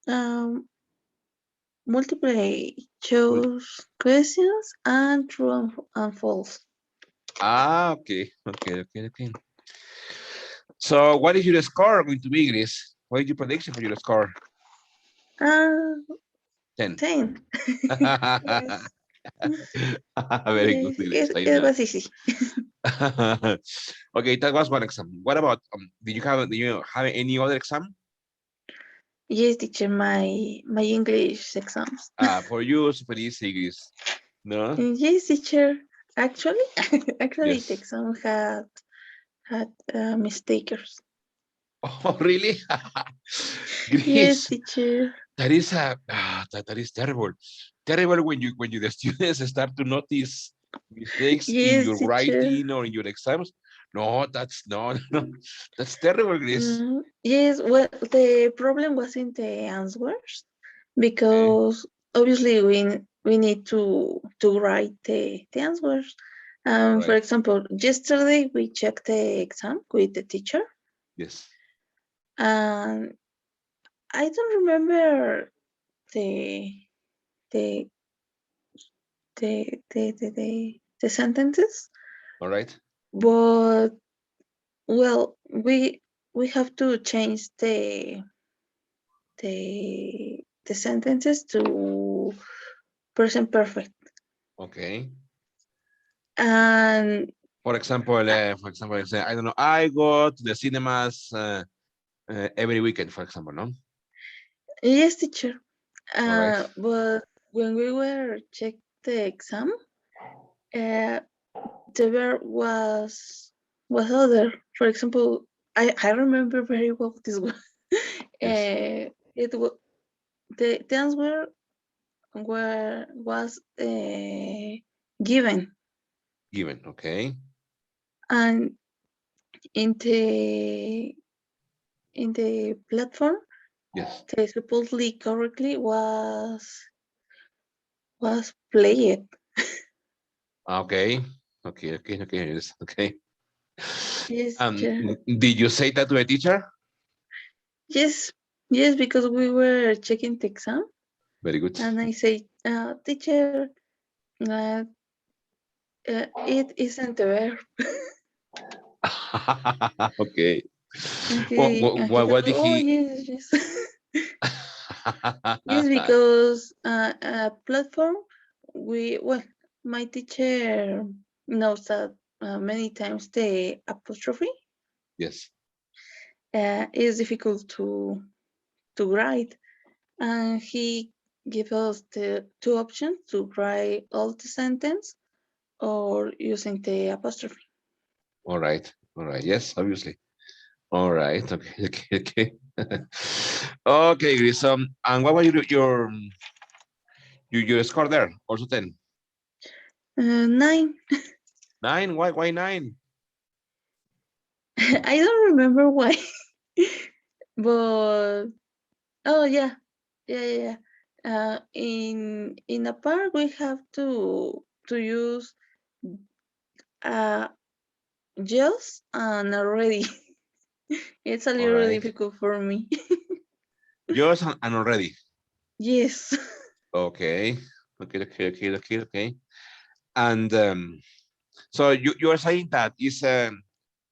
Um, multiple choice questions and true and false. Ah, okay, okay, okay, okay. So what is your score going to be, Gris? What is your prediction for your score? Uh, 10. 10. Yes. Very good, Yes, Gris. I it know. was easy. Okay, that was one exam. What about did you have any other exam? Yes, teacher, my English exams. For you, super easy, Gris. No? Yes, teacher. Actually, actually, the Yes. exam had mistakes. Oh, really? Yes, Gris, teacher. that is that is terrible. Terrible when you the students start to notice mistakes in Yes, your teacher. writing or in your exams. No, that's no, no, that's terrible, Gris. Yes, well, the problem wasn't the answers Okay, because obviously we need to write the answers. all For right. example, yesterday we checked the exam with the teacher, Yes. and I don't remember the the the sentences, All right. but well, we have to change the sentences to present perfect. Okay. And For example, say, I don't know. I go to the cinemas every weekend, for example. No. yes, teacher. All right. But when we were check the exam, uh, the verb was other. For example, I remember very well this one. Yes. It was the answer was given, Given. Okay. and in the platform, Yes. the supposedly correctly was played. Okay. Okay. Okay. Okay. Yes. Okay. Yes, teacher. Did you say that to a teacher? Yes, yes, because we were checking the exam, Very good. and I say, teacher, uh, it isn't a verb. Okay. And he told What me, did oh he? yes, yes, yes, because platform, my teacher knows that many times the apostrophe Yes. is difficult to write, and he gave us the two options to write all the sentence or using the apostrophe. All right. All right. Yes. Obviously. All right. Okay. Okay. Okay. Okay, Gris. And what was your score there? Also 10. 9. 9. Why 9? I don't remember why, but oh yeah, yeah, yeah, yeah. In a park we have to use uh just and already. It's a All little right. difficult for me. Yours and already. Yes. Okay. Okay. Okay. Okay. Okay. Okay. And so you're saying that it's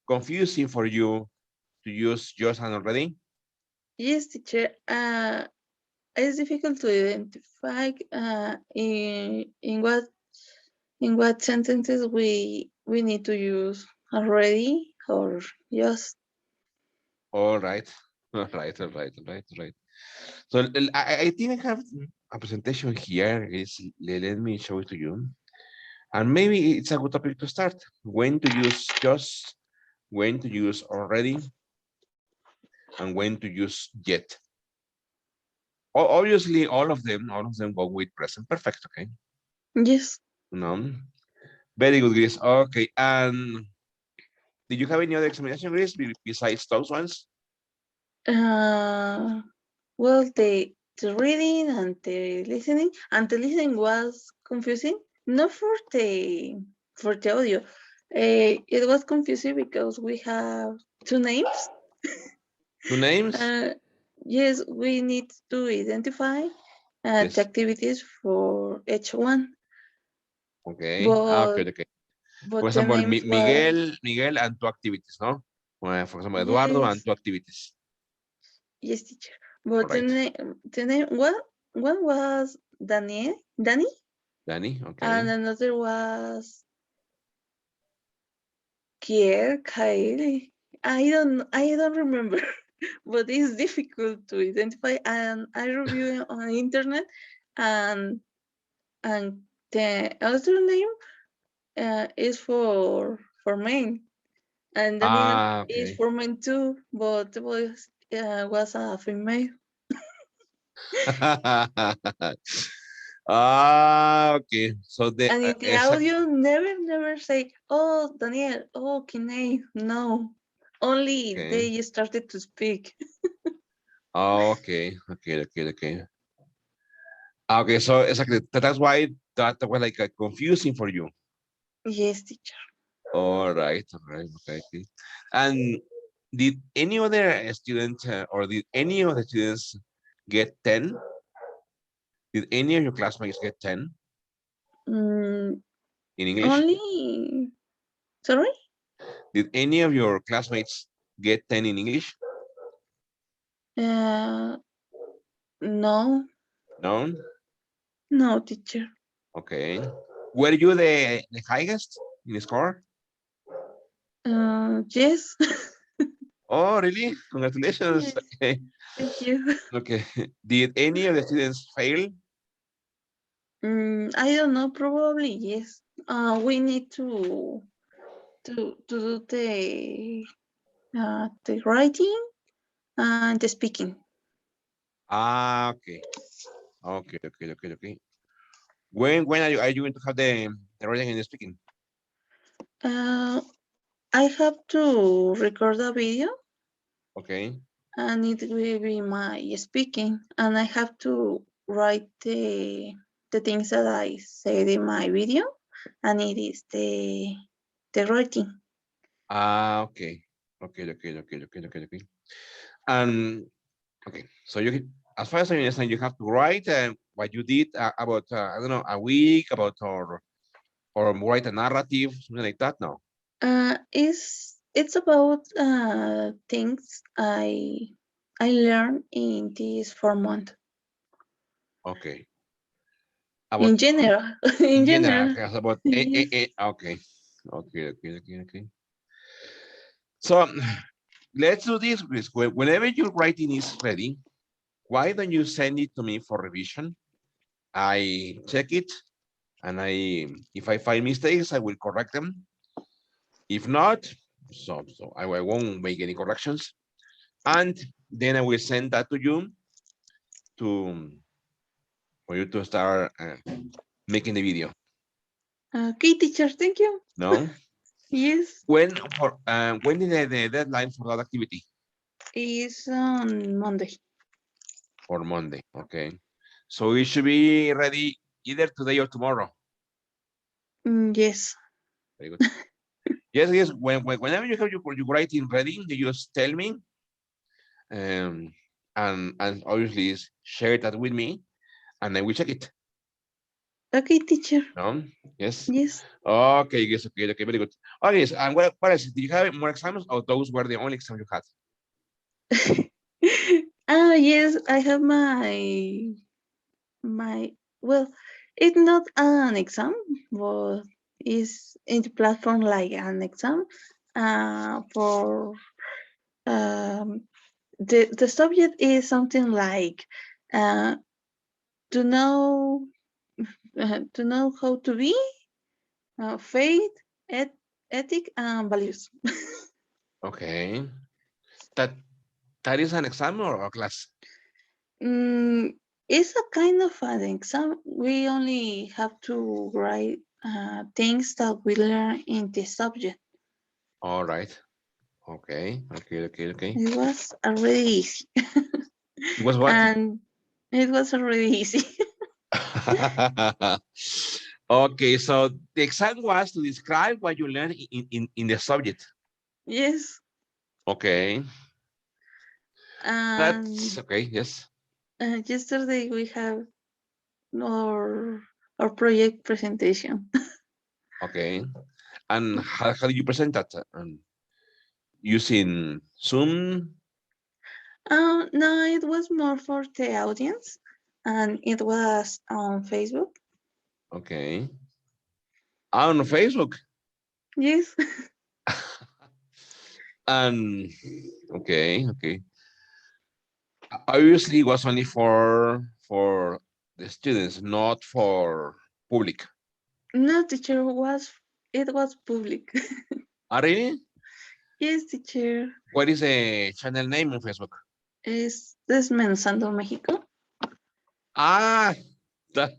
confusing for you to use yours and already. Yes, teacher. It's difficult to identify in what sentences we need to use already or just. All right. All right. All right. All right. All right. So I think I have a presentation here. Let me show it to you. And maybe it's a good topic to start. When to use just, when to use already, and when to use yet. Obviously, all of them go with present perfect. Okay. Yes. No. Very good, Grace. Okay. And did you have any other examination, Grace, besides those ones? Uh, well, the reading and the listening was confusing. Not for the audio. It was confusing because we have two names. Two names? Uh, yes, we need to identify the Yes. activities for each one, Okay. but Okay. Okay. For but the example, names were Miguel and two activities, no? For example, Eduardo and yes, two activities. yes, teacher. All But right. the name one was Daniel, Danny, Danny. and Okay. another was Kier, Kyle. I don't remember, but it's difficult to identify. And I review on internet, and and the other name is for men, and Daniel Ah, is okay. for men too, but was a female. Ah, okay. So the And in the exact. audio, never say, "Oh, Daniel, oh, Kinney." No, only Okay. they started to speak. Okay. Okay. Okay. Okay. Okay. So exactly. That's why that was like confusing for you. Yes, teacher. All right. All right. Okay. Okay. And did any other student or did any of the students get 10? Did any of your classmates get 10 Mm, in English? only, sorry? Did any of your classmates get 10 in English? Uh, no, No? no, teacher. Okay. Were you the highest in the score? Yes. Oh, really? Congratulations. Yes, Okay. thank you. Okay. Did any of the students fail? I don't know, probably yes. We need to do the writing and the speaking. Ah, okay. Okay, okay, okay, okay. When are you going to have the writing and the speaking? Uh, I have to record a video, Okay. and it will be my speaking, and I have to write the things that I said in my video, and it is the writing. Ah, okay. Okay, okay, okay, okay, okay, okay. And okay, so as far as I understand, you have to write what you did about I don't know, a week about or write a narrative, something like that. No. It's about things I learned in this 4 month. Okay. About In general, in in general, general, okay, about yes. okay, okay, okay, okay, okay. So let's do this, please. Whenever your writing is ready, why don't you send it to me for revision? I check it, and if I find mistakes, I will correct them. If not, I won't make any corrections, and then I will send that to you to for you to start making the video. Okay, teacher, thank you. No, Yes, when is the deadline for that activity? it's on Monday. For Monday. Okay, so it should be ready either today or tomorrow. Yes. Very good. Yes, yes. Whenever you have your writing ready, you just tell me, um, and obviously share that with me, and I will check it. Okay, teacher. No, yes. Yes. Okay, yes, okay, okay, very good. Okay, yes, and what else? Did you have more exams, or those were the only exams you had? Yes, I have my well, it's not an exam, but it's in the platform like an exam. For the subject is something like uh, to know to know how to be, faith, ethic, and values. Okay, that that is an exam or a class? Mm, it's a kind of an exam. We only have to write things that we learn in the subject. All right. Okay, okay, okay, okay. It was already easy, It was what? and it was already easy. Okay, so the exam was to describe what you learned in the subject. Yes, Okay. And That's okay. Yes. yesterday we have our project presentation. Okay. And how do you present that? Using Zoom? No, it was more for the audience, and it was on Facebook. Okay. On Facebook. Yes. And okay. Obviously, it was only for the students, not for public. No, teacher, it was public. Ah, really? Yes, teacher. What is the channel name on Facebook? Es Desmenuzando México. Ah, that,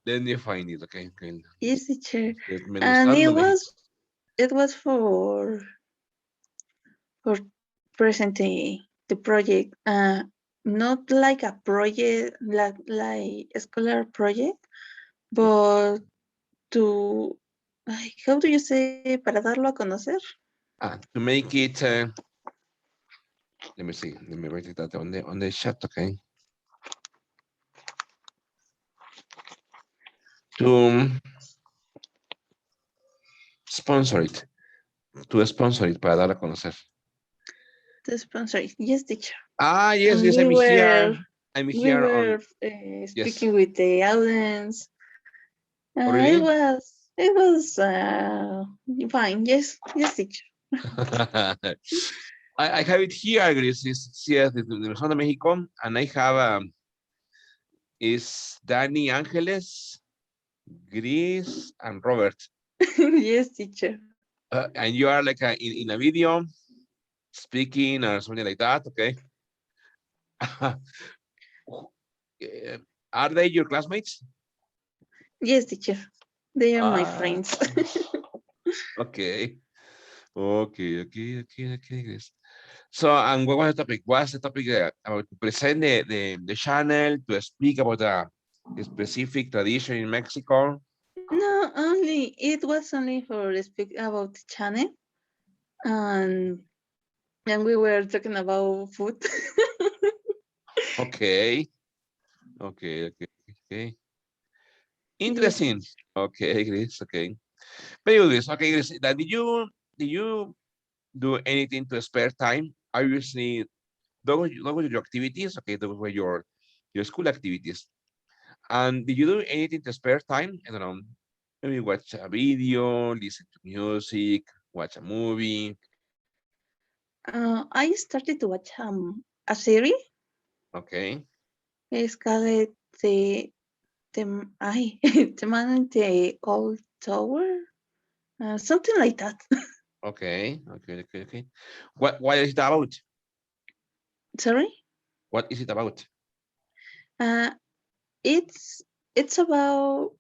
let me find it. Okay. Yes, teacher. And Desmenuzando México. it was for present the project. Not like a project like a scholar project, but to how do you say para darlo a conocer? To make it, let me see. Let me write it out on the chat. Okay. To sponsor it. To sponsor it para dar a conocer. The sponsor. Yes, teacher. Ah, yes, And I'm here. I'm we here on. were Yes. speaking with the audience. Oh, really? It was fine. Yes, teacher. I have it here. This is here the Universidad de Mexico, and I have is Danny Angeles, Gris, and Robert. Yes, teacher. And you are like in a video speaking or something like that. Okay. Are they your classmates? Yes, teacher. They are my Ah, friends. okay. Okay. Gris. So, and what was the topic? What's the topic about to present the channel, to speak about a specific tradition in Mexico? No, it was only for speak about the channel, and and we were talking about food. Okay. Yes, Interesting. teacher. Okay, Gris. Okay. Very good, Gris. Okay, Gris. Did you do anything to spare time? Obviously, those were your activities. Okay, those were your school activities. And did you do anything to spare time? I don't know. Maybe watch a video, listen to music, watch a movie. I started to watch a series. Okay. It's called the the man in the old tower, something like that. Okay. What is it about? Sorry. What is it about? Uh, it's it's about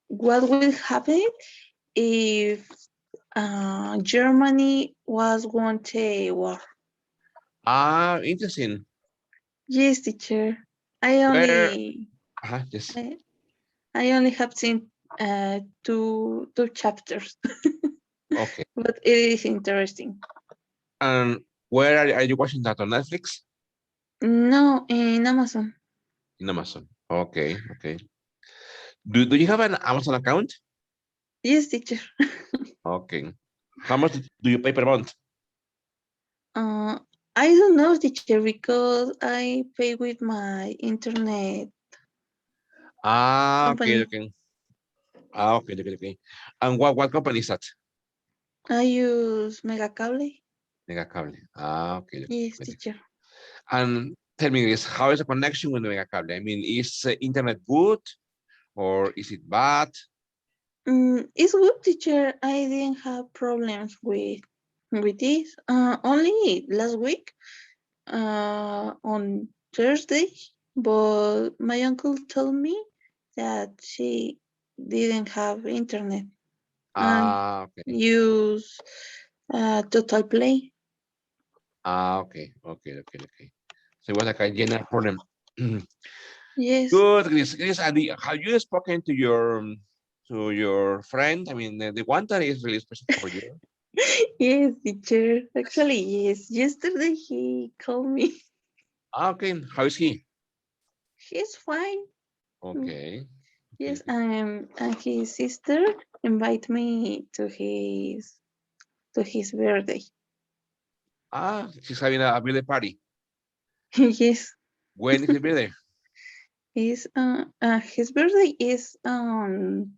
what will happen if Germany was won the war. Ah, interesting. Yes, teacher. I Where? only Yes. I, I only have seen two chapters, Okay. but it is interesting. And where are you watching that on Netflix? No, in Amazon. In Amazon. Okay. Do you have an Amazon account? Yes, teacher. Okay. How much do you pay per month? Uh, I don't know, teacher, because I pay with my internet Ah, company. okay. And what company is that? I use Megacable. Megacable. Ah, okay. Yes, teacher. And tell me this, how is the connection with Megacable? I mean, is internet good or is it bad? It's good, teacher. I didn't have problems with this. Only last week, on Thursday, but my uncle told me that she didn't have internet and Ah, okay. use Total Play. Ah, okay. So it was like a general problem. Yes. Good, Chris. And have you spoken to your friend? I mean, the one that is really special for you. Yes, teacher. Actually, yes. Yesterday he called me. Okay, how is he? He's fine. Okay. Okay, Yes, okay. and his sister invited me to his birthday. Ah, she's having a birthday party. Yes, When is his birthday? his birthday is on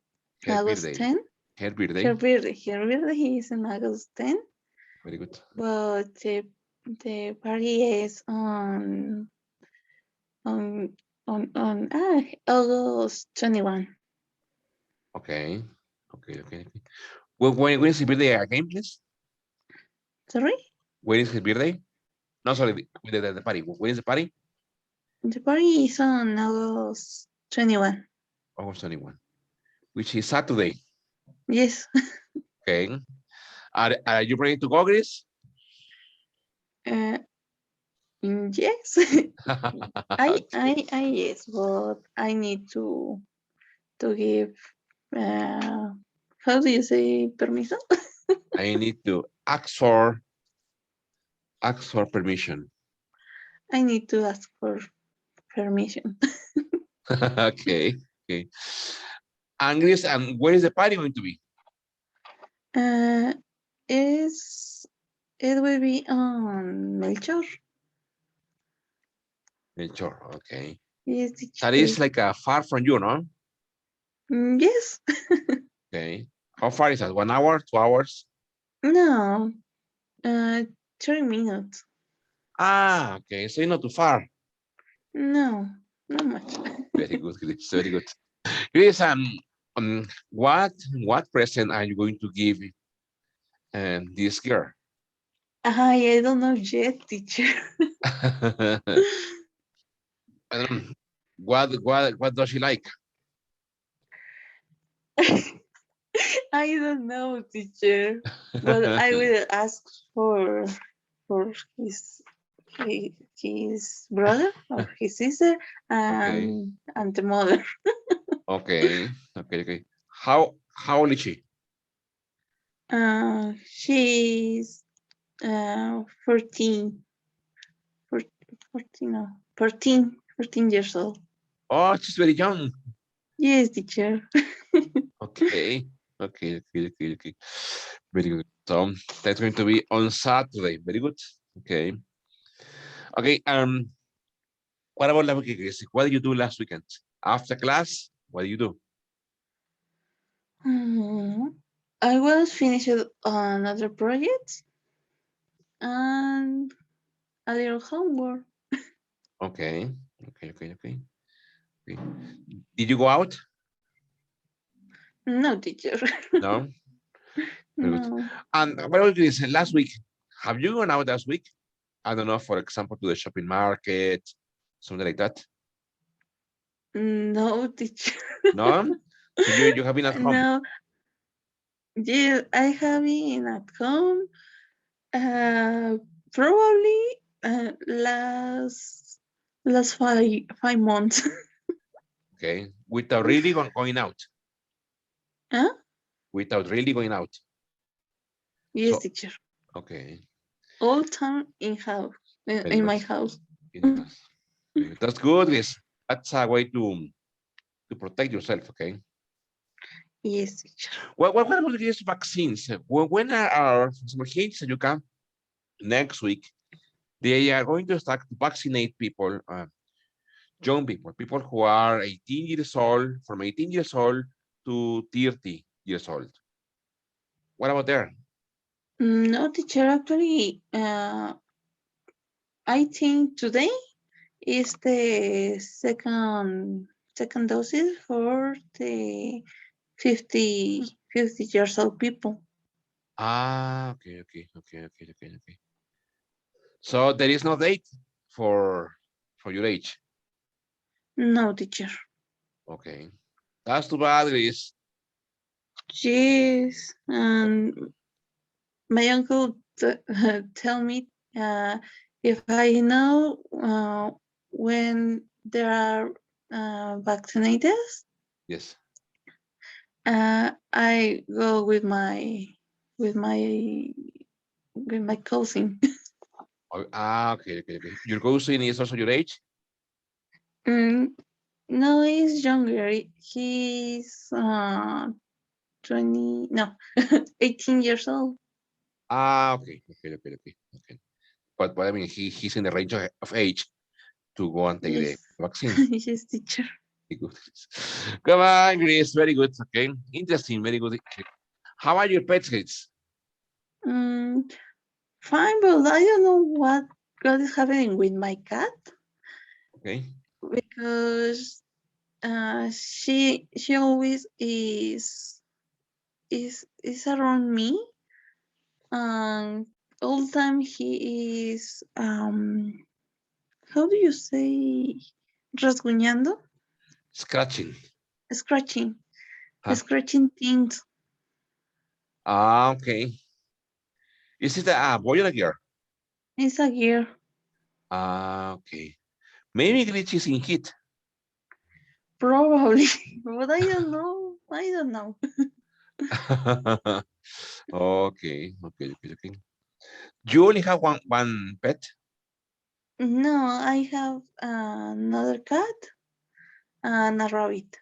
Her August birthday. 10. Her birthday. Her birthday is on August 10, Very good. but the party is on August 21. Okay. Okay, okay, okay. When is his birthday again, please? Sorry, When is his birthday? No, sorry, the party. When is the party? the party is on August 21. August 21, which is Saturday. Yes. Okay. Are you ready to go, Grace? Uh, yes. I yes, but I need to give how do you say permiso? I need to ask for permission. I need to ask for permission. Okay. Okay. And Grace, and where is the party going to be? Uh, is it will be on Melchor? Sure. Okay. Yes, That teacher. is like far from you, no? Yes. Okay. How far is that? 1 hour, 2 hours? No. 3 minutes. Ah, okay. So you're not too far. No, not much. Very good, Chris. Very good. Chris, what present are you going to give this girl? I don't know yet, teacher. What does she like? I don't know, teacher. But I will ask for his brother or his sister Okay. and the mother. Okay. Okay. Okay. How old is she? She's 14, 14, no, 14 years old. Oh, she's very young. Yes, teacher. Okay. Okay. Okay. Okay. Okay. Very good. So that's going to be on Saturday. Very good. Okay. Okay. What about last weekend, Chris? What did you do last weekend? After class, what do you do? Hmm. I was finished another project and a little homework. Okay. Okay. Okay. Okay. Okay. Did you go out? No, teacher. No. Very good. No, And what about this last week? Have you gone out last week? I don't know, for example, to the shopping market, something like that. no, teacher. No. So you have been at home. No, yeah, I have been at home. Uh, Probably last 5 months. Okay. Without really going out. Huh? Without really going out. Yes, So teacher. okay. All time in house, Very in good. my house. In the house. Very good. That's good. Yes. That's a way to protect yourself. Okay. Yes, teacher. What about these vaccines? When are our kids you come next week? They are going to start to vaccinate people, young people, people who are 18 years old, from 18 years old to 30 years old. What about there? No, teacher. Actually, I think today is the second doses for the 50 years old people. Ah, okay, okay, okay, okay, okay, okay. So there is no date for your age. No, teacher. Okay, that's too bad, Chris. Yes, and my uncle tell me if I know when there are vaccinated, Yes. I go with my with my cousin. Okay. Your cousin is also your age? Mm, no, he's younger. He's 20, no, 18 years old. Okay. But I mean, he's in the range of age to go and take the Yes, vaccine. yes, teacher. Very good. Come on, Grace. Very good. Okay. Interesting. Very good. How are your pets, kids? Mm, fine, but I don't know what is happening with my cat Okay. because she always is around me, and all the time he is how do you say rasguñando, Scratching. scratching, Huh? scratching things. Okay. Is it a boy or a girl? It's a gear. Okay. Maybe Glitch is in heat. Probably, but I don't know. I don't know. Okay. You only have one pet? No, I have another cat and a rabbit.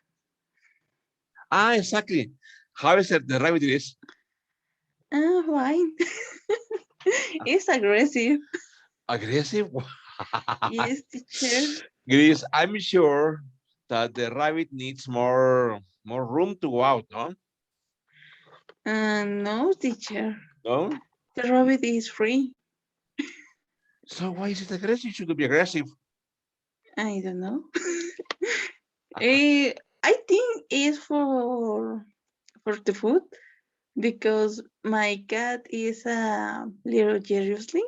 Exactly. How is it the rabbit is? Fine. It's aggressive. Aggressive? Yes, teacher. Grace, I'm sure that the rabbit needs more room to go out, no? No, teacher. No? The rabbit is free. So why is it aggressive? It should be aggressive. I don't know. I think it's for the food because my cat is a little jealously.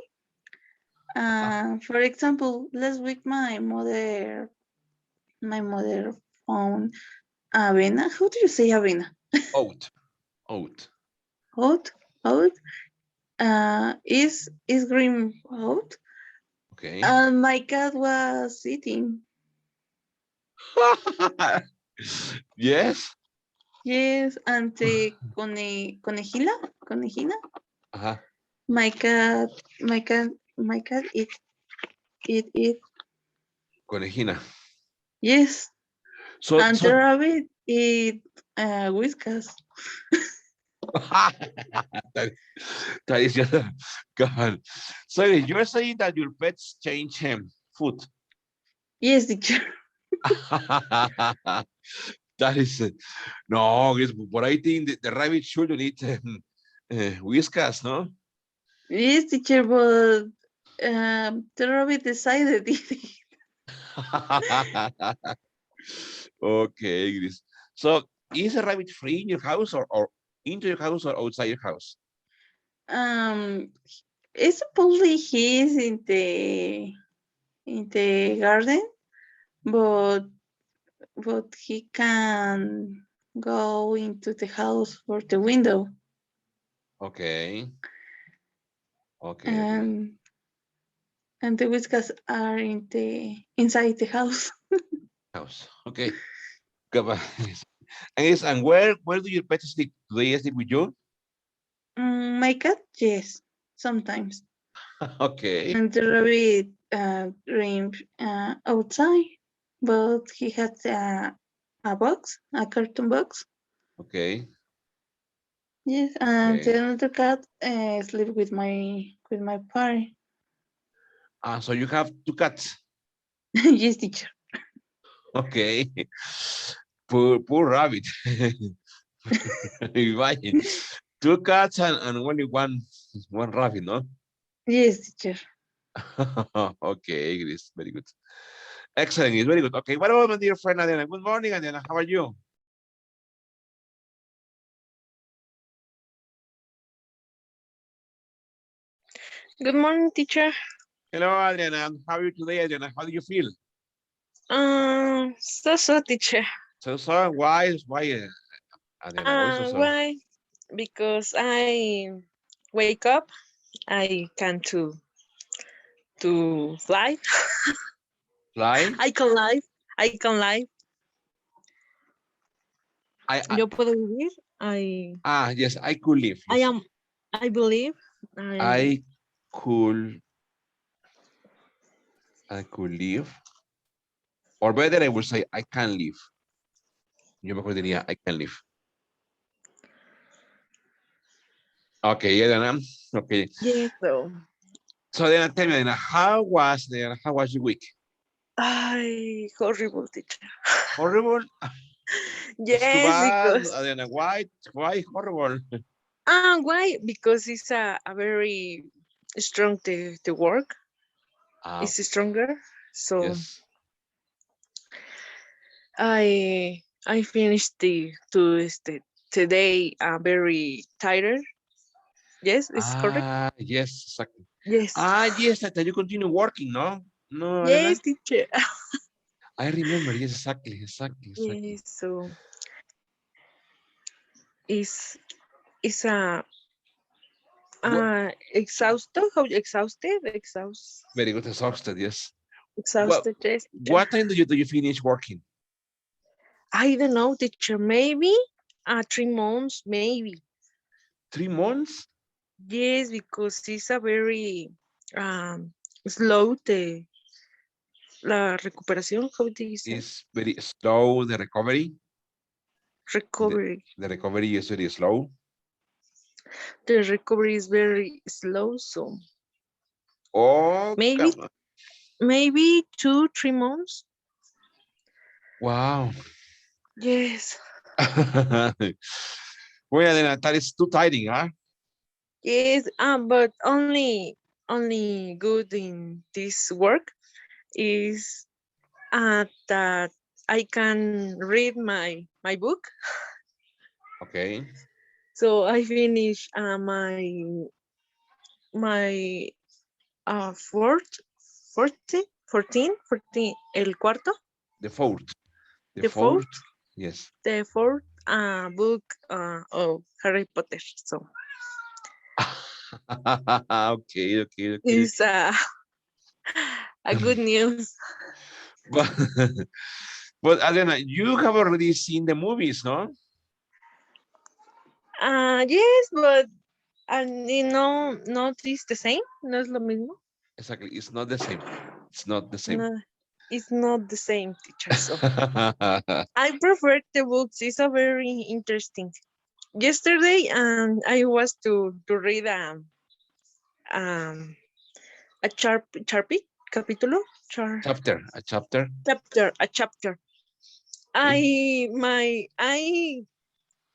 For example, last week my mother found avena. How do you say avena? Oat. Oat, oat. Is green oat. Okay. And my cat was eating. Yes. Yes, and the conejina. Uh-huh. My cat, my cat eat. Conejina. Yes, So and the rabbit eat whiskas. that, that is just God. So you're saying that your pets change food. Yes, teacher. That is no, but I think the rabbit shouldn't eat whiskas, no? Yes, teacher, but the rabbit decided it. Okay, Gris. So is a rabbit free in your house or into your house or outside your house? um, it's supposedly he's in the garden, but he can go into the house for the window. Okay. And the whiskas are inside the house. House. Okay. Come on. And where do your pets sleep? Do they sleep with you? My cat, yes, sometimes. Okay. And the rabbit dreams outside, but he has a box, a cartoon box. Okay. Yes, and Okay. the other cat sleep with my party. So you have two cats. Yes, teacher. Okay. Poor rabbit. Imagine. Two cats and only one rabbit, no? Yes, teacher. Okay, Gris. Very good. Excellent. It's very good. Okay. What about my dear friend Adriana? Good morning, Adriana. How are you? Good morning, teacher. Hello, Adriana. How are you today, Adriana? How do you feel? So, teacher. So, why, Adriana? Why so? Why? Because I wake up, I can to fly. Fly? I can live. I can live. I Yo puedo vivir. I yes, I could live. I Yes. am I believe I could live, or better, I would say I can live. Yo mejor diría I can live. Okay, Elena. Okay. yes. So So then tell me, Elena, how was your week? I horrible teacher. Horrible? It's too Yes, bad, because Elena. Why horrible? why? Because it's a very strong the work. Ah, It's stronger. So yes. I finished today very tired. Yes, it's correct. Yes, exactly. Yes. Yes, that you continue working, no? No, Elena? Yes, teacher. I remember, yes, exactly. Yes, so it's it's a What, exhausted, how exhausted, very good, exhausted, yes. Well, exhausted, yes, teacher. what time do you finish working? I don't know, teacher. Maybe 3 months, maybe. 3 months? Yes, because it's a very um slow la recuperación. How do you say? Is very slow, the recovery. The, Recovery. the recovery is very slow. The recovery is very slow, so Oh, maybe come on. maybe 2, 3 months. Wow. Yes, Well, then that is too tiring, huh? yes. But only good in this work is that I can read my book. Okay. So I finish my fourth 14 el cuarto, The fourth. The the fourth fourth. Yes. the fourth book of Harry Potter. So Okay. it's a good news. But, but Adriana, you have already seen the movies, no? Yes, but not is the same. No es lo mismo. Exactly. It's not the same. It's not the same. No, it's not the same, teacher. So I prefer the books. It's a very interesting. Yesterday, I was to read um a sharpie capítulo A chapter. chapter. Okay.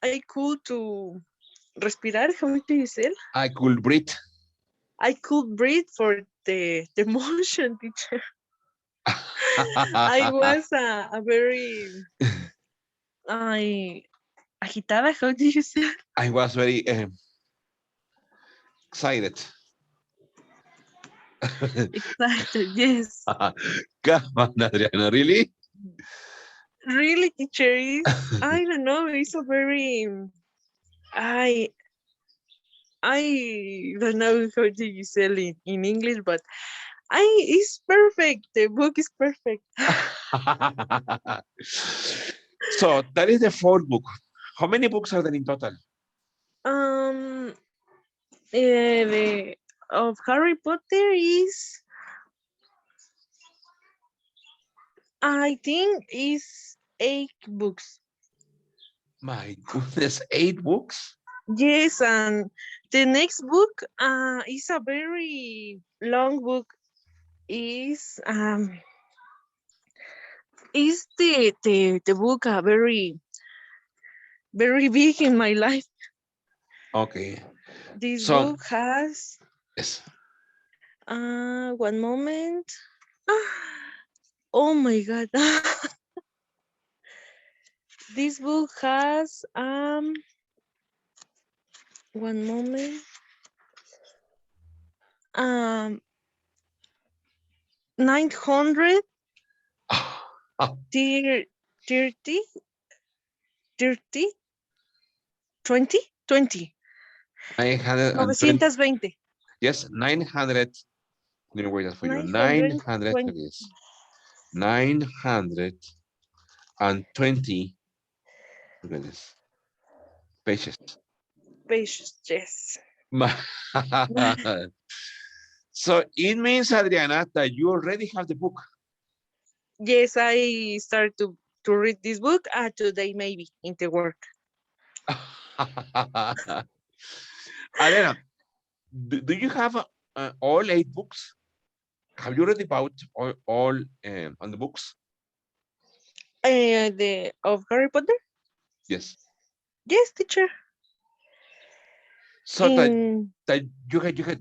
I could to respirar. How do you say? I could breathe. I could breathe for the motion, teacher. I was a very I agitada. How do you say? I was very excited. Excited. Yes. Come on, Adriana, really? Really, teacher is. I don't know. It's a very I I don't know how do you say it in English, but it's perfect. The book is perfect. So that is the fourth book. How many books are there in total? Um, the of Harry Potter is I think is 8 books. My goodness, 8 books? Yes, and the next book is a very long book. Is is the book very big in my life. Okay. This So, book has yes. one moment. Oh my god. This book has one moment. Um 900 30 30 20 20 920. 920 Yes, 900. Let me wait that for you. 900, 920 it is 920. Look at this. Pages. pages. Yes. So it means, Adriana, that you already have the book. Yes, I started to read this book today, maybe in the work. Adriana, do you have all 8 books? Have you already bought all on the books? The of Harry Potter. Yes. Yes, teacher. So that In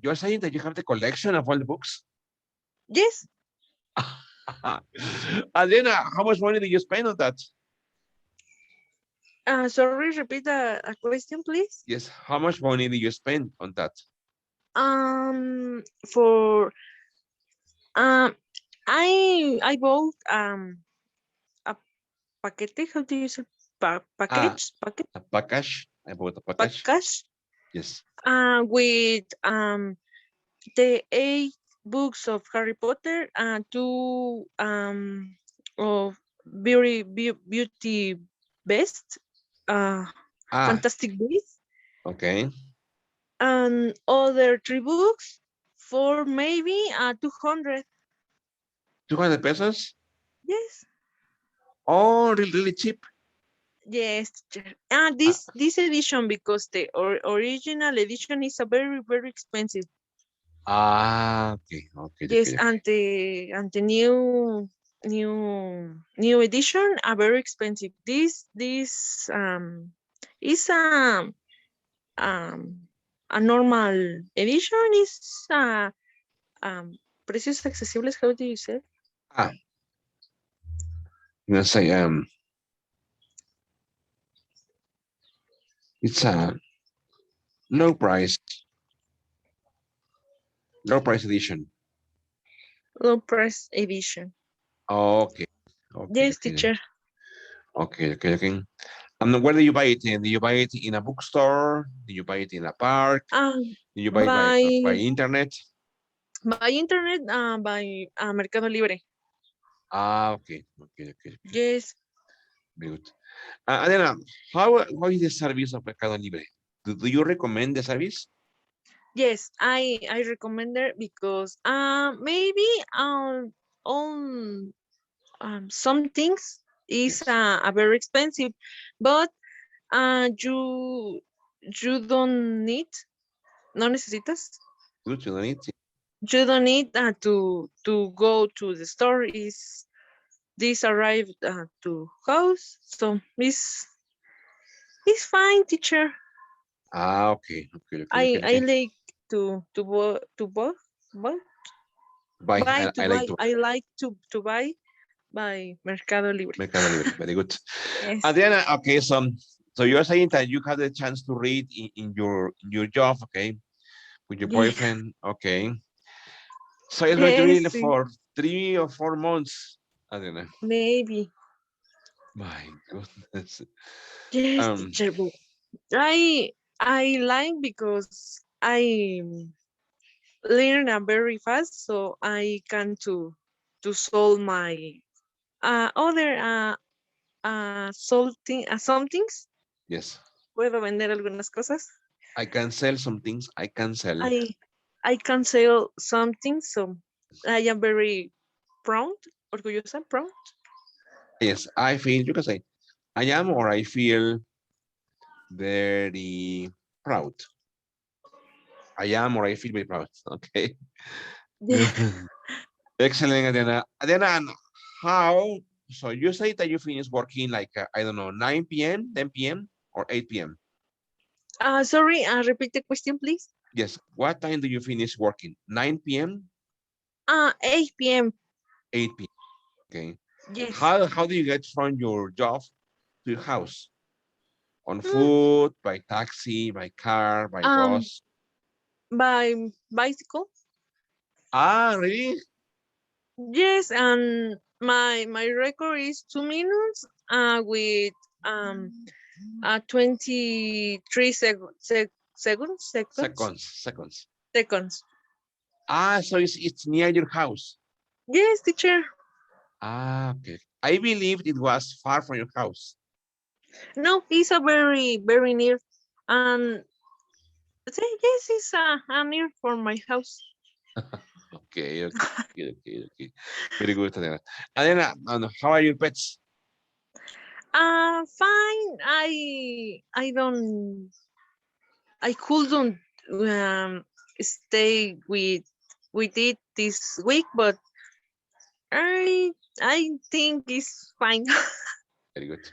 you're saying that you have the collection of all the books? yes. Adriana, how much money did you spend on that? Sorry, repeat a question, please. Yes, how much money did you spend on that? For I bought a paquete. How do you say Ah, package? a package. I bought a package. Package. Yes. With the 8 books of Harry Potter and 2 of beauty best Ah, fantastic beasts okay. and other 3 books for maybe 200. 200 pesos? Yes. Oh, really, really cheap. Yes, teacher. Ah, This edition, because the original edition is a very expensive. okay, okay, Yes, okay, okay. and the new edition are very expensive. This is um a normal edition is precios accesibles. How do you say? Ah, let's say it's a low price edition. Low price edition. Okay, okay, Yes, okay, teacher. okay, okay, okay. And where do you buy it in? Do you buy it in a bookstore? Do you buy it in a park? Do you buy it by By internet? internet, by Mercado Libre. Ah, okay, okay, okay, okay. Yes. Very good. Adela, how is the service of Mercado Libre? Do you recommend the service? Yes, I recommend it because maybe on some things is Yes. a very expensive, but you don't need, no necesitas, Good, you don't need it. you don't need to go to the store. Is this arrived to house, so it's fine, teacher. Ah, okay, okay, okay, okay, I okay. like to Buy, I like buy. to I like to buy by Mercado Libre. Mercado Libre. Very good. Yes. Adriana, okay, so you're saying that you have the chance to read in your job, okay, with your Yeah. boyfriend, okay. So it's going to be Yes. for 3 or 4 months, Adriana. Maybe. My goodness. Yes, Um, teacher. But I like because I learn very fast, so I can to solve my other some things. yes, Puedo vender algunas cosas. I can sell some things. I can sell. I I can sell something, so I am very proud, orgullosa, proud. Yes, I feel, you can say, I am or I feel very proud. I am or I feel very proud. Okay. Yeah. Excellent, Adriana. Adriana, and how? So you say that you finish working like, I don't know, 9 p.m., 10 p.m., or 8 p.m.? Sorry, repeat the question, please. Yes. What time do you finish working? 9 p.m., 8 p.m. 8 p.m. Okay. Yes. How do you get from your job to your house? On Mm, foot, by taxi, by car, by um, bus? by bicycle. Ah, really? Yes, and my record is 2 minutes. With 23 Seconds. seconds. Ah, so it's near your house. Yes, teacher. Ah, okay. I believed it was far from your house. No, it's a very near, and Yes, it's near for my house. Okay, okay. Very good, Adriana. Adriana, how are your pets? Fine. I don't. I couldn't stay with it this week, but I think it's fine. Very good.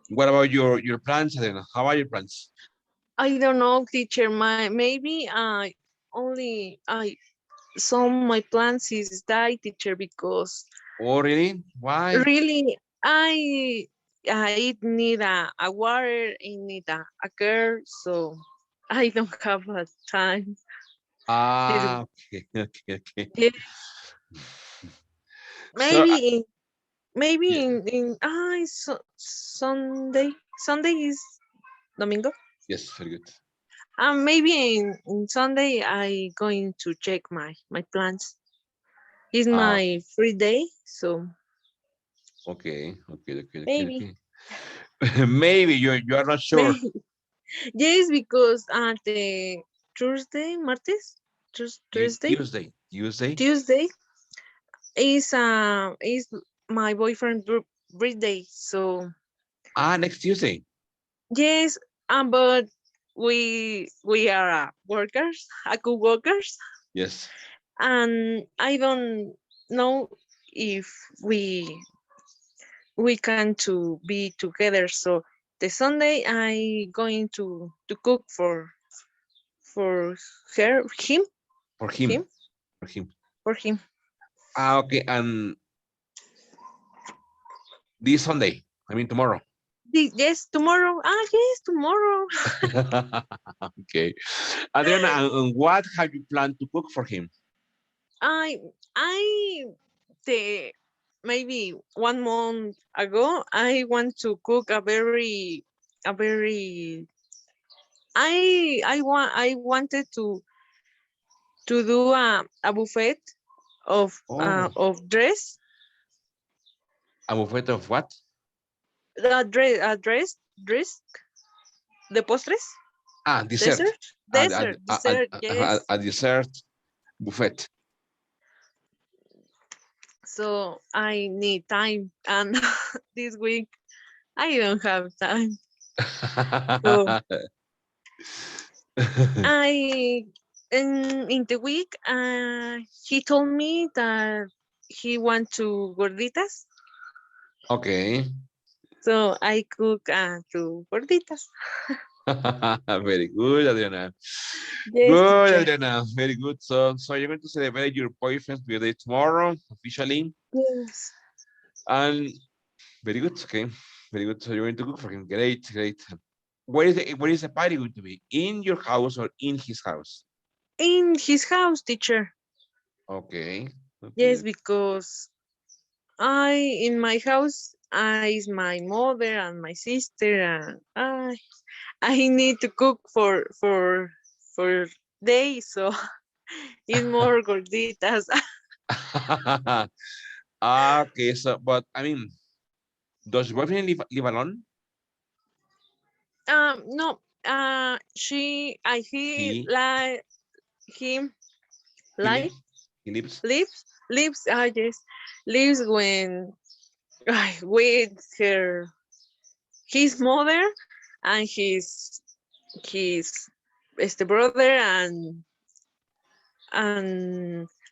What about your plants, Adriana? How are your plants? I don't know, teacher. Maybe I only I some my plans is die, teacher, because Oh, really? Why? really I need a water, I need a care, so I don't have a time. This Ah, okay, okay. yeah, So, maybe yeah, Sunday is domingo. yes, very good. Maybe in Sunday I going to check my plans. It's Ah, my free day, so maybe okay. Maybe you are not sure. maybe yes, because at the Thursday, Martes, Thursday, Tuesday. Tuesday is my boyfriend's birthday. So Ah, next Tuesday. yes, but we are workers, co-workers, Yes. and I don't know if we can to be together. So the Sunday I going to cook for her For him him. For him. for him. Ah, okay. And this Sunday. I mean tomorrow. Yes, tomorrow. Yes, tomorrow. Okay. Adriana, and what have you planned to cook for him? I I the maybe 1 month ago I want to cook a very I wanted to do a buffet Oh, of dress a buffet of what? dress the postres Ah, dessert. dessert dessert yes. A dessert buffet. So I need time, and this week I don't have time. So I in the week he told me that he want to gorditas, Okay. so I cook two gorditas. Very good, Adriana. Yes, Good, teacher. Adriana. Very good. So you're going to celebrate your boyfriend's birthday tomorrow, officially. Yes. And very good. Okay. Very good. So you're going to cook for him. Great. Where is the party going to be? In your house or in his house? In his house, teacher. Okay. Yes, Okay. because I in my house I is my mother and my sister, and I need to cook for days, so it's more gorditas. Okay. So, but I mean, does your boyfriend live alone? No, she I He he he like lives. He lives. lives yes, lives when with his mother and his brother and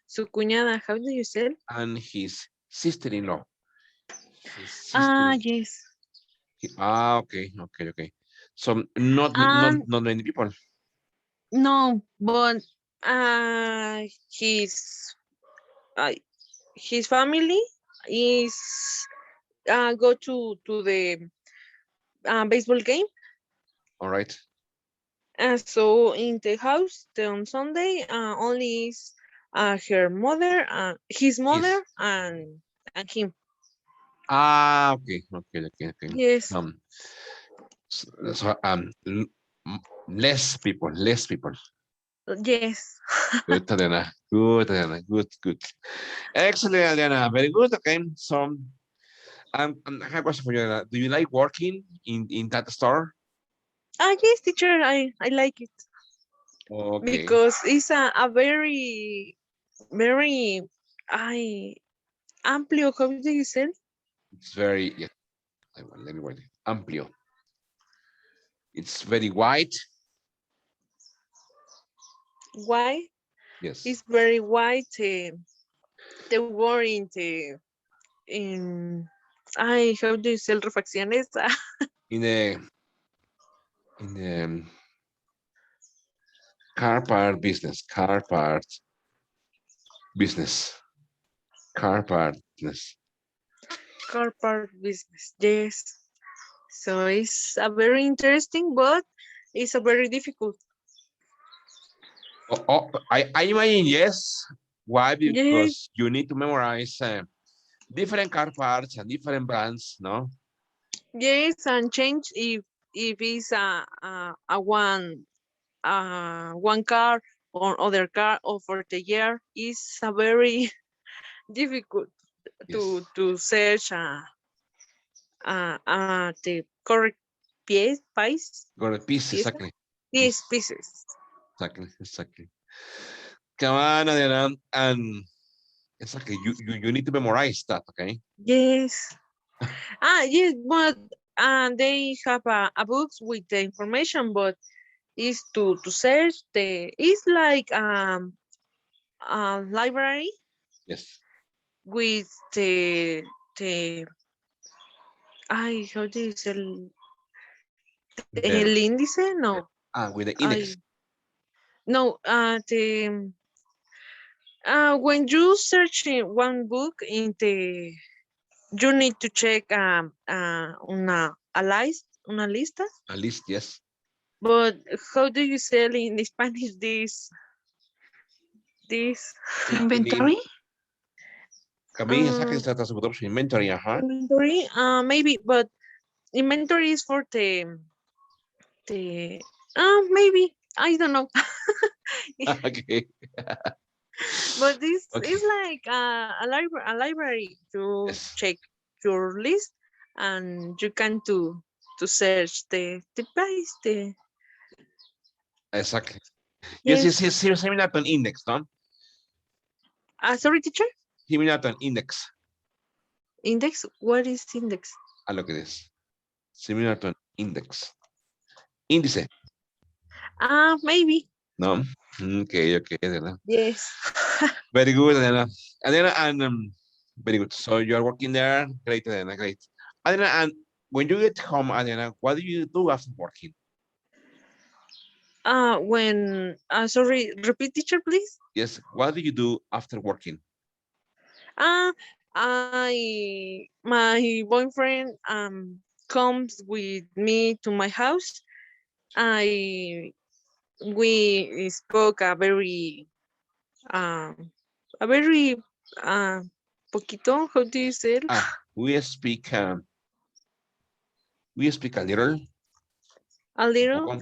su cuñada. How do you say? And his sister-in-law. His sister. Yes. Okay. So And not many people. no, but uh, his family is go to the baseball game. All right. So in the house on Sunday, only is her mother, his His. mother, and him. Okay. Yes, Um. Less people. yes. Good, Adriana. Good, Adriana. Good. Excellent, Adriana. Very good. Okay. So, I have a question for you, Adriana. Do you like working in that store? Yes, teacher, I like it Okay, because it's a very, very, I, amplio, how do you say? it's very, yeah, let me write it. Amplio. It's very wide. Why? Yes. It's very wide. The word in, how do you say refacciones? In the car part business, business, car part business. Car part business. Yes. So it's a very interesting, but it's a very difficult. I imagine yes. Why? Yes, Because you need to memorize different car parts and different brands, no? yes, and change if it's one car or other car or for the year is a very difficult Yes. to search the correct piece Got a piece, piece exactly. these Piece, pieces. exactly, exactly. Come on, Adriana, and exactly. You need to memorize that, okay? Yes. Yes, but they have a books with the information, but is to search the it's like a library Yes. with the how do you say el The, índice? No, with the I index. no the when you search in one book in the you need to check una list una lista. At least, yes. But how do you say in Spanish this Inventory? Camille, exactly, um trata su propio inventory, ajá. inventory? Maybe, but inventory is for the maybe I don't know. Okay. But this Okay. is like a library to Yes. check your list and you can to search the price the Exactly. Yes, yes, yes. yes, yes, similar to an index, no? Sorry, teacher. Similar to an index. Index, what is index? A lo que es. Similar to an index. Índice, Maybe. ¿no? Okay, okay, Adela. Yes. Very good, Adela. Adela, and very good. So you are working there. Great, Adela, great. Adela, and when you get home, Adela, what do you do after working? When sorry, repeat, teacher, please. Yes, what do you do after working? Uh my boyfriend comes with me to my house. I we spoke um a very uh poquito, how do you say it? Ah, we speak a little, A un little, poco.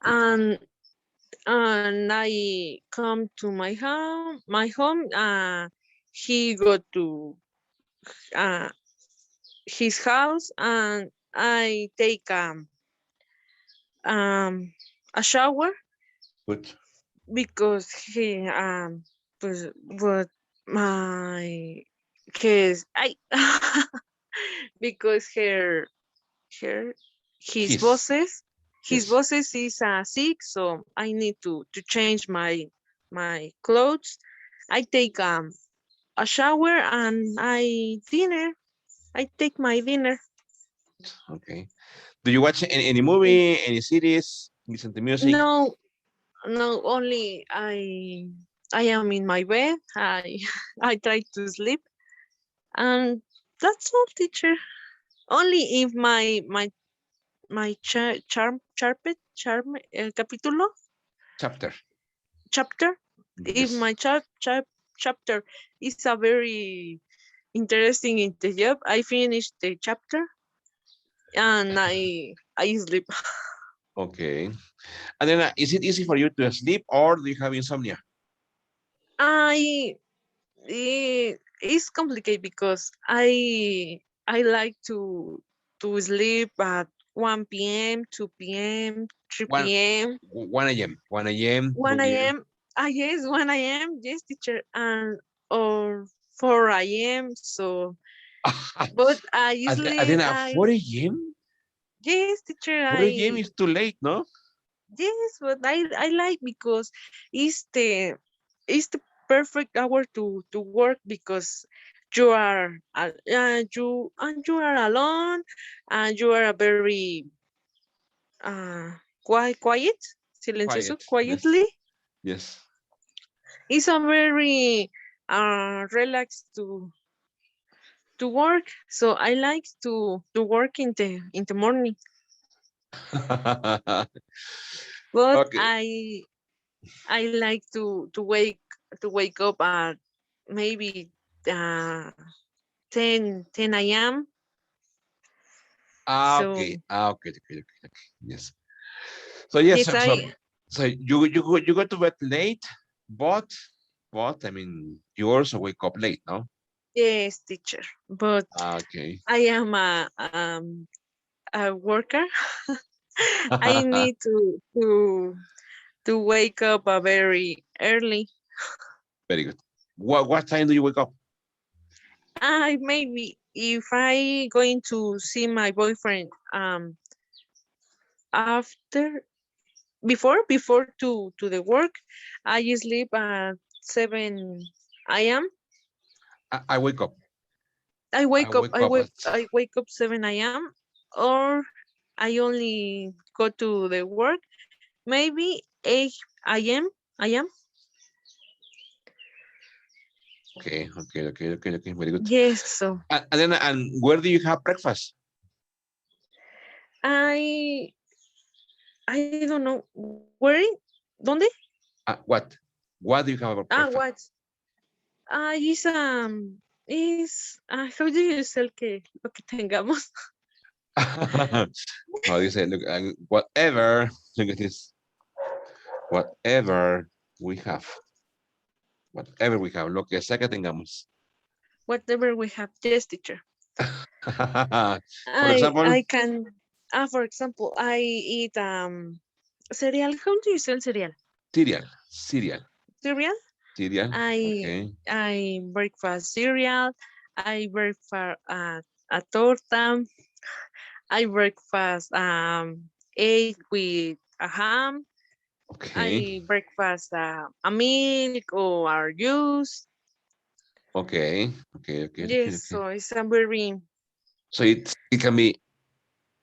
Good. and I come to my home. He go to uh his house and I take um a shower Good. because he but my cause I because her his His. bosses his Yes. bosses is sick, so I need to change my clothes. I take a shower and I take my dinner. Okay. Do you watch any movie, any series, listen to music? No, no, only I am in my bed. I I try to sleep, and that's all, teacher. Only if my capítulo Chapter. chapter, if Yes. my chapter is a very interesting in the job, I finish the chapter and I sleep. Okay. And then is it easy for you to sleep or do you have insomnia? I it's complicated because I like to sleep at 1 p.m., 2 p.m., 3 1 p.m., 1 a.m. 1 a.m. 1 a.m. Ah, yes, 1 a.m. Yes, teacher, and or 4 a.m. So, but I usually Then at 4 a.m. yes, teacher, 4 a.m. is too late, no? yes, but I like because it's the it's the perfect hour to work because you are you are alone and you are a very quiet, silencioso, Quiet. Yes. quietly. Yes. It's a very relaxed to work. So I like to work in the morning, but Okay. I like to wake up at maybe uh 10 a.m. Okay. So Okay. Okay. Okay. Okay. Yes. So yes. yes, So you go to bed late, but I mean you also wake up late, no? yes, teacher. But Okay. I am a worker. I need to wake up very early. Very good. What time do you wake up? I maybe if I going to see my boyfriend after before to the work, I sleep at 7 a.m. I wake up. I I wake up. wake up at I wake up 7 a.m. or I only go to the work maybe 8 a.m. I am. okay. Okay. Okay. Okay. Okay. Very good. Yes. So And where do you have breakfast? I I don't know where donde What? What do you have breakfast? what is how do you say que lo que tengamos. How do you say? Look, whatever. Look at this. Whatever we have. Whatever we have. Lo que sea que tengamos. Whatever we have. Yes, teacher. For example, I can for example I eat cereal. How do you say cereal? cereal. Cereal. Cereal. Cereal. I Okay. I breakfast cereal. I breakfast a torta. I breakfast egg with a ham. Okay. I breakfast a milk or a juice. Okay. Okay. Okay. Okay. Yes, Okay. so it's a very So it can be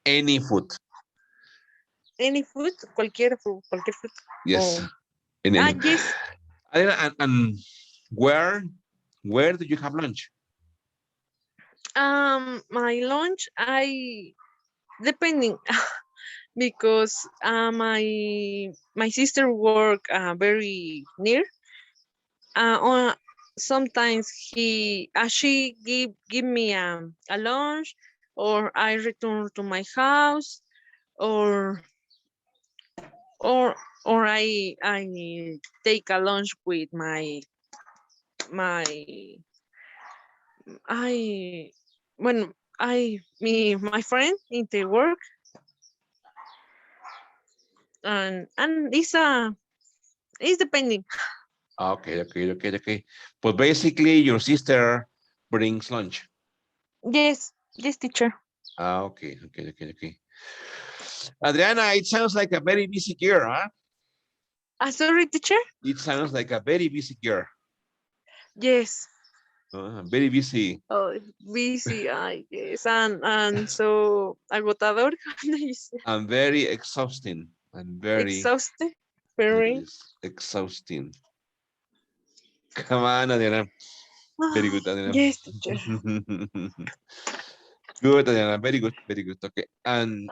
any food. any food, cualquier food. Yes. Oh, Any. yes. And where do you have lunch? My lunch, I depending because my sister work very near. On sometimes she give me a lunch, or I return to my house, or or I take a lunch with my I when I me my friend in the work, and it's depending. Okay. Okay. Okay. Okay. But basically, your sister brings lunch. Yes, teacher. Okay. Okay. Okay. Okay. Adriana, it sounds like a very busy girl, huh? Sorry, teacher. It sounds like a very busy girl. Yes. Very busy. Oh, busy. Yes, and so agotador. How do you say? And very exhausting. And very, Exhausted. look at Very. this, exhausting. Come on, Adriana. Very good, Adriana. Yes, teacher. Good, Adriana. Very good. Very good. Okay. And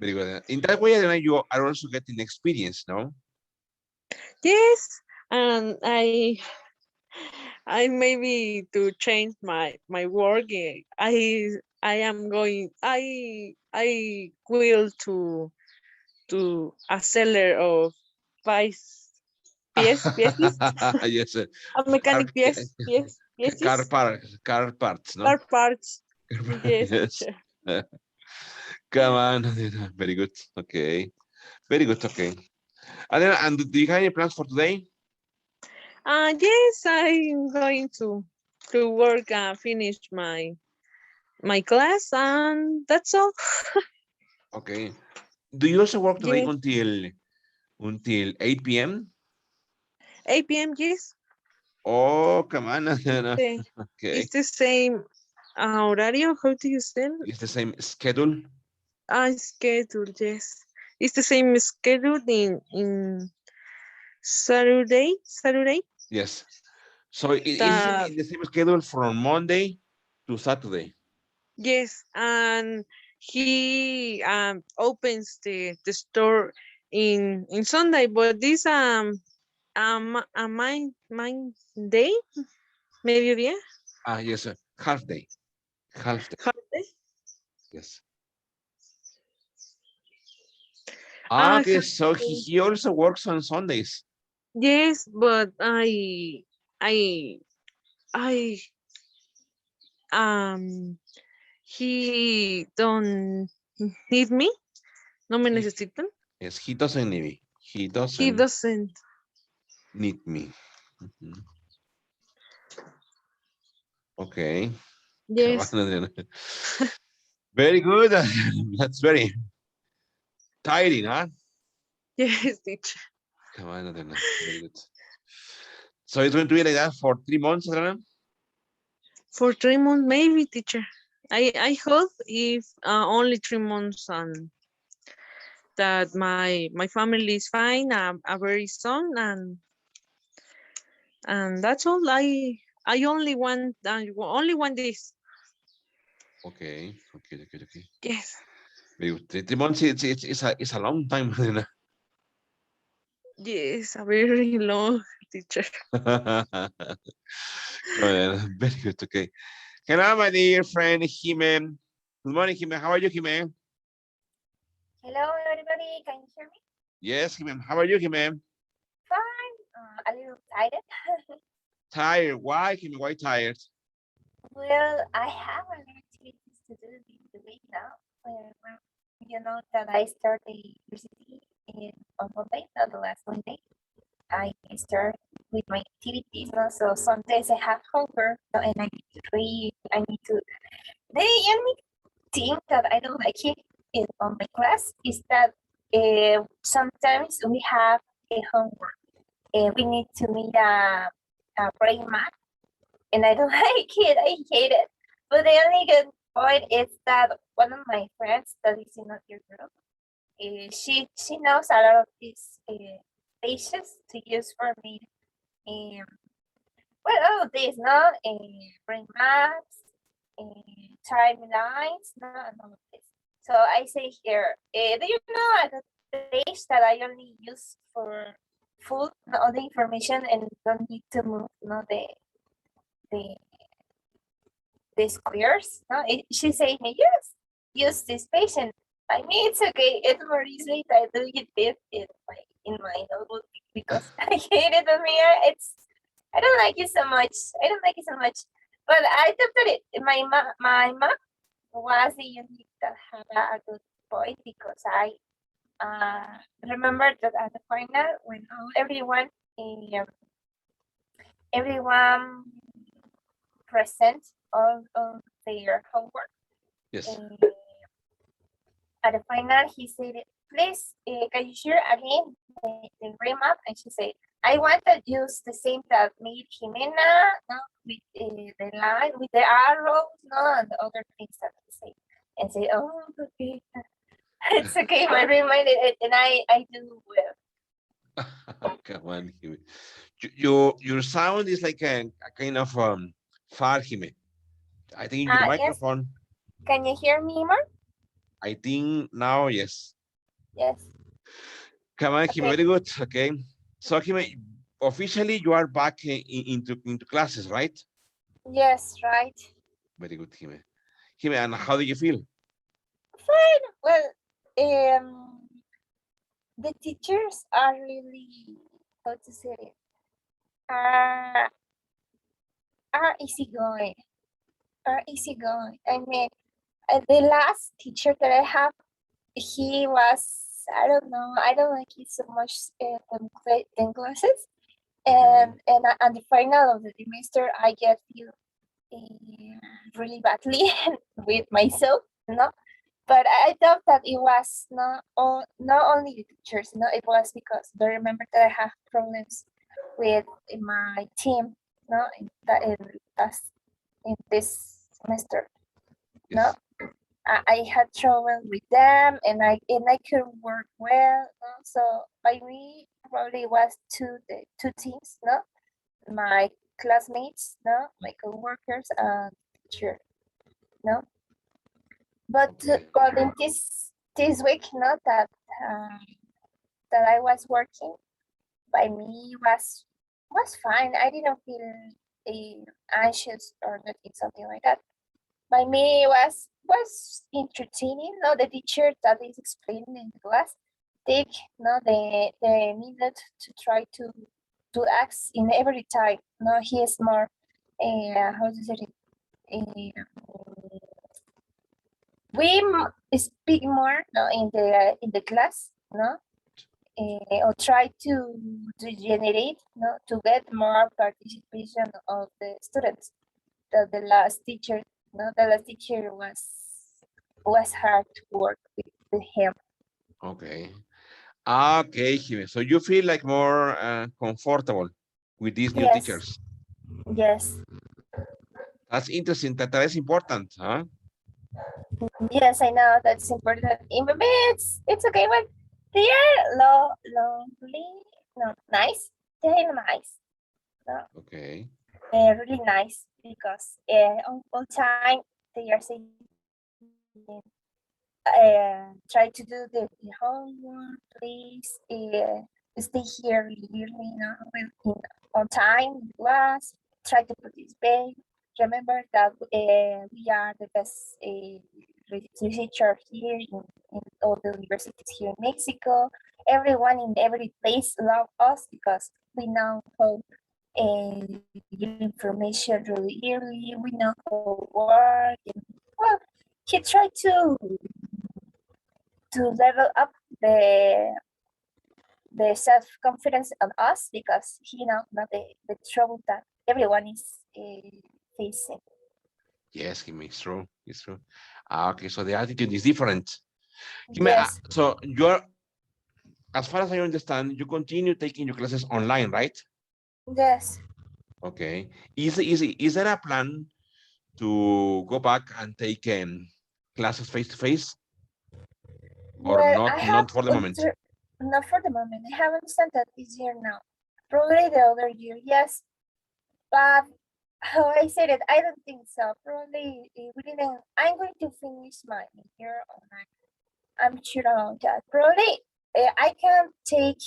very good. Adriana. In that way, Adriana, you are also getting experience, no? Yes, and I maybe to change my work. I am going. I will to a seller of pies. Pieces. Yes. A Car, mechanic pieces. car parts, no? Car parts. Yes, Yes. teacher. Come on. Very good. Okay. Very good. Okay. And then, and do you have any plans for today? Yes, I'm going to work, finish my class, and that's all. Okay. Do you also work today Yes, until 8 p.m.? 8 p.m. Yes, Oh, come on. the, Okay. it's the same horario. How do you say? It's the same schedule. Schedule. Yes, it's the same schedule in Saturday. Yes. So it's That the same schedule from Monday to Saturday. yes, and he opens the store in Sunday, but this a mine day, mediodía, Ah, yes, sir. Half day. Half day. holiday. Yes. Ah, okay. So Holiday. he also works on Sundays. Yes, but I I um he don't need me. No me He, necesitan. yes, he doesn't need me. He He doesn't doesn't. need me. Mhm. Okay. Come Yes. on. Very good. That's very tiring, huh? Yes, teacher. Come on, Adriana. Very good. So it's going to be like that for 3 months, Adriana? For 3 months, maybe, teacher. I hope if only 3 months, and that my family is fine, a very soon, and that's all. I only want this. Okay. Okay. Okay. Okay. Yes. Very good. 3 months. It's a long time, Adriana. Yes, a very long, teacher. Very good. Okay. Hello, my dear friend Jimen. Good morning, Jimen. How are you, Jimen? Hello, everybody. Can you hear me? Yes, Jimen. How are you, Jimen? Fine. A little excited. Tired. Why, Jimen? Why tired? Well, I have a lot of activities to do during the week now. Well, you know that I start the university on Monday, not the last Monday. I start with my activities now, so some days I have homework, and I need to read. I need to. The only thing that I don't like it on my class is that sometimes we have a homework. We need to meet a brain map, and I don't like it. I hate it. But the only good point is that one of my friends that is in your group, she knows a lot of these pages to use for me. Um, well, all of these, no, brain maps, timelines, no, and all of this. So I say here, do you know the page that I only use for full all the information and don't need to move, no, the the squares? No, she say me, yes, use this page, and I mean it's okay. It's more easy to do it in my notebook because I hate it on me. I don't like it so much. I don't like it so much. But I thought that my map was the unique that had a good point because I remember that at the final when everyone everyone present all of their homework. Yes. At the final, he said, please, can you share again the brain map? And she said, I want to use the same that made Jimena, no, with the line, with the arrows, no, and the other things that I say. And say, oh, okay. It's okay, I reminded it, and I do well. Come on, Jimen. Your sound is like a kind of far, Jimen. I think your Yes, microphone. can you hear me more? I think now, yes. Yes. Come on, Jimen. Okay. Very good. Okay. So, Jimen, officially you are back into classes, right? Yes, right. Very good, Jimen. Jimen, and how do you feel? Fine. Well, the teachers are really, how to say it, are easygoing. Are easygoing. I mean, the last teacher that I have he was, I don't know, I don't like it so much, them classes. And at the final of the semester, I get feel really badly with myself, no. But I thought that it was not only the teachers, no, it was because I remember that I have problems with my team, no, in this semester, no. Yes. I had trouble with them, and I couldn't work well, no? So by me, probably was the two teams, no, my classmates, no, my coworkers, and teacher, no. But Okay. but in this week, not that that I was working, by me was fine. I didn't feel anxious or nothing, something like that. By me was entertaining. No, the teacher that is explaining in the class take no the minute to try to act in every time. No, he is more how to say it. We speak more, no, in the class, no, or try to generate, no, to get more participation of the students. The last teacher, no, the last teacher was hard to work with him. Okay. Okay, Jimmy. So you feel like more comfortable with these new Yes, teachers. yes, That's interesting. That is important, huh? yes. I know that's important. In maybe it's okay, but they are lonely, no, nice. They're nice, no, Okay. really nice because all time they are saying try to do the homework, please stay here really, on time in class, try to participate. Remember that we are the best researcher here in all the universities here in Mexico. Everyone in every place love us because we know how get information really early. We know how work. And, well, he tried to level up the self-confidence on us because he know not the trouble that everyone is facing. Yes, Jimmy, it's true. It's true. Okay, so the attitude is different. Jimmy, Yes, so you're, as far as I understand, you continue taking your classes online, right? yes. Okay. Is there a plan to go back and take classes face to face, or Well, I have not for the moment? not for the moment. I have understand that this year now. Probably the other year, yes. But how I said it, I don't think so. Probably we didn't. I'm going to finish my year online. I'm sure about that. Probably I can take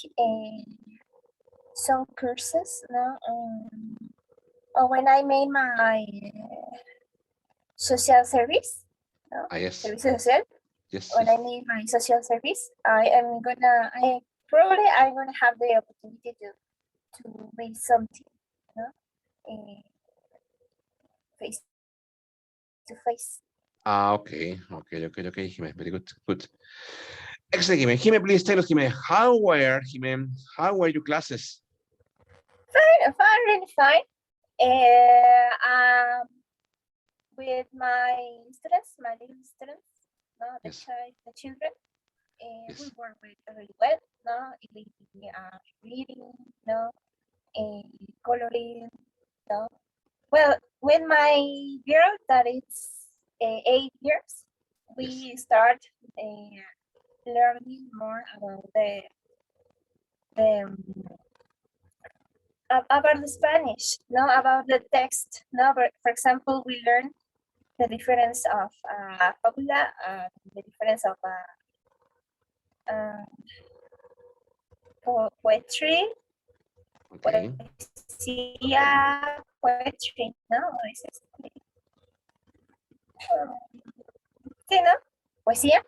some courses now. When I made my social service, no? Yes. Servicio social. Yes. When I made my social service, I'm gonna have the opportunity to make something, no? Face to face. Okay. Jimmy, very good. Good. Excellent, Jimmy. Jimmy, please tell us, Jimmy, how were your classes? Fine, really fine. With my students, my little students, no, Yes. the children, Yes. we work with really well, no, reading, no, coloring, no. Well, with my girl that is 8 years, we start learning more about about the Spanish, no, about the text, no. For example, we learn the difference of fabula, the difference of poetry, Okay. poetry, no, sí, no, poesía,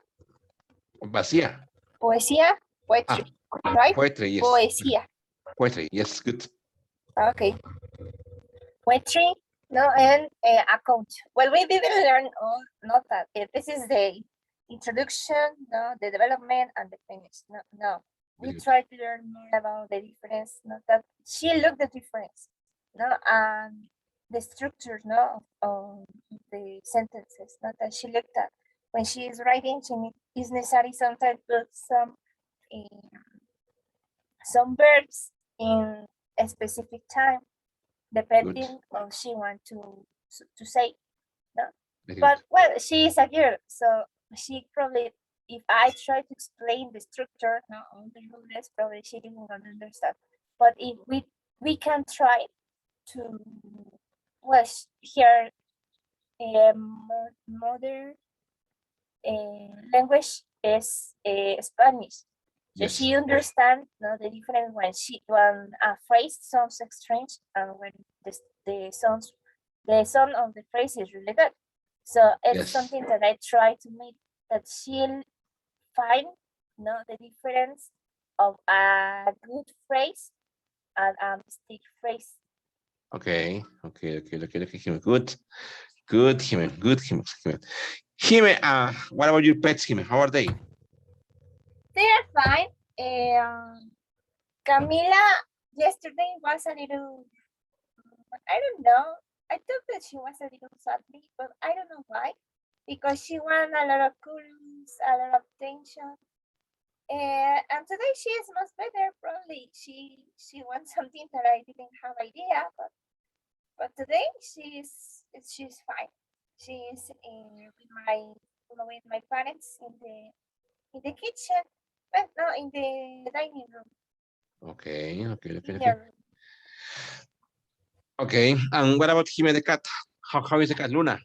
Vacía. poetry, right? Poetry, yes. Poesía. Poetry, yes, good. Okay. Poetry, no, and account. Well, we didn't learn all, not that. This is the introduction, no, the development and the finish. No, no. We Very good. try to learn more about the difference, no, that she looked the difference, no, and the structure, no, of the sentences, not that she looked at when she is writing. Is necessary sometimes put some verbs in a specific time, depending on she want to say. No? Very But good. well, she is a girl, so she probably, if I try to explain the structure, no, on the rules, probably she didn't understand. But if we can try to, well, her mother language is Spanish. So Yes. she understands, no, the difference when a phrase sounds strange and when the sound of the phrase is really good. So it's Yes. something that I try to make, that she'll find, no, the difference of a good phrase and a mistake phrase. Okay. Jimmy. Good. Good, Jimmy. Good, Jimmy. Jimmy, what about your pets, Jimmy? How are they? They are fine. Camila yesterday was a little, I don't know. I thought that she was a little sadly, but I don't know why. Because she want a lot of cuddles, a lot of attention. And today she is much better. Probably she wants something that I didn't have idea, but today she's fine. She's with my parents in the kitchen, but no, in the dining room. Okay. In their room. Okay. And what about Jimmy the cat? How is the cat, Luna?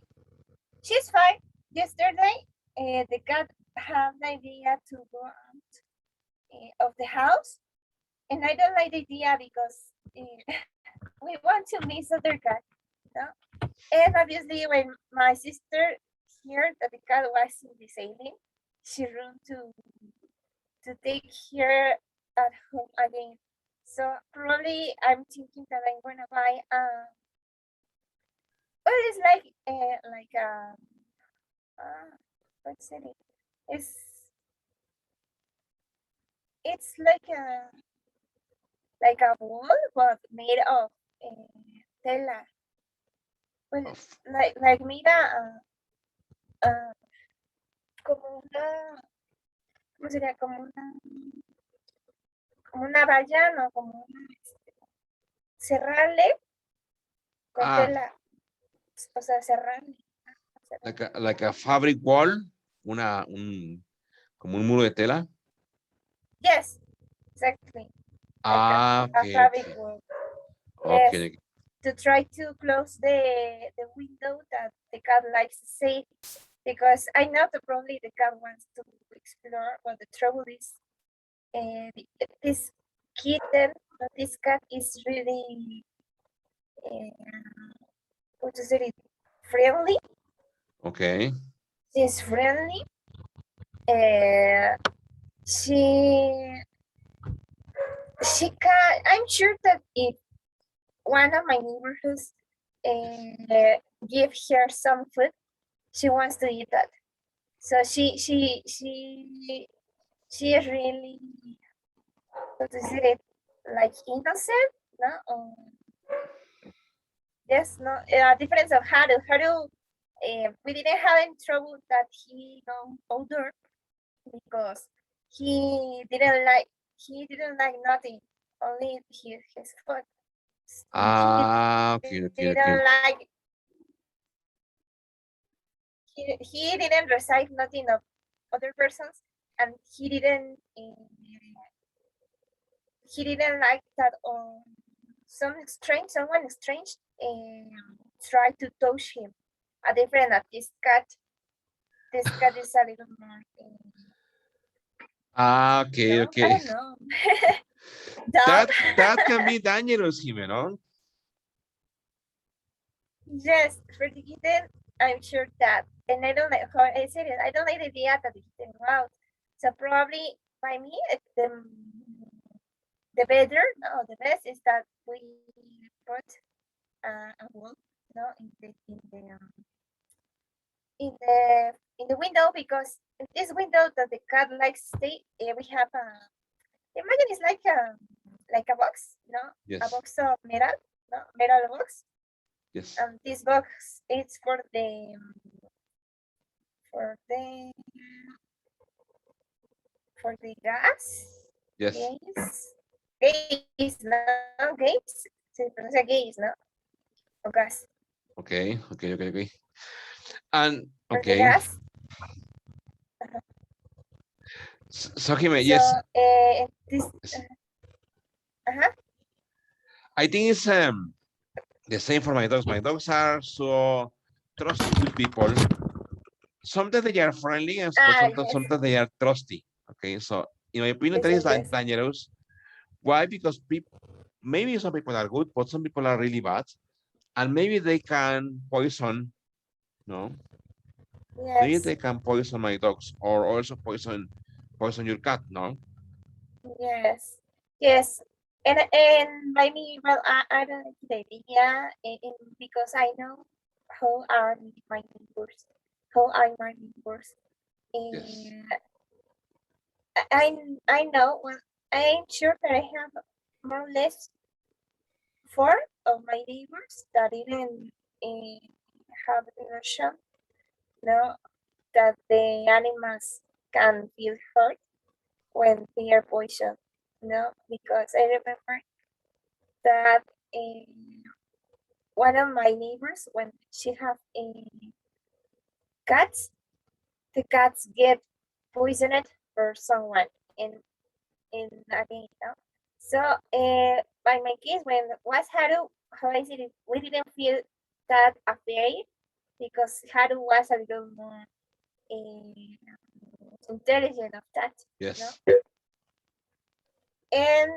She's fine. Yesterday, the cat had the idea to go out of the house, and I don't like the idea because we want to miss other cat. No? And obviously, when my sister heard that the cat was in the sailing, she ran to take her at home again. So probably I'm thinking that I'm gonna buy well, it's like what's it? It's like a wall, but made of tela. Well, like made como una, ¿cómo sería? Como una valla, no, como una, cerrarle con tela, o sea, cerrarle. Like a fabric wall, como un muro de tela. Yes, exactly. Like a fabric wall. Yes. Okay. To try to close the window that the cat likes to see, because I know that probably the cat wants to explore, but the trouble is this kitten, this cat is really what is it, friendly. Okay. She's friendly. She can, I'm sure that if one of my neighborhoods give her some food, she wants to eat that. So she is really, what is it, like innocent, no? Yes, no. A difference of Haru. We didn't have any trouble that he odor because he didn't like nothing, only his food. Okay. Didn't like. He didn't receive nothing of other persons, and he didn't like that someone strange tried to touch him. A different of this cat is a little more Okay. I don't know. That can be dangerous, you know. Yes, for the kitten, I'm sure that, and I don't like how I said it. I don't like the idea that the kitten go out. So probably by me, the best is that we put a wall, in the window, because in this window that the cat likes to stay, we have a, imagine it's like a box, no? A Yes. box of metal, no? Metal box. Yes. This box is for the for the gas. Yes. Gaze, no? Gaze. Se pronuncia gaze, no? O gas. Okay. Okay. Okay. Okay. And For the okay. gas. So Jimmy, So, yes. this. Yes. Uh-huh. I think it's the same for my dogs. My dogs are so trusty with people. Sometimes they are friendly, and Yes. sometimes they are trusty. Okay, so in my opinion, that Yes, is yes. dangerous. Why? Because maybe some people are good, but some people are really bad, and maybe they can poison. No, maybe Yes. they can poison my dogs, or also poison your cat. No. Yes. Yes. And by me, well, I don't like the idea, because I know how are my neighbors, how are my neighbors, Yes. and I know, well, I'm sure that I have more or less 4 of my neighbors that even have the notion, no, that the animals can feel hurt when they are poisoned, no, because I remember that one of my neighbors, when she have cats, the cats get poisoned for someone in again, no? So by my case, when was Haru, how I said it, we didn't feel that afraid because Haru was a little more intelligent of that, Yes. no? And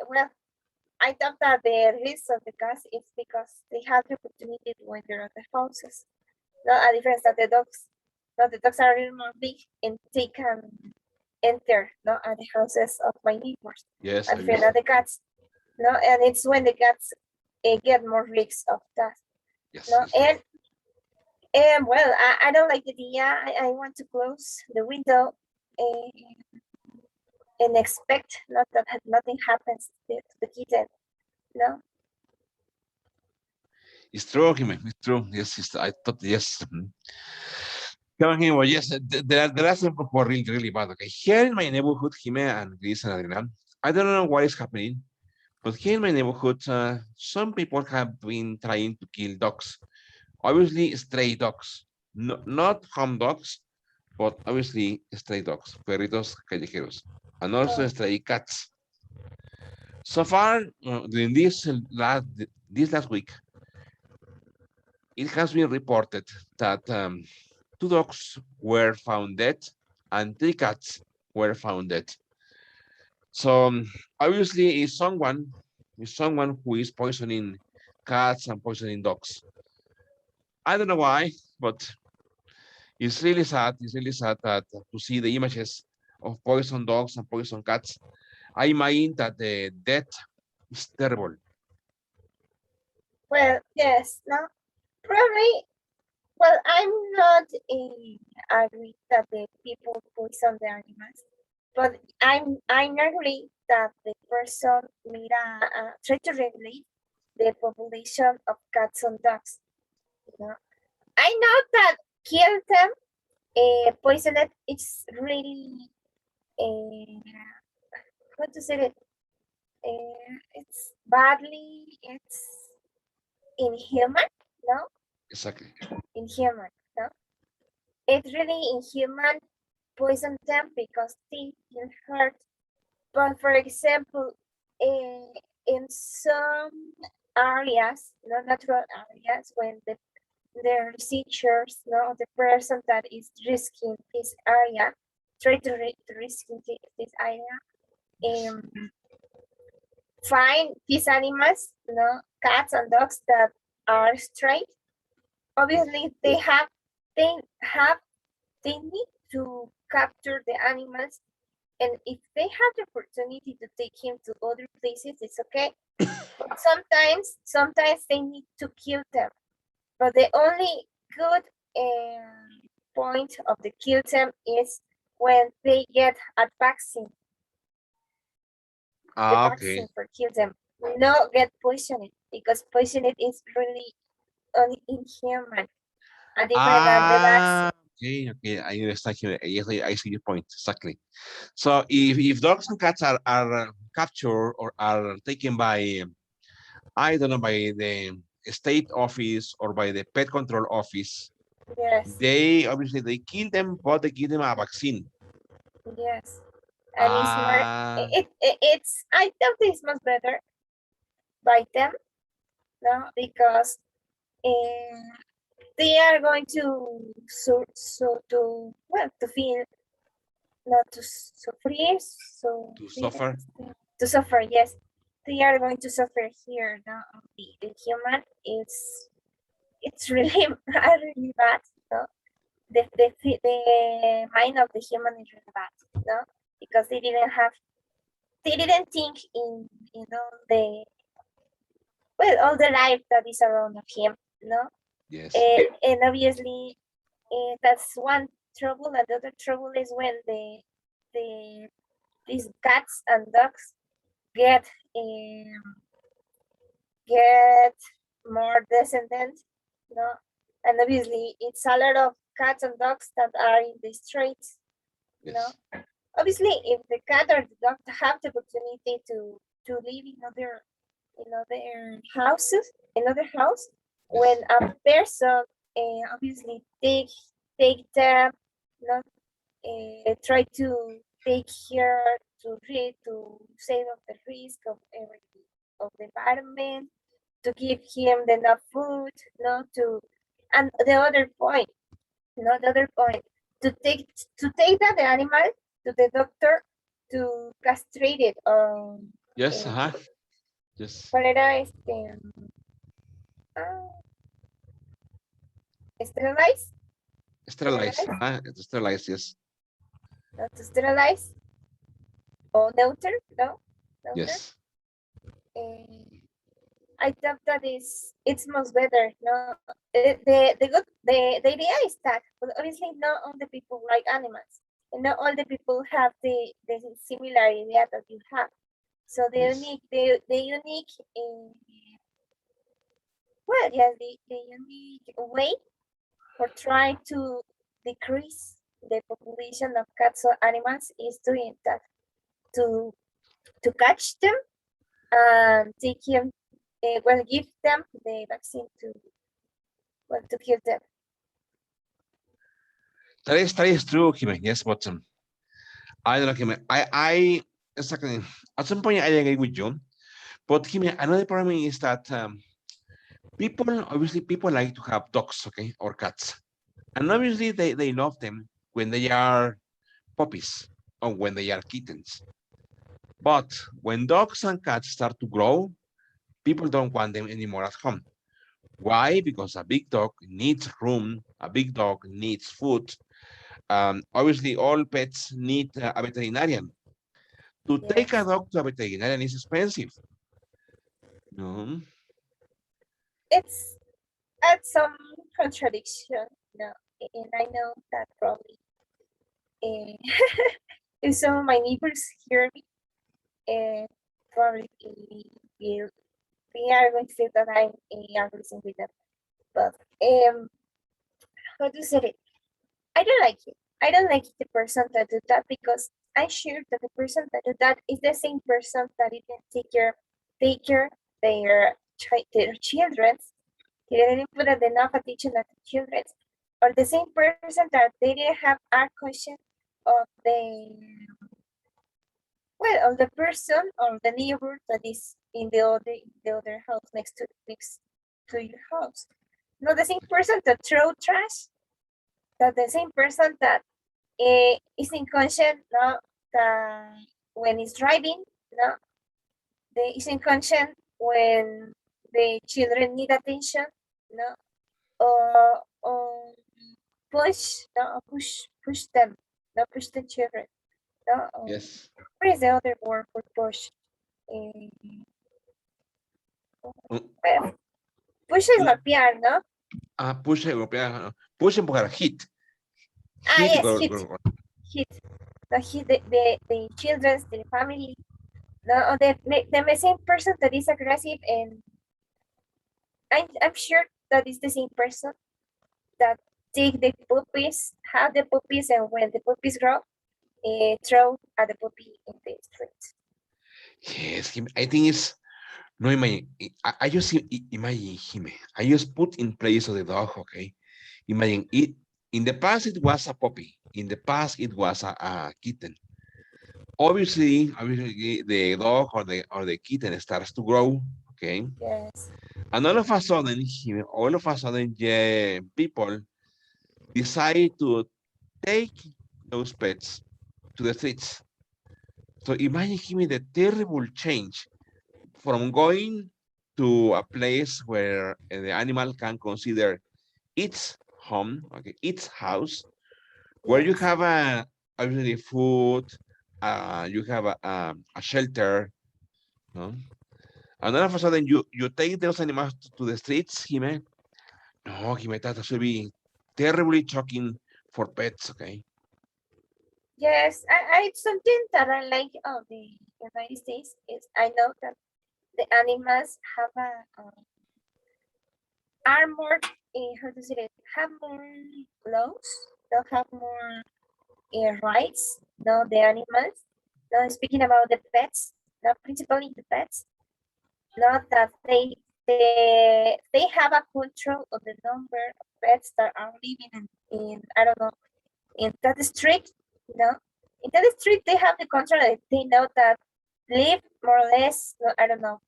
well, I thought that the risk of the cats is because they have the opportunity to enter the houses. No, a difference that the dogs, no, the dogs are a little more big and they can enter, no, at the houses of my neighbors. Yes. A different of the cats, no, and it's when the cats get more risks of that, Yes. no, Yes. and well, I don't like the idea. I want to close the window and expect not that nothing happens to the kitten, no. It's true, Jimmy. It's true. Yes, I thought yes. Come on, Jimmy. Yes, there are some people really, really bad. Okay, here in my neighborhood, Jimmy and Chris and Adriana, I don't know what is happening, but here in my neighborhood, some people have been trying to kill dogs. Obviously, stray dogs, not home dogs, but obviously stray dogs, perritos callejeros, and also stray cats. So far, during this last week, it has been reported that 2 dogs were found dead and 3 cats were found dead. So obviously, is someone who is poisoning cats and poisoning dogs. I don't know why, but it's really sad. It's really sad that to see the images of poison dogs and poison cats. I imagine that the death is terrible. Well, yes, no, probably. Well, I'm not agree that the people poison the animals, but I agree that the person made try to regulate the population of cats and dogs. You know? I know that kill them, poison it. It's really how to say it. It's badly. It's inhuman. No, Exactly. inhuman. No, it's really inhuman. Poison them because they feel hurt. But for example, in some areas, not natural areas, when the researchers, no, the person that is risking this area, try to risk this area, find these animals, no, cats and dogs that are stray. Obviously, they need to capture the animals, and if they have the opportunity to take him to other places, it's okay. But sometimes they need to kill them. But the only good point of the kill them is when they get a vaccine. The Ah, vaccine okay. for kill them. No get poisoned because poisoned is really only inhuman. And different than the vaccine. Ah, okay. I understand here. Yes, I see your point exactly. So if dogs and cats are captured or are taken by, I don't know, by the state office or by the pet control office, Yes, they obviously they kill them, but they give them a vaccine. yes. And it's more, Ah, it's, I think it's much better by them, no, because they are going to to well to feel not to sufrir to suffer. to suffer, yes, they are going to suffer here, no, the human it's really really bad, no, the mind of the human is really bad, no, because they didn't think in all the all the life that is around of him, no. Yes. And obviously, that's one trouble. And the other trouble is when these cats and dogs get get more descendants, no. And obviously, it's a lot of cats and dogs that are in the streets, no. Yes. Obviously, if the cat or the dog have the opportunity to live in other houses, another house, when a person obviously take them, not try to take care to read to save of the risk of everything of the environment, to give him enough food, not to, and the other point, not the other point, to take that animal to the doctor to castrate it or Yes. Yes. ¿cuál era sterilize? Sterilize. Sterilize. Yes. Not to sterilize or neuter, no, neuter. Yes. I thought that it's much better. No, the idea is that, but obviously not all the people like animals, and not all the people have the similar idea that you have. So the Yes. unique well, yes, the unique way for trying to decrease the population of cats or animals is doing that, to catch them and take him, give them the vaccine to kill them. That is true, Kime. Yes, but I don't know, Kime. I exactly at some point I agree with you, but Kime, another problem is that people like to have dogs, okay, or cats, and obviously they love them when they are puppies or when they are kittens. But when dogs and cats start to grow, people don't want them anymore at home. Why? Because a big dog needs room, a big dog needs food. Obviously, all pets need a veterinarian. To take a Yes, dog to a veterinarian is expensive. No. it's at some contradiction, no, and I know that probably uh, if some of my neighbors hear me, probably will they are going to say that I'm agreeing with them. But how to say it? I don't like it. I don't like the person that do that because I'm sure that the person that do that is the same person that didn't take care their children. They didn't put enough attention at the children, or the same person that they didn't have a question of of the person or the neighbor that is in the other house next to your house. Not the same person that throw trash. That the same person that is inconscient, no, that when he's driving, no, they is inconscient when the children need attention, no, or push them, no, push the children, no. Yes. What is the other word for push? Well, push is golpear, no? Push, push empujar, hit. Hit, Yes, hit. Hit. No, hit the children, the family. No, the same person that is aggressive, and I'm sure that is the same person that take the puppies, have the puppies, and when the puppies grow, throw at the puppy in the street. Yes, I think it's no imagine. I just imagine him. I just put in place of the dog. Okay, imagine it. In the past, it was a puppy. In the past, it was a kitten. Obviously, the dog or the kitten starts to grow. Okay, Yes. and all of a sudden, yeah, people decide to take those pets to the streets. So imagine him the terrible change from going to a place where the animal can consider its home, okay, its house, where you Yes. have obviously food, you have a shelter, no? And all of a sudden you take those animals to the streets, Jime. No, Jime, that should be terribly shocking for pets, okay? Yes, something that I like of the United States is I know that the animals have are more how to say it, have more laws, they'll have more rights, no, the animals. Now speaking about the pets, not principally the pets, not that they have a control of the number of pets that are living in I don't know, in that street, you know. In that street they have the control. They know that live more or less, no, I don't know,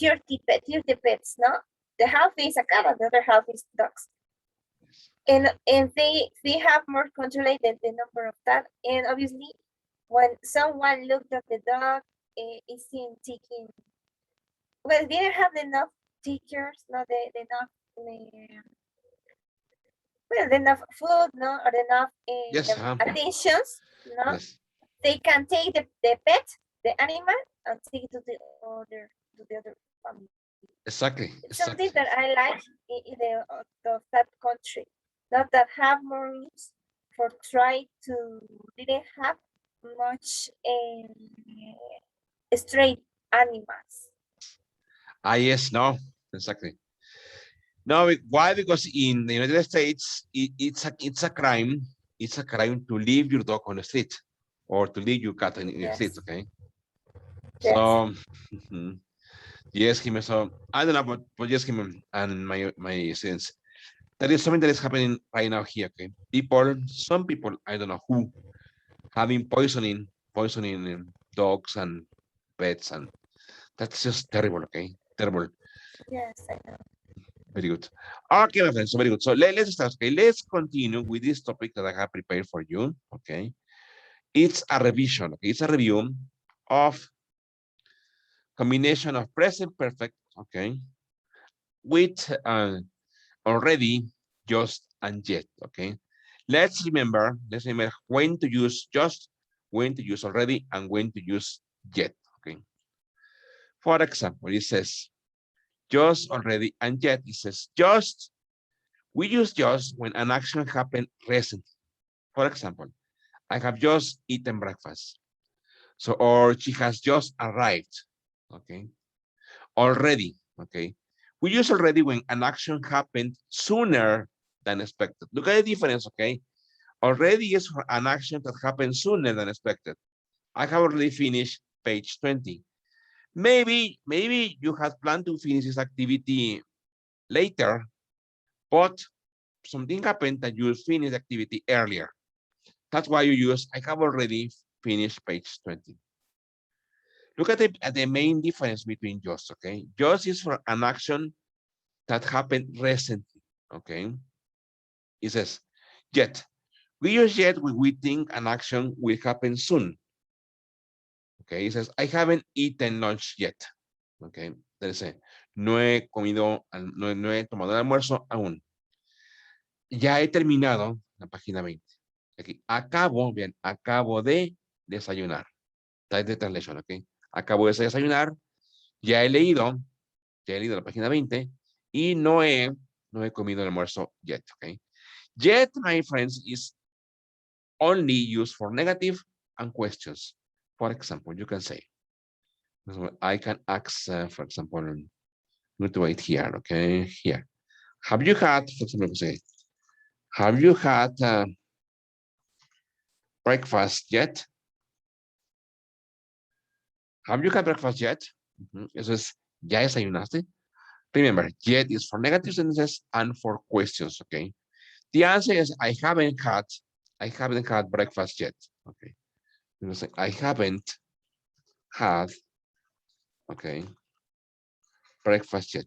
30 pets, no? The half is a cat and the other half is dogs. And they have more control than the number of that. And obviously when someone looked at the dog, is in taking, well, they didn't have enough teachers, not the enough well, enough food, no, or enough Yes, attentions, no. yes, They can take the pet, the animal, and take it to the other family. exactly, It's something exactly. that I like in the of that country. Not that have more rules for try to didn't have much stray animals. Yes, no, exactly. No, why? Because in the United States, it's a crime. It's a crime to leave your dog on the street or to leave your cat in the street. Yes, Okay. yes, So yes, Jimmy. So I don't know, but yes, Jimmy, and my students. That is something that is happening right now here. Okay. Some people, I don't know who, having poisoning dogs and pets, and that's just terrible. Okay. Terrible. yes, I know. Very good. Okay, my friends, so very good. So let's start. Okay, let's continue with this topic that I have prepared for you. Okay, it's a revision. Okay, it's a review of combination of present perfect. Okay, with already, just, and yet. Okay, let's remember. Let's remember when to use just, when to use already, and when to use yet. Okay. For example, it says just, already, and yet. It says just. We use just when an action happened recently. For example, I have just eaten breakfast. So, or she has just arrived. Okay. Already. Okay. We use already when an action happened sooner than expected. Look at the difference. Okay. Already is an action that happened sooner than expected. I have already finished page 20. Maybe you had planned to finish this activity later, but something happened that you finished the activity earlier. That's why you use, I have already finished page 20. Look at the main difference between just, okay? Just is for an action that happened recently, okay? It says, yet. We use yet when we think an action will happen soon. Okay, it says, I haven't eaten lunch yet. Okay, let's say, no he comido, no he tomado el almuerzo aún. Ya he terminado la página 20. Aquí, acabo, bien, acabo de desayunar. Type de translation, ok. Acabo de desayunar, ya he leído la página 20 y no he comido el almuerzo yet, ok. Yet, my friends, is only used for negative and questions. For example, you can say, I can ask, for example, I'm going to wait here, okay, here. Have you had, for example, say, have you had breakfast yet? Have you had breakfast yet? Eso es, ¿ya desayunaste? Remember, yet is for negative sentences and for questions, okay? The answer is I haven't had breakfast yet, okay? I haven't had, okay, breakfast yet.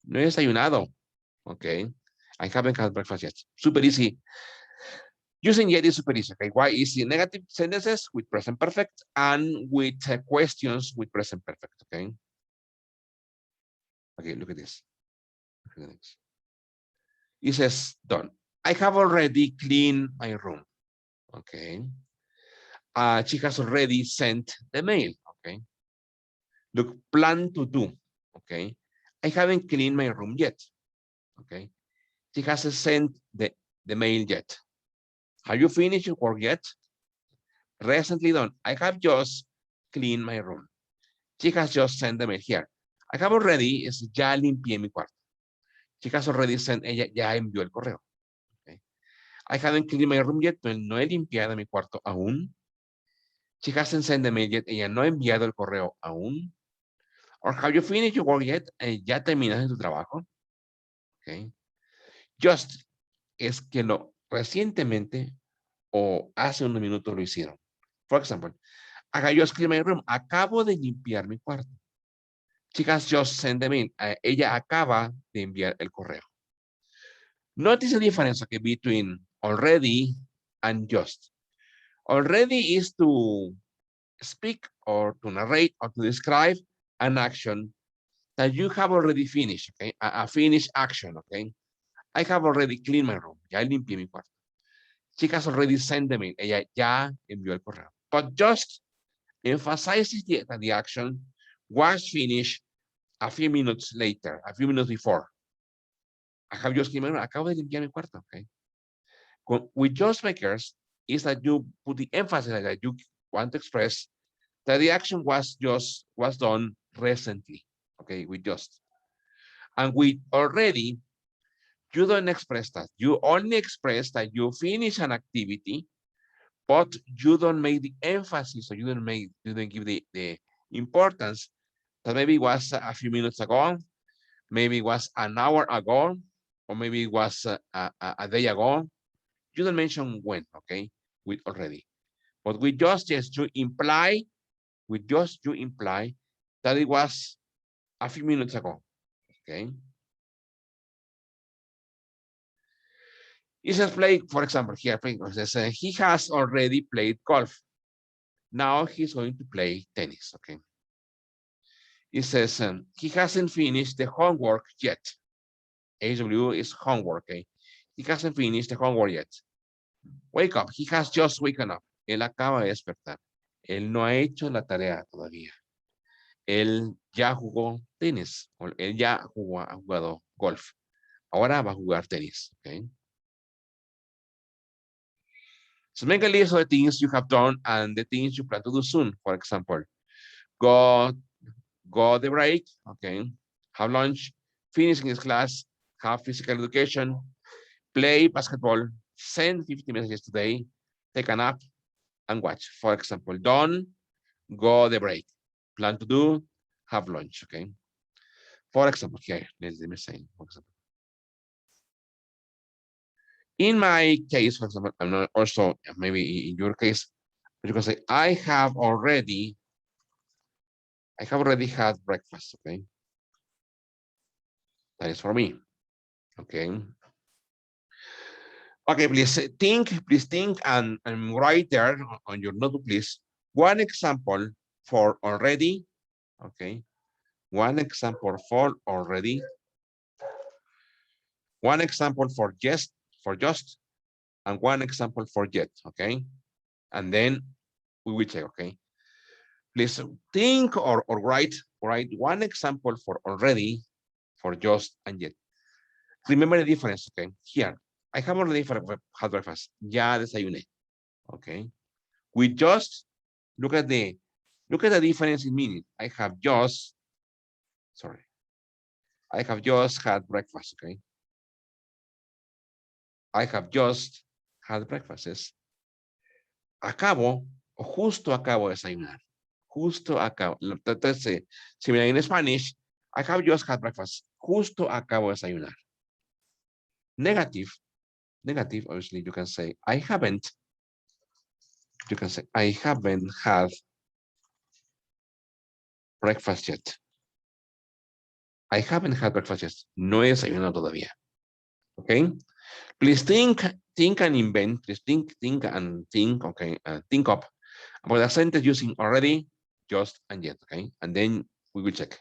No he desayunado, okay? I haven't had breakfast yet. Super easy. Using yet is super easy, okay? Why is the negative sentences with present perfect and with questions with present perfect, okay? Okay, look at this. Look at this. It says, done. I have already cleaned my room, okay? She has already sent the mail, okay? Look, plan to do, okay? I haven't cleaned my room yet, okay? She hasn't sent the mail yet. Have you finished your work yet? Recently done. I have just cleaned my room. She has just sent the mail here. I have already, es ya limpié mi cuarto. She has already sent, ella ya envió el correo. Okay. I haven't cleaned my room yet, no he limpiado mi cuarto aún. She hasn't sent the mail yet, ella no ha enviado el correo aún. Or have you finished your work yet? Ya terminaste tu trabajo. Okay. Just es que lo recientemente o hace unos minutos lo hicieron. For example, I just cleaned my room. Acabo de limpiar mi cuarto. She has just sent the mail. Ella acaba de enviar el correo. Notice the difference, okay, between already and just. Already is to speak or to narrate or to describe an action that you have already finished, okay? A finished action, okay? I have already cleaned my room. Ya limpié mi cuarto. She has already sent the mail. Ella ya envió el correo. But just emphasizes that the action was finished a few minutes later, a few minutes before. I have just cleaned my room. Acabo de limpiar mi cuarto, okay? With just makers is that you put the emphasis that you want to express that the action was done recently, okay, with just. And with already, you don't express that. You only express that you finish an activity, but you don't make the emphasis, or you don't give the importance that maybe it was a few minutes ago, maybe it was an hour ago, or maybe it was a day ago. You don't mention when, okay, with already. But with just, yes, you imply, with just you imply that it was a few minutes ago, okay? It says play, for example, here, it says he has already played golf. Now he's going to play tennis, okay? It says he hasn't finished the homework yet. HW is homework, okay? He hasn't finished the homework yet. Wake up, he has just woken up. Él acaba de despertar. Él no ha hecho la tarea todavía. Él ya jugó tenis. Él ya ha jugado golf. Ahora va a jugar tenis, okay? So make a list of the things you have done and the things you plan to do soon. For example, go the break, okay? Have lunch, finish English class, have physical education, play basketball, send 50 messages today, take a nap, and watch. For example, done, go the break, plan to do, have lunch, okay? For example, here, let me say, for example. In my case, for example, I'm not also maybe in your case, you can say, I have already had breakfast, okay? That is for me, okay? Okay, please think and write there on your notebook, please. One example for already, okay? One example for already. One example for just, and one example for yet, okay? And then we will check, okay? Please think or write one example for already, for just, and yet. Remember the difference, okay? Here, I have already had breakfast. Ya desayuné. Okay. With just, look at the difference in meaning. I have just had breakfast. Okay. I have just had breakfast. Es acabo o justo acabo de desayunar. Justo acabo. Entonces, similar in Spanish, I have just had breakfast. Justo acabo de desayunar. Negative, obviously, you can say, I haven't. You can say, I haven't had breakfast yet. I haven't had breakfast yet. No he desayunado todavía. Okay. Please think and invent. Please think and think. Okay. Think up about a sentence using already, just, and yet. Okay. And then we will check.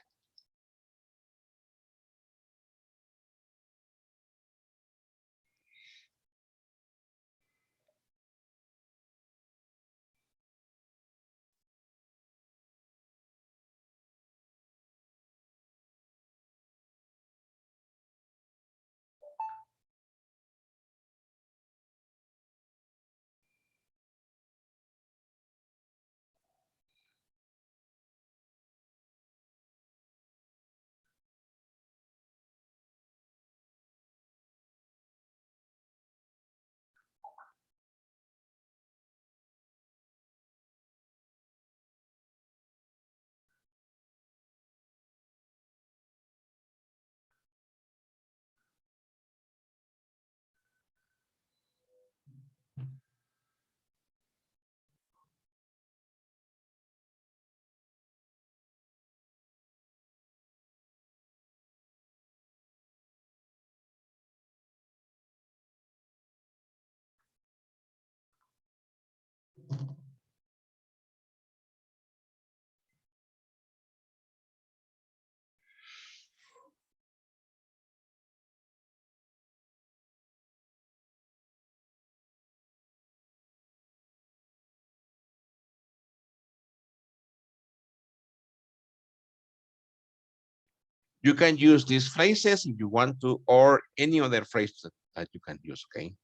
You can use these phrases if you want to, or any other phrase that you can use. Okay.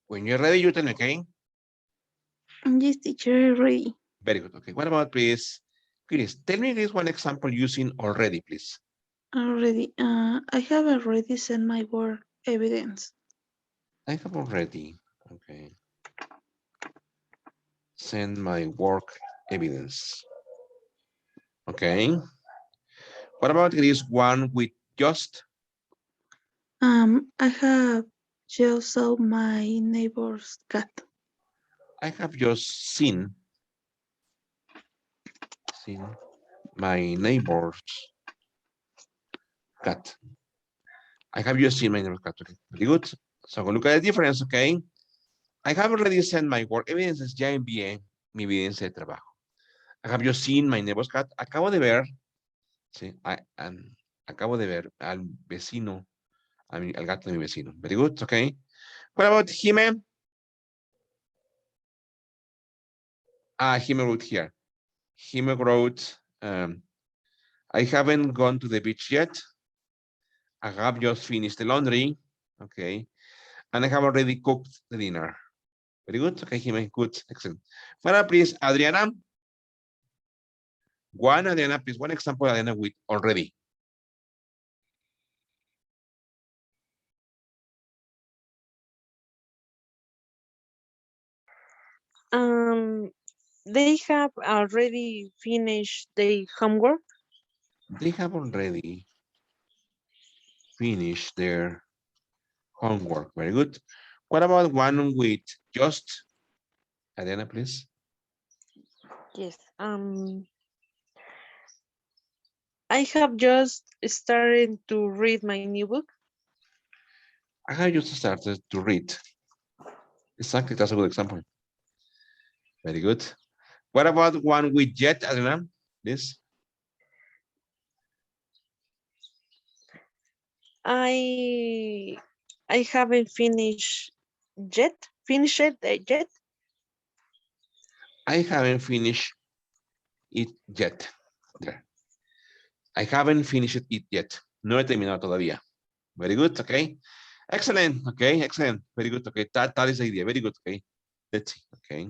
When you're ready, you tell me, okay? Yes, teacher, ready. Very good. Okay. What about, please, Chris? Tell me this one example using already, please. Already. I have already sent my work evidence. I have already. Okay. Send my work evidence. Okay. What about this one with just? I have just saw my neighbor's cat. I have just seen my neighbor's cat. I have just seen my neighbor's cat. Okay, very good. So look at the difference, okay? I have already sent my work evidences. Ya envié mi evidencia de trabajo. I have just seen my neighbor's cat. Acabo de ver, sí, acabo de ver al vecino, al gato de mi vecino. Very good, okay. What about Jime? Jime wrote here. Jime wrote, I haven't gone to the beach yet. I have just finished the laundry, okay. And I have already cooked the dinner. Very good, okay, Jime, good, excellent. Para, please, Adriana. One, Adriana, please, one example, Adriana, with already. They have already finished their homework. They have already finished their homework. Very good. What about one with just? Adriana, please. Yes. I have just started to read my new book. I have just started to read. Exactly, that's a good example. Very good. What about one with yet, Adriana, please? I haven't finished yet. Finished it yet. I haven't finished it yet. There. I haven't finished it yet. No he terminado todavía. Very good, okay. Excellent, okay, excellent. Very good, okay. That is the idea. Very good, okay. Let's see, okay.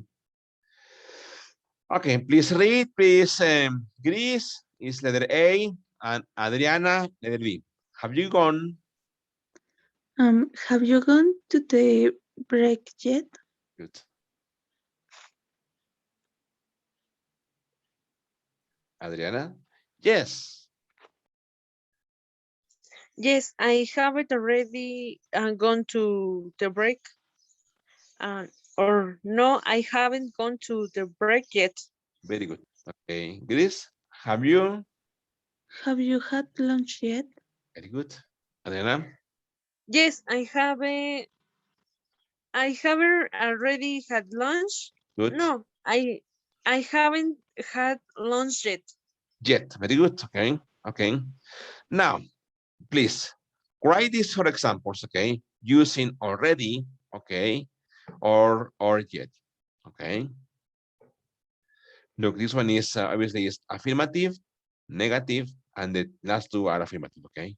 Okay, please read, please. Gris is letter A, and Adriana, letter B. Have you gone? Have you gone to the break yet? Good. Adriana, yes. Yes, I haven't already gone to the break. Or no, I haven't gone to the break yet. Very good. Okay, Gris, have you? Have you had lunch yet? Very good. Adriana, Yes, I haven't already had lunch. good. No, I haven't had lunch yet. Yet, very good. Okay, okay. Now, please write these for examples. Okay, using already. Okay, or yet. Okay. Look, this one is obviously is affirmative, negative, and the last two are affirmative. Okay.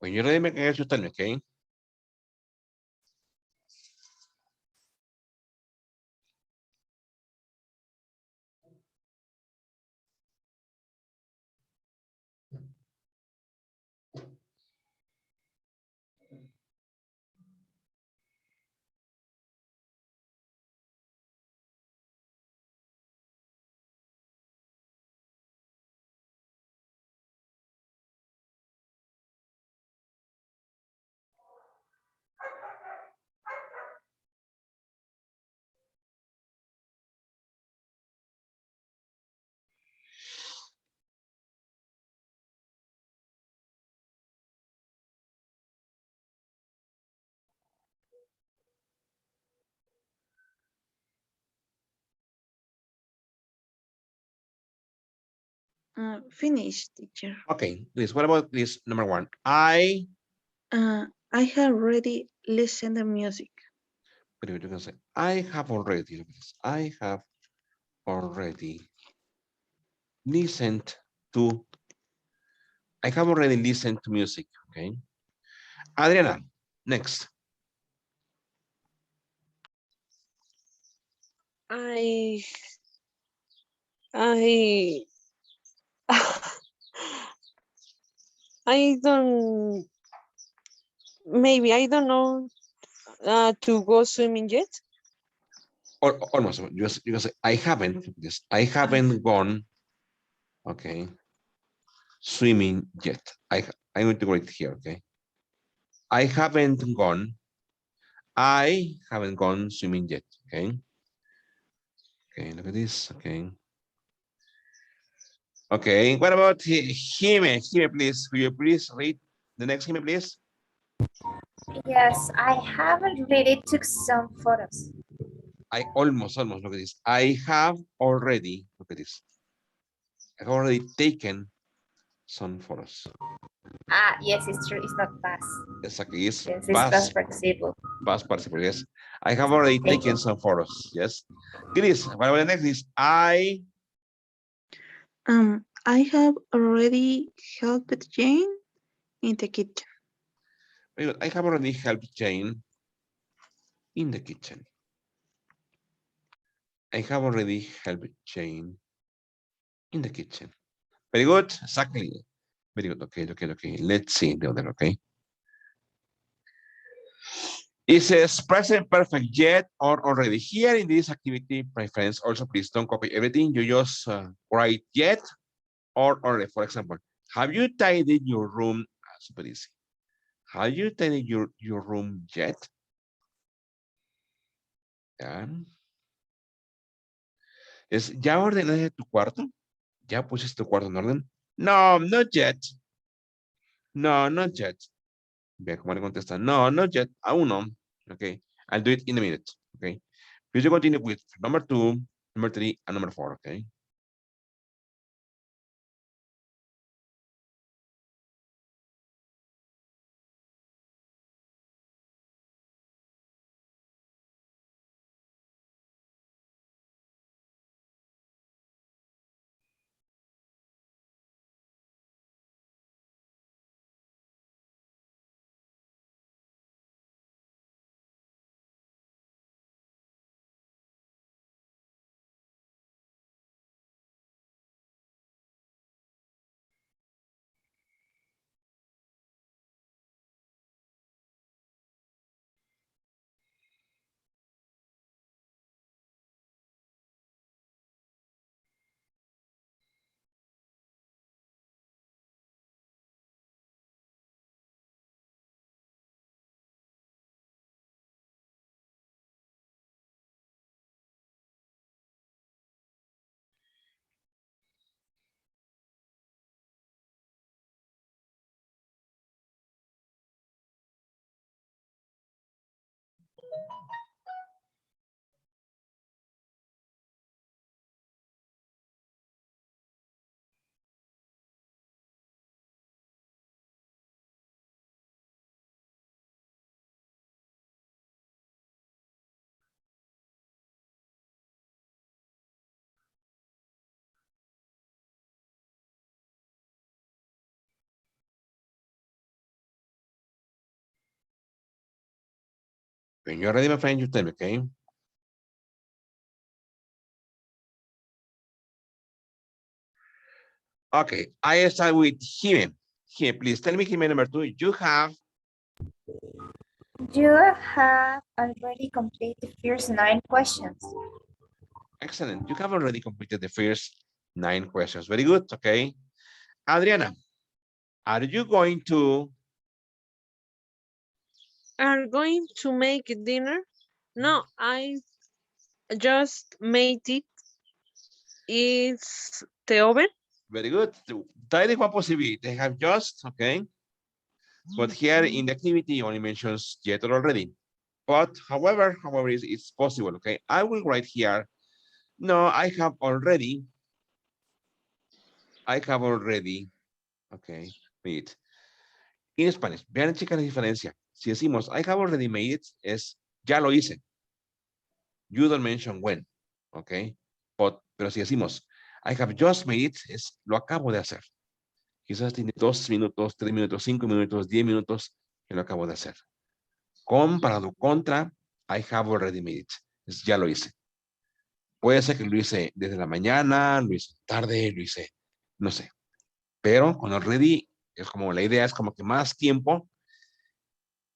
When you're ready, make a guess, you tell me, okay? Finish, teacher. Okay, please, what about this number one? I have already listened to music. you can say, I have already, look at this. I have already listened to, I have already listened to music, okay? Adriana, next. I I I don't maybe I don't know to go swimming yet. Or almost, you can say, I haven't, yes, I haven't gone, okay, swimming yet. I'm going to write here, okay? I haven't gone swimming yet, okay? Okay, look at this, okay. Okay, what about Jime? Jime, please, will you please read the next Jime, please? Yes, I haven't really took some photos. I almost, look at this. I have already, look at this. I have already taken some photos. Ah, yes, it's true. It's not past. Exactly, it's Yes, it's past past participle. participle, yes. I have already Thank taken you. some photos, yes. Chris, what about the next is I have already helped Jane in the kitchen. I have already helped Jane in the kitchen. I have already helped Jane in the kitchen. Very good, exactly. Very good, okay. Let's see the other, okay. It says present perfect yet or already. Here in this activity, my friends, also please don't copy everything. You just write yet or already. For example, have you tidied your room? Super easy. Have you tidied your room yet? Yeah. ¿Ya ordenaste tu cuarto? ¿Ya pusiste tu cuarto en orden? No, not yet. No, not yet. Vea cómo le contesta. No, not yet. Aún no. Okay. I'll do it in a minute. Okay. Please continue with number 2, number 3, and number 4. Okay. When you're ready, my friend, you tell me, okay? Okay, I start with Jime. Jime, please tell me, Jime, number 2, you have already completed the first 9 questions. excellent. You have already completed the first 9 questions. Very good, okay. Adriana, are you going to Are going to make dinner? No, I just made it. It's the oven. very good. TOEIC one possibility. They have just, okay. But here in the activity only mentions yet or already. But however, it's possible, okay? I will write here, no, I have already, okay, made it. En Spanish, vean chicas la diferencia. Si decimos, I have already made it, es, ya lo hice. You don't mention when, okay? Pero si decimos, I have just made it, es, lo acabo de hacer. Quizás tiene 2 minutos, 3 minutos, 5 minutos, 10 minutos que lo acabo de hacer. Comparado contra, I have already made it. Es, ya lo hice. Puede ser que lo hice desde la mañana, lo hice tarde, lo hice, no sé. Pero con already, es como la idea es como que más tiempo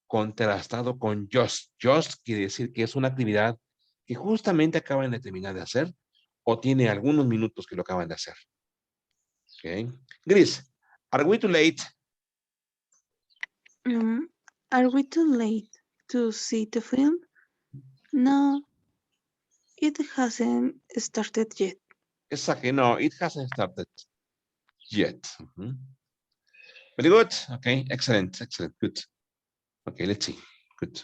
contrastado con just. Just quiere decir que es una actividad que justamente acaban de terminar de hacer o tiene algunos minutos que lo acaban de hacer. Okay. Gris, are we too late? Are we too late to see the film? No, it hasn't started yet. Exactly. No, it hasn't started yet. Very good. Okay. Excellent. Excellent. Good. Okay. Let's see. Good.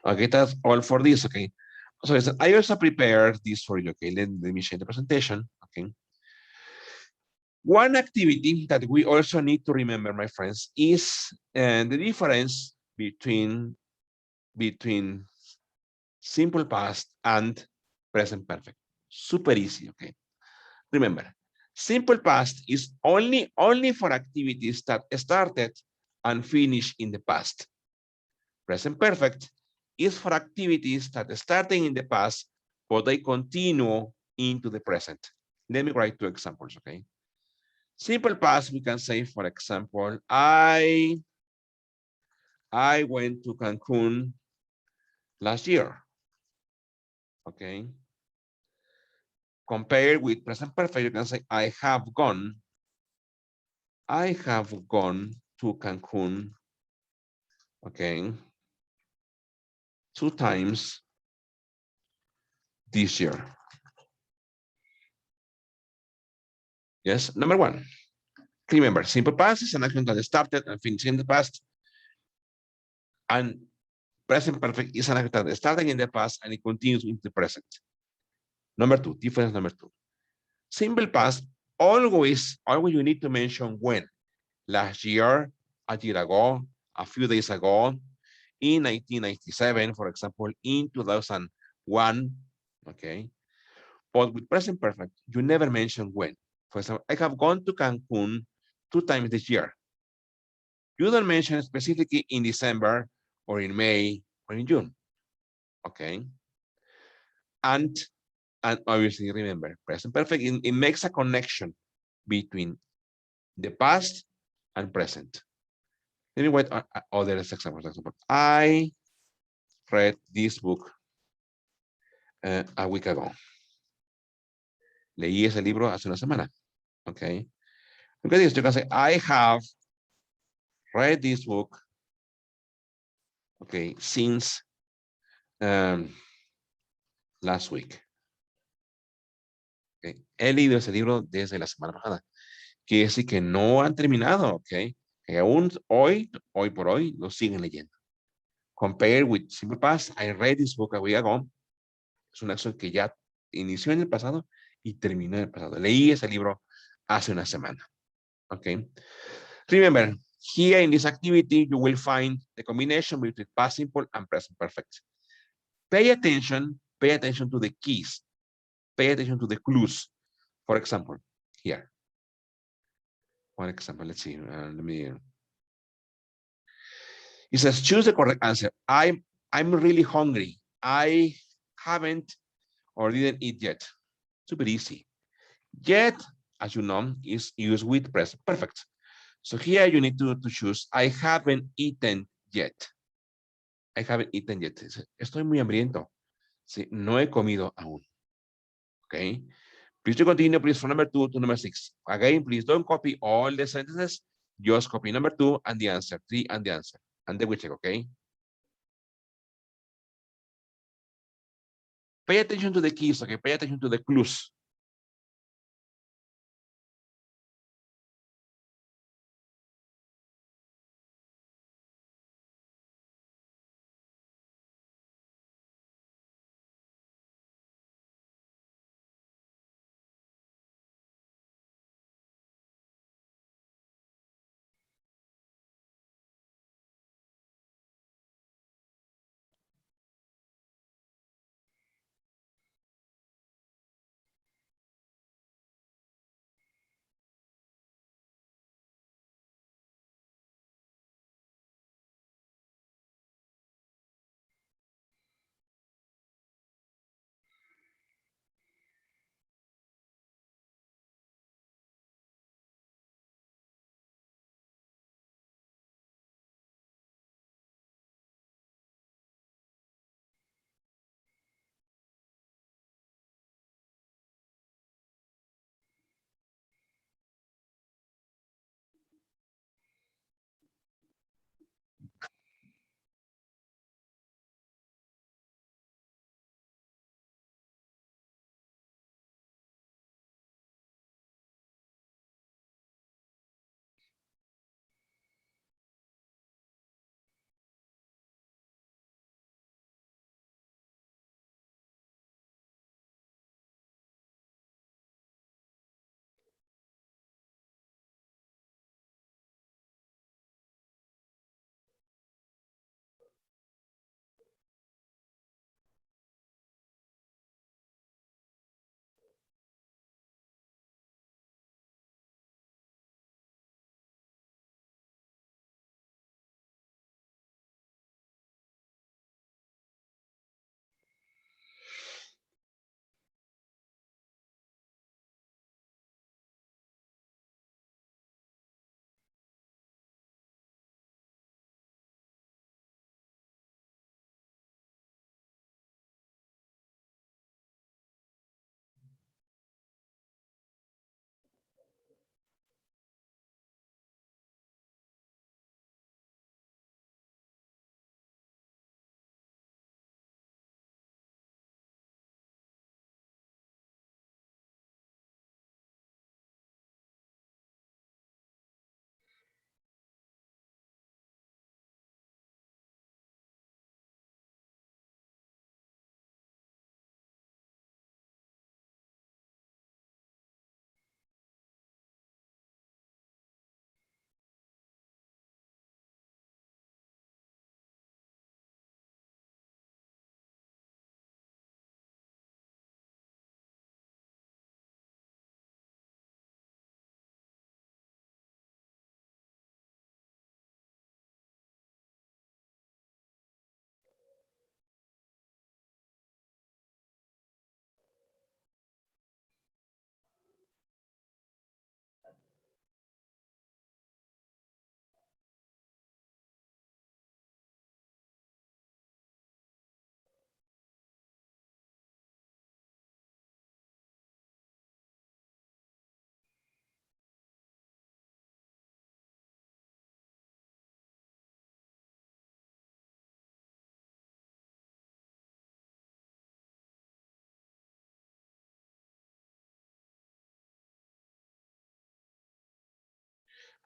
Okay. That's all for this. Okay. So I also prepared this for you. Okay. Let me share the presentation. Okay. One activity that we also need to remember, my friends, is the difference between simple past and present perfect. Super easy, okay? Remember, simple past is only for activities that started and finished in the past. Present perfect is for activities that started in the past, but they continue into the present. Let me write 2 examples, okay? Simple past, we can say, for example, I went to Cancun last year. Okay. Compared with present perfect, you can say, I have gone to Cancun, okay, 2 times this year. Yes, number 1. Remember, simple past is an action that started and finished in the past. And present perfect is an action that started in the past and it continues in the present. Number 2, difference number 2. Simple past, always you need to mention when. Last year, a year ago, a few days ago, in 1997, for example, in 2001, okay? But with present perfect, you never mention when. For example, I have gone to Cancun 2 times this year. You don't mention specifically in December or in May or in June, okay? And obviously, remember, present perfect, it makes a connection between the past and present. Let me write other examples. I read this book a week ago. Leí ese libro hace una semana. Okay. Look at this. You can say, I have read this book, okay, since last week. Okay. He leído ese libro desde la semana pasada. Quiere decir que no han terminado, ok. Que aún hoy por hoy, lo siguen leyendo. Compared with simple past, I read this book a week ago. Es una acción que ya inició en el pasado y terminó en el pasado. Leí ese libro hace una semana. Okay. Remember, here in this activity, you will find the combination between past simple and present perfect. Pay attention to the keys. Pay attention to the clues. For example, here. One example, let's see. Let me. It says, choose the correct answer. I I'm really hungry. I haven't or didn't eat yet. Super easy. Yet, as you know, is used with present perfect. So here you need to choose I haven't eaten yet. I haven't eaten yet. Estoy muy hambriento. Sí, no he comido aún. Okay. Please to continue, please, from number 2 to number 6. Again, please don't copy all the sentences. Just copy number 2 and the answer, 3 and the answer. And then we check, okay? Pay attention to the keys, okay? Pay attention to the clues.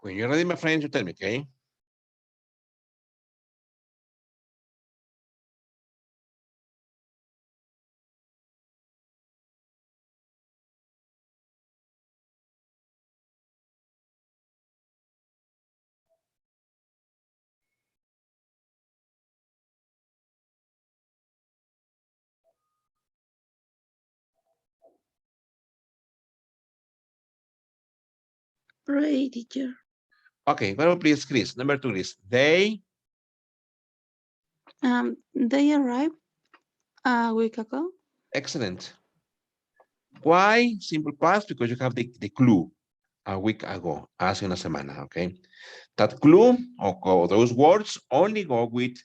When you're ready, my friends, you tell me, okay? Right, teacher. Okay, well, please, Chris. Number 2 is they They arrived a week ago. Excellent. Why simple past? Because you have the clue a week ago, hace una semana, okay? That clue or those words only go with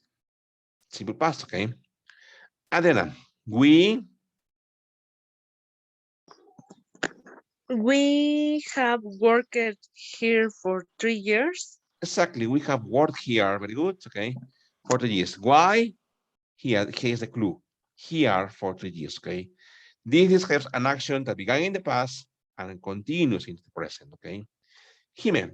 simple past, okay? Adena, We have worked here for 3 years. exactly, we have worked here, very good, okay? For 3 years. Why? Here's the clue. Here for 3 years, okay? This describes an action that began in the past and continues into the present, okay? Jime,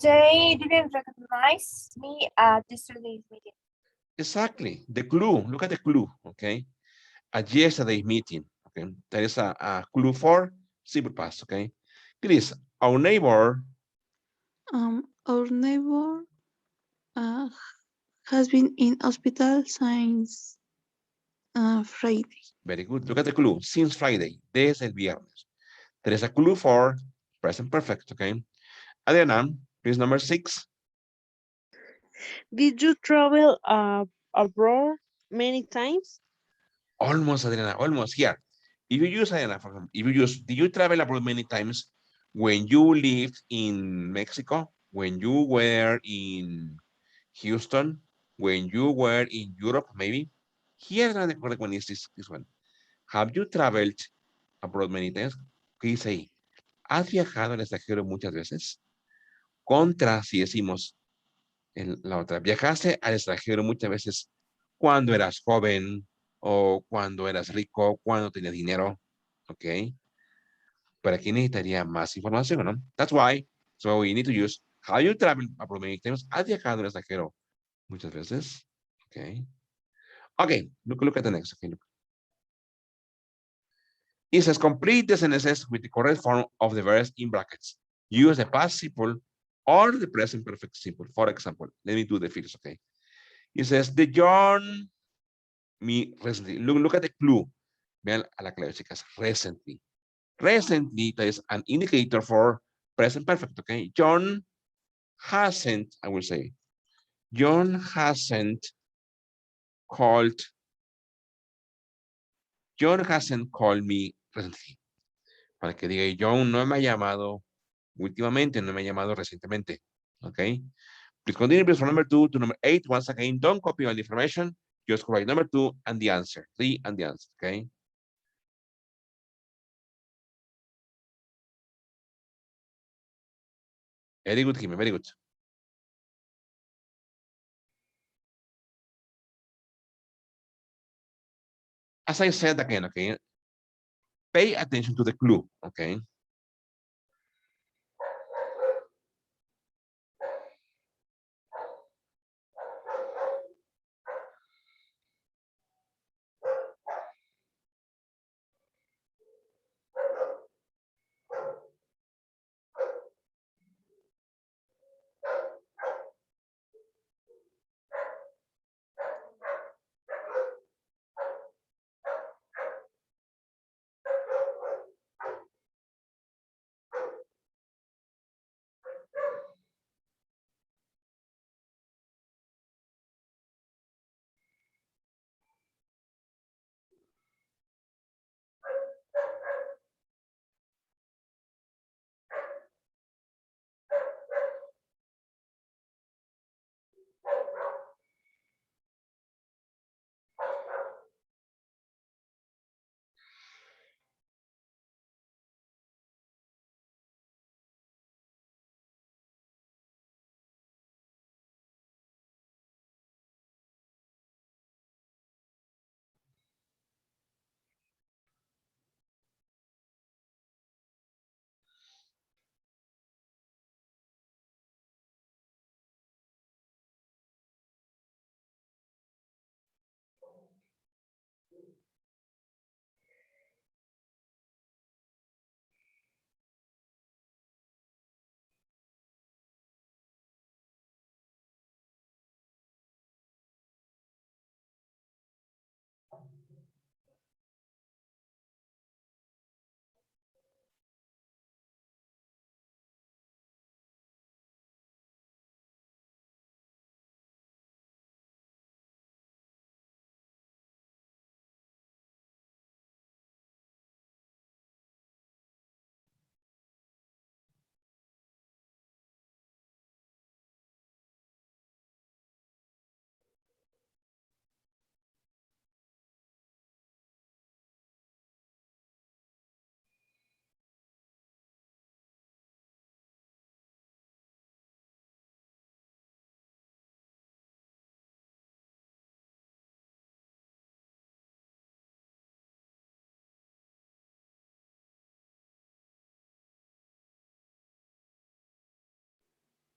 They didn't recognize me at yesterday's meeting. exactly, the clue, look at the clue, okay? At yesterday's meeting, okay? There is a clue for simple past, okay? Chris, our neighbor Our neighbor uh, has been in hospital since Friday. very good. Look at the clue. Since Friday, desde el viernes. There is a clue for present perfect, okay? Adriana, please number 6. Did you travel abroad many times? Almost, Adriana, almost here. If you use, Adriana, for example, if you use, did you travel abroad many times when you lived in Mexico, when you were in Houston, when you were in Europe, maybe? Here, the correct one is this one. Have you traveled abroad many times? ¿Qué dice ahí? ¿Has viajado al extranjero muchas veces? Contra, si decimos en la otra, viajaste al extranjero muchas veces cuando eras joven o cuando eras rico, cuando tenías dinero, ¿ok? Pero aquí necesitaría más información, ¿no? That's why, so we need to use, have you traveled abroad many times? ¿Has viajado al extranjero muchas veces? ¿Ok? Ok, look at the next, okay, look. It says complete the sentences with the correct form of the verbs in brackets. Use the past simple or the present perfect simple. For example, let me do the fields, okay? It says the John me recently. Look at the clue. Vean a la clave, chicas. Recently. Recently, that is an indicator for present perfect, okay? John hasn't, I will say, John hasn't called, John hasn't called me recently. Para que diga, John no me ha llamado últimamente, no me ha llamado recientemente, okay? Please continue, please, from number 2 to number 8. Once again, don't copy all the information. Just write number 2 and the answer. 3 and the answer, okay? Very good, Jimmy, very good. As I said again, okay, pay attention to the clue, okay?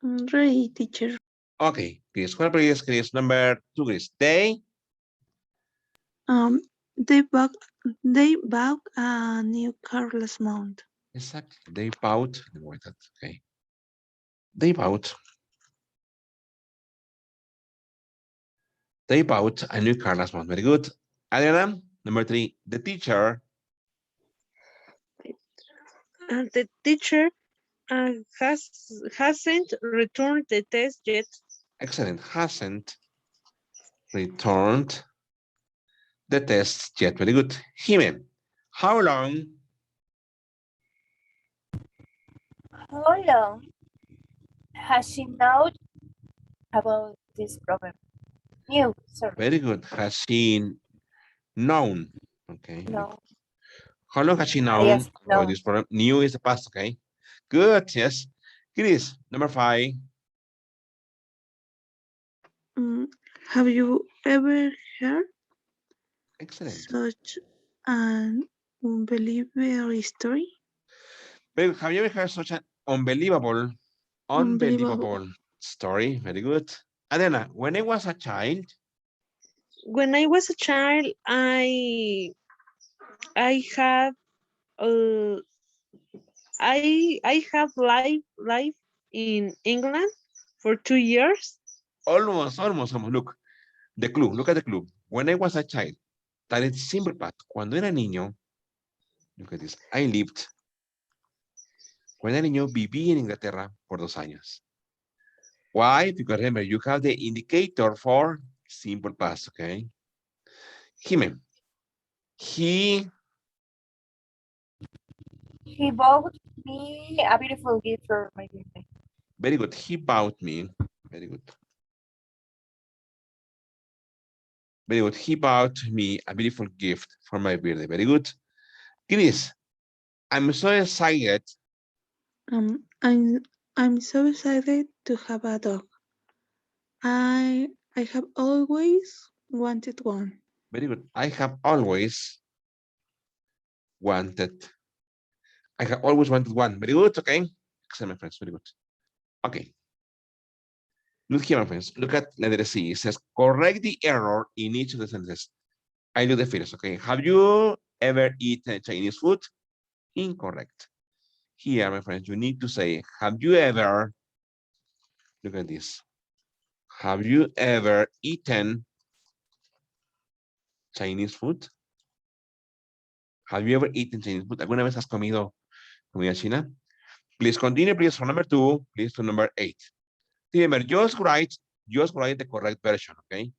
Ready, teacher. Okay, Chris, what please, Chris? Number 2, Chris. Um, they bought they bought a new car last month. Exactly. They bought. Let me write that. Okay. They bought. They bought a new car last month. Very good. Adriana, number 3. The teacher. And the teacher hasn't returned the test yet. Excellent. Hasn't returned the test yet. Very good. Jimen, how long? How long has she known about this problem? New, sorry. Very good. Has she known? Okay. No. How long has she known Yes, about no. this problem? New is the past. Okay. Good. Yes. Chris, number 5. Have you ever heard Excellent. such an unbelievable story? Very good. Have you ever heard such an unbelievable Unbelievable. story? Very good. Adena, when I was a child, When I was a child, I have uh, I have life in England for 2 years. almost. Look, the clue. Look at the clue. When I was a child, that is simple path. Cuando era niño, look at this. I lived. Cuando era niño, viví en Inglaterra por 2 años. Why? Because remember, you have the indicator for simple past, okay? Jimen, he, He bought me a beautiful gift for my birthday. very good. He bought me, very good. Very good. He bought me a beautiful gift for my birthday. Very good. Chris, I'm so excited. Um, I'm I'm so excited to have a dog. I have always wanted one. Very good. I have always wanted one. Very good. Okay. Excellent, my friends. Very good. Okay. Look here, my friends. Look at letter C. It says correct the error in each of the sentences. I do the first. Okay. Have you ever eaten Chinese food? Incorrect. Here, my friends, you need to say, have you ever, look at this. Have you ever eaten Chinese food? Have you ever eaten Chinese food? ¿Alguna vez has comido comida china? Please continue, please, from number 2, please, to number 8. Remember, just write the correct version, okay?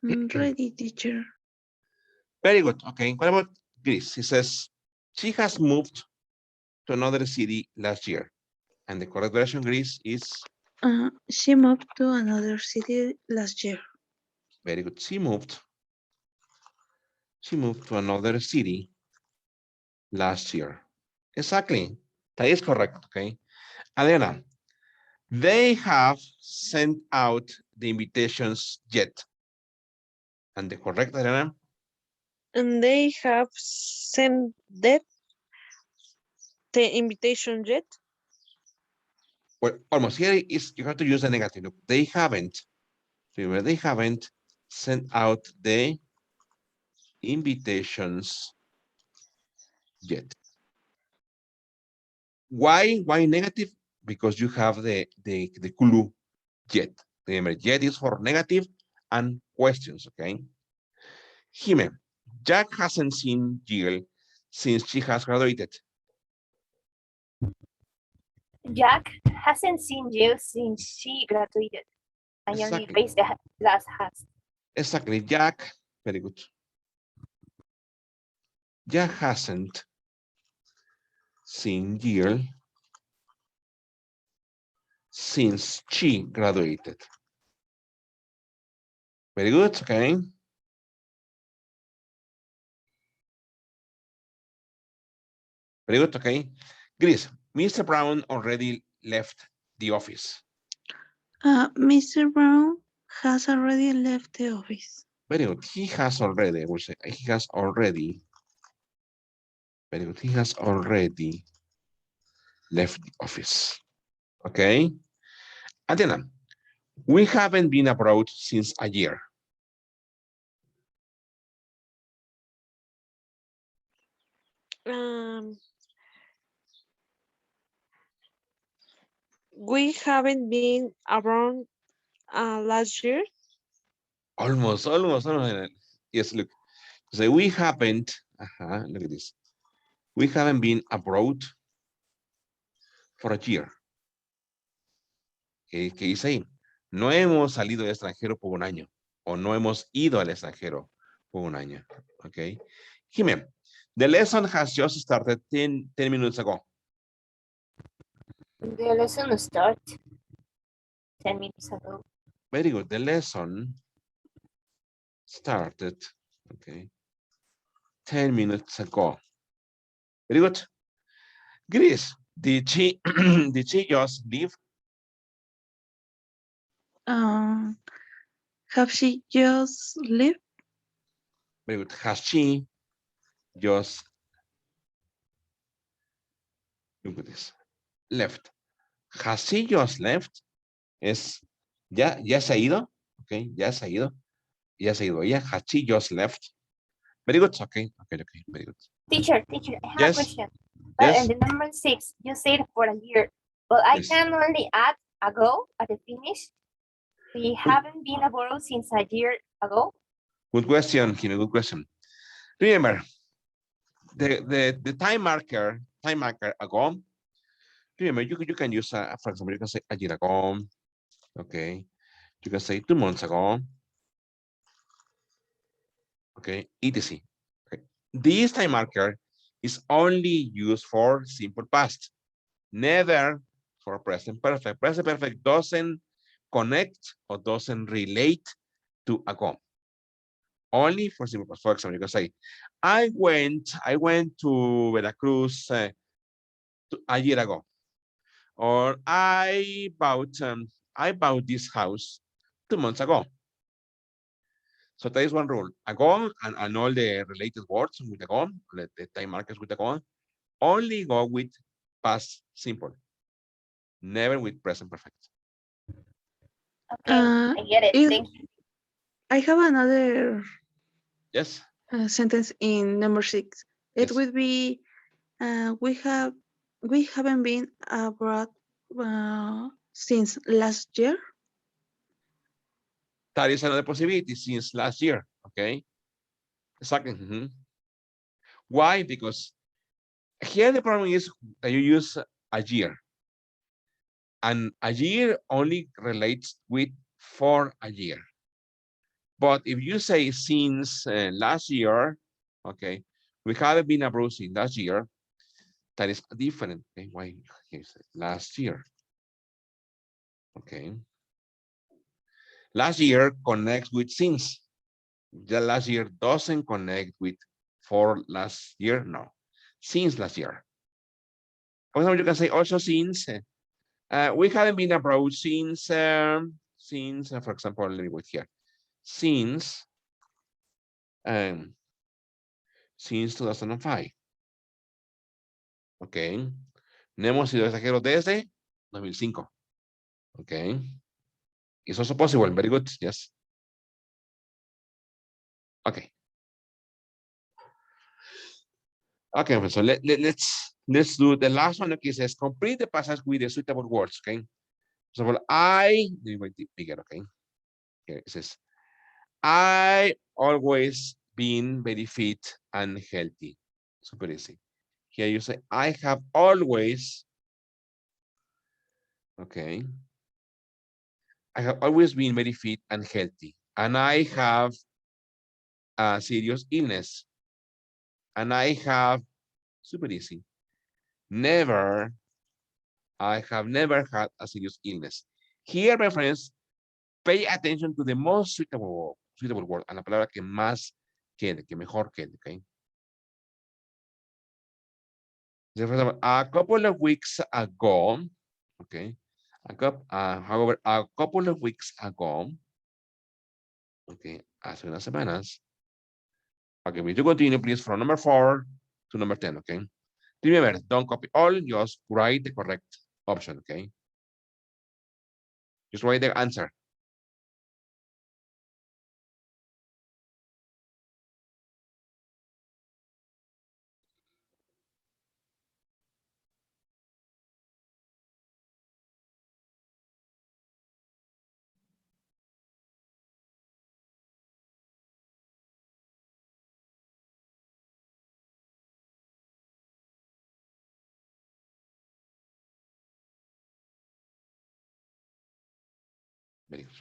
Ready, teacher. Very good. Okay. What about Greece? He says she has moved to another city last year. And the correct version, Greece, is She moved to another city last year. very good. She moved to another city last year. Exactly. That is correct. Okay. Adriana, they have sent out the invitations yet. And the correct, Adriana? And they have sent that the invitation yet? Well, almost here is you have to use the negative. Look, they haven't. Remember, they haven't sent out the invitations yet. Why negative? Because you have the clue yet. Remember, yet is for negative and questions, okay? Jime, Jack hasn't seen Jill since she has graduated. Jack hasn't seen Jill since she graduated. I only Exactly. raised the last has. Exactly, Jack. Very good. Jack hasn't seen Jill since she graduated. Very good, okay. Very good, okay. Grace, Mr. Brown already left the office. Mr. Brown has already left the office. Very good. He has already, I will say, he has already. Very good. He has already left the office. Okay. Adela, we haven't been abroad since a year. We haven't been around last year. Almost. Yes, look. So we haven't, look at this. We haven't been abroad for a year. ¿Qué dice ahí? No hemos salido del extranjero por un año. O no hemos ido al extranjero por un año. Okay. Jimé, the lesson has just started 10 minutes ago. The lesson started 10 minutes ago. Very good. The lesson started, okay, 10 minutes ago. Very good. Grace, did she just leave? Have she just left? Very good. Has she just, look at this, left? Has she just left? Es, ya se ha ido, okay, ya se ha ido. Ya se ha ido ella. Has she just left? Very good. Okay, very good. Teacher, I have Yes. a question. Yes. And the number 6, you said for a year, but I Yes. can only add ago at the finish. We haven't been abroad since a year ago. Good question, Jimmy. Good question. Remember, the time marker ago. Remember, you can use, for example, you can say a year ago. Okay. You can say 2 months ago. Okay, etc. Okay. This time marker is only used for simple past, never for present perfect. Present perfect doesn't connect or doesn't relate to ago. Only for simple past. For example, you can say, I went to Veracruz a year ago, or I bought this house 2 months ago. So that is one rule. Ago and all the related words with ago, the time markers with ago, only go with past simple, never with present perfect. Okay, I get it. Thank you. I have another Yes. sentence in number 6. It Yes. would be we haven't been abroad since last year. That is another possibility since last year. Okay. Exactly. Why? Because here the problem is that you use a year. And a year only relates with for a year. But if you say since last year, okay, we haven't been abroad since last year, that is different. Okay, why last year? Okay. Last year connects with since. The last year doesn't connect with for last year, no. Since last year. For example, you can say also since we haven't been abroad since for example, let me put here. Since 2005. Ok. No hemos sido extranjeros desde 2005. Ok. It's also possible. Very good. Yes. Okay. Okay, so let's do the last one. Okay, says complete the passage with the suitable words. Okay. First of all, let me make it bigger. Okay. Here it says, I always been very fit and healthy. Super easy. Here you say, I have always. Okay. I have always been very fit and healthy, and I have a serious illness, and I have, super easy, I have never had a serious illness. Here, my friends, pay attention to the most suitable word, a la palabra que más quede, que mejor quede, okay? A couple of weeks ago, okay, however, a couple of weeks ago, okay, hace unas semanas, okay, we do continue, please, from number 4 to number 10, okay? Remember, don't copy all, just write the correct option, okay? Just write the answer. Very good.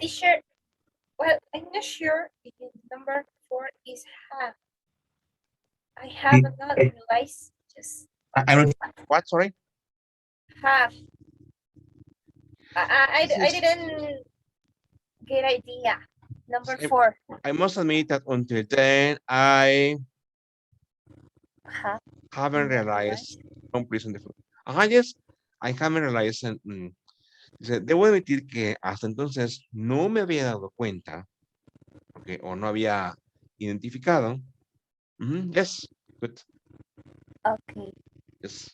Teacher, well, I'm not sure if number 4 is have. I have not realized just I don't, what, sorry? have. I This is- didn't get idea. Number I- 4. I must admit that until then, I Have. haven't Not realized, please, yes, I haven't realized, dice, debo admitir que hasta entonces no me había dado cuenta, okay, o no había identificado. Yes, good. Okay. Yes.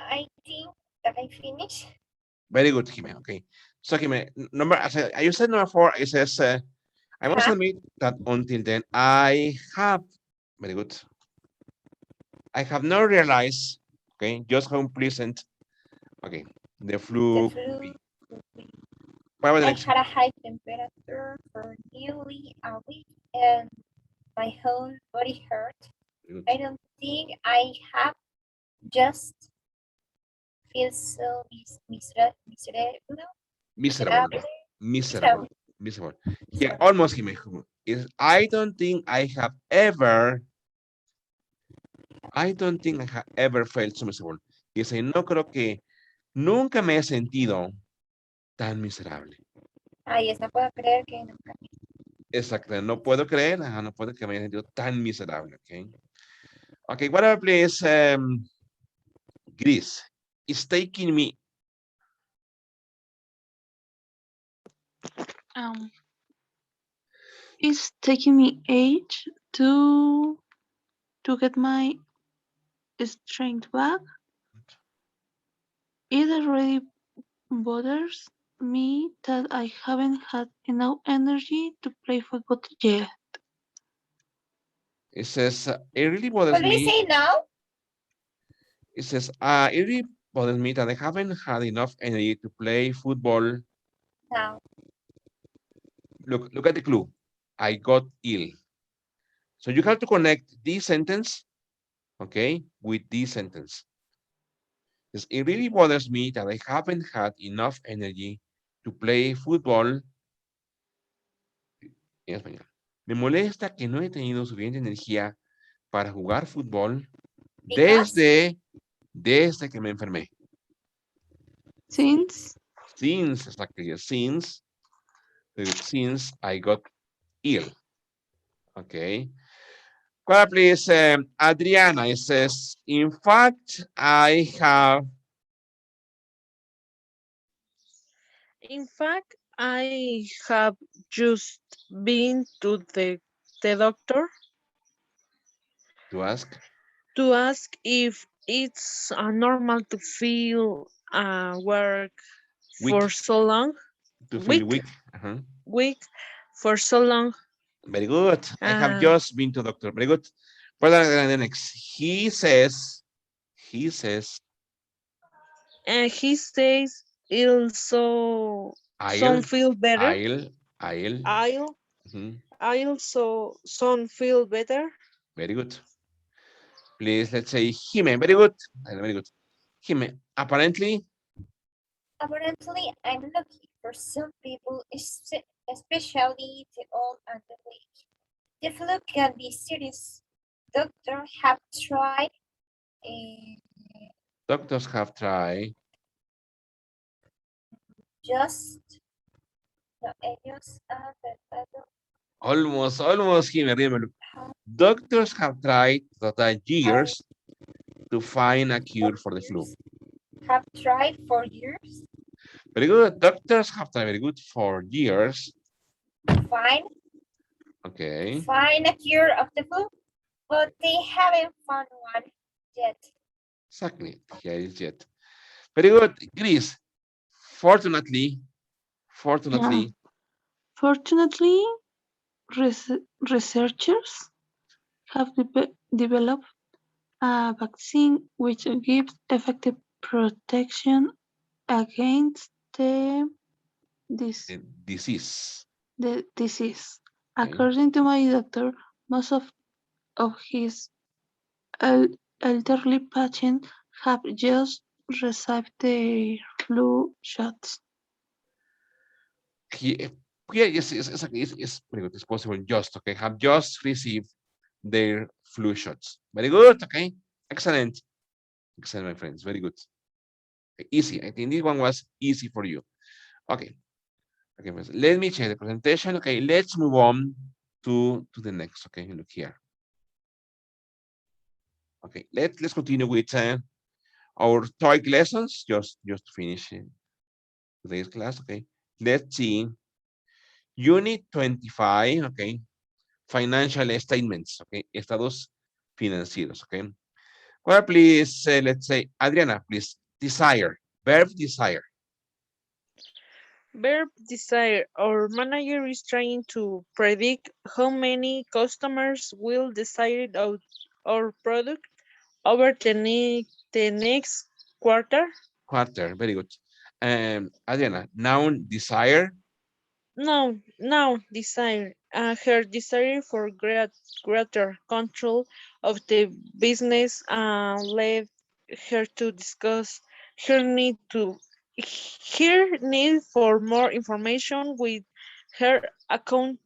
I think that I finished. Very good, Jimmy. Okay. So, Jimmy, you said number 4, it says, I must admit that until then, I have, very good. I have not realized, okay, just how pleasant, okay, the The flu flu. be. What about the I next? had a high temperature for nearly a week and my whole body hurt. Very I good. don't think I have just feel so miserable. Miserable. Miserable. Miserable. Miserable. Yeah, almost, Jimmy. Is I don't think I have ever felt so miserable. Dice, no creo que nunca me he sentido tan miserable. Ay, no puedo creer que nunca. Exacto, no puedo creer, no puedo que me haya sentido tan miserable, ok. Okay, whatever, please, Gris, it's taking me. It's taking me age to get my strength back. It already bothers me that I haven't had enough energy to play football yet. It says, it really bothers What do you me. say now? It says, it really bothers me that I haven't had enough energy to play football. Now. Look at the clue. I got ill. So you have to connect this sentence, okay, with this sentence. It really bothers me that I haven't had enough energy to play football. En español. Me molesta que no he tenido suficiente energía para jugar fútbol desde que me enfermé. Since Exactly, since I got ill. Okay. Well, please, Adriana, it says, in fact, I have. In fact, I have just been to the doctor To ask. to ask if it's normal to feel work Weak. for so long, To feel weak. weak for so long. Very good. I have just been to doctor. Very good. Well, the next. He says, and he says it'll some feel better. I'll some feel better. Very good. Please, let's say Jime. Very good. Very good. Jime, apparently, I'm looking for some people, especially the old and the weak. The flu can be serious. Doctors have tried. Doctors have tried. Just no, ellos han tratado. Almost, Jime, remember. Doctors have tried for years to find a cure for the flu. Have tried for years. Very good. Doctors have tried very good for years. Find Okay. find a cure of the flu, but they haven't found one yet. Exactly. Here is yet. Very good. Chris, fortunately, Yeah. fortunately, Fortunately, researchers have developed a vaccine which gives effective protection against this, the disease. the disease. Okay. According to my doctor, most of his elderly patients have just received their flu shots. Here, yes, it's very good. It's possible just, okay, have just received their flu shots. Very good, okay. Excellent. Excellent, my friends. Very good. Easy. I think this one was easy for you. Okay. Okay, pues, let me check the presentation. Okay, let's move on to the next. Okay, look here. Okay, let's continue with our TOEIC lessons. Just to finish today's class. Okay, let's see. Unit 25. Okay, financial statements. Okay, estados financieros. Okay, well, please, let's say, Adriana, please, desire, verb desire. Verb desire. Our manager is trying to predict how many customers will desire our product over the next quarter. Quarter, very good. Adriana, noun desire. No, desire. Her desire for greater control of the business led her to discuss her need to her need for more information with her accountant.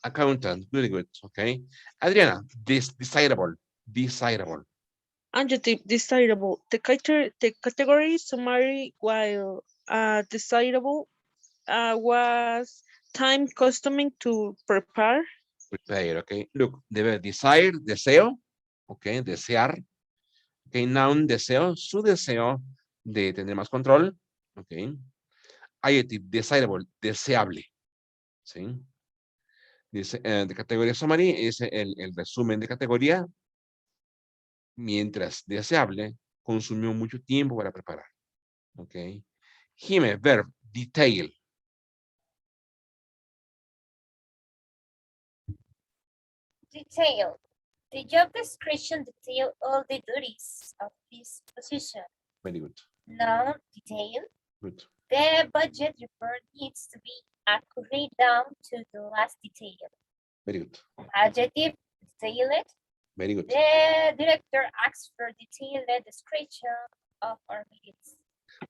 Accountant, very good. Okay. Adriana, desirable, desirable. Adjective desirable. The category summary while desirable was time consuming to prepare. Prepare, okay. Look, debe desire, deseo, okay, desear. Okay, noun, deseo, su deseo de tener más control, okay. Adjective, desirable, deseable, ¿sí? Dice, de categoría summary es el resumen de categoría, mientras deseable consumió mucho tiempo para preparar, ok. Jime, verb, detail. Detail. The job description detail all the duties of this position. Very good, Noun, detail. good. The budget report needs to be accurate down to the last detail. Very good, Adjective, detailed. very good. The director asks for detailed description of our meetings.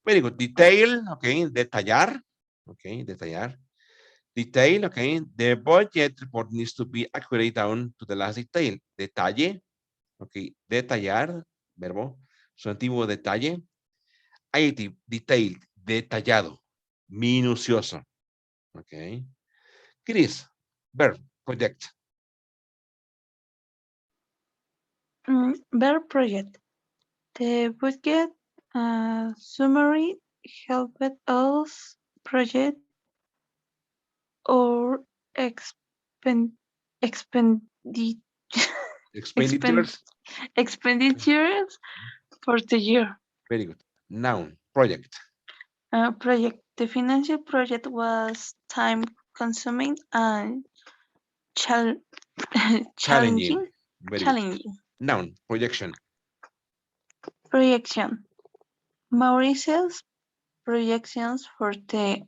Very good. Detail, okay, detallar, okay, detallar. Detail, okay, the budget report needs to be accurate down to the last detail. Detalle, okay, detallar, verbo, sustantivo detalle. Adjective, detailed, detallado, minucioso, okay. Chris, verb, project. Verb project. The budget summary helped us project or expend expendi expend Expenditures, expenditures for the year. very good. Noun, project, Project. The financial project was time consuming and chal challenging, challenging. very good. Challenging. Noun, projection, Projection. Mauritius projections for the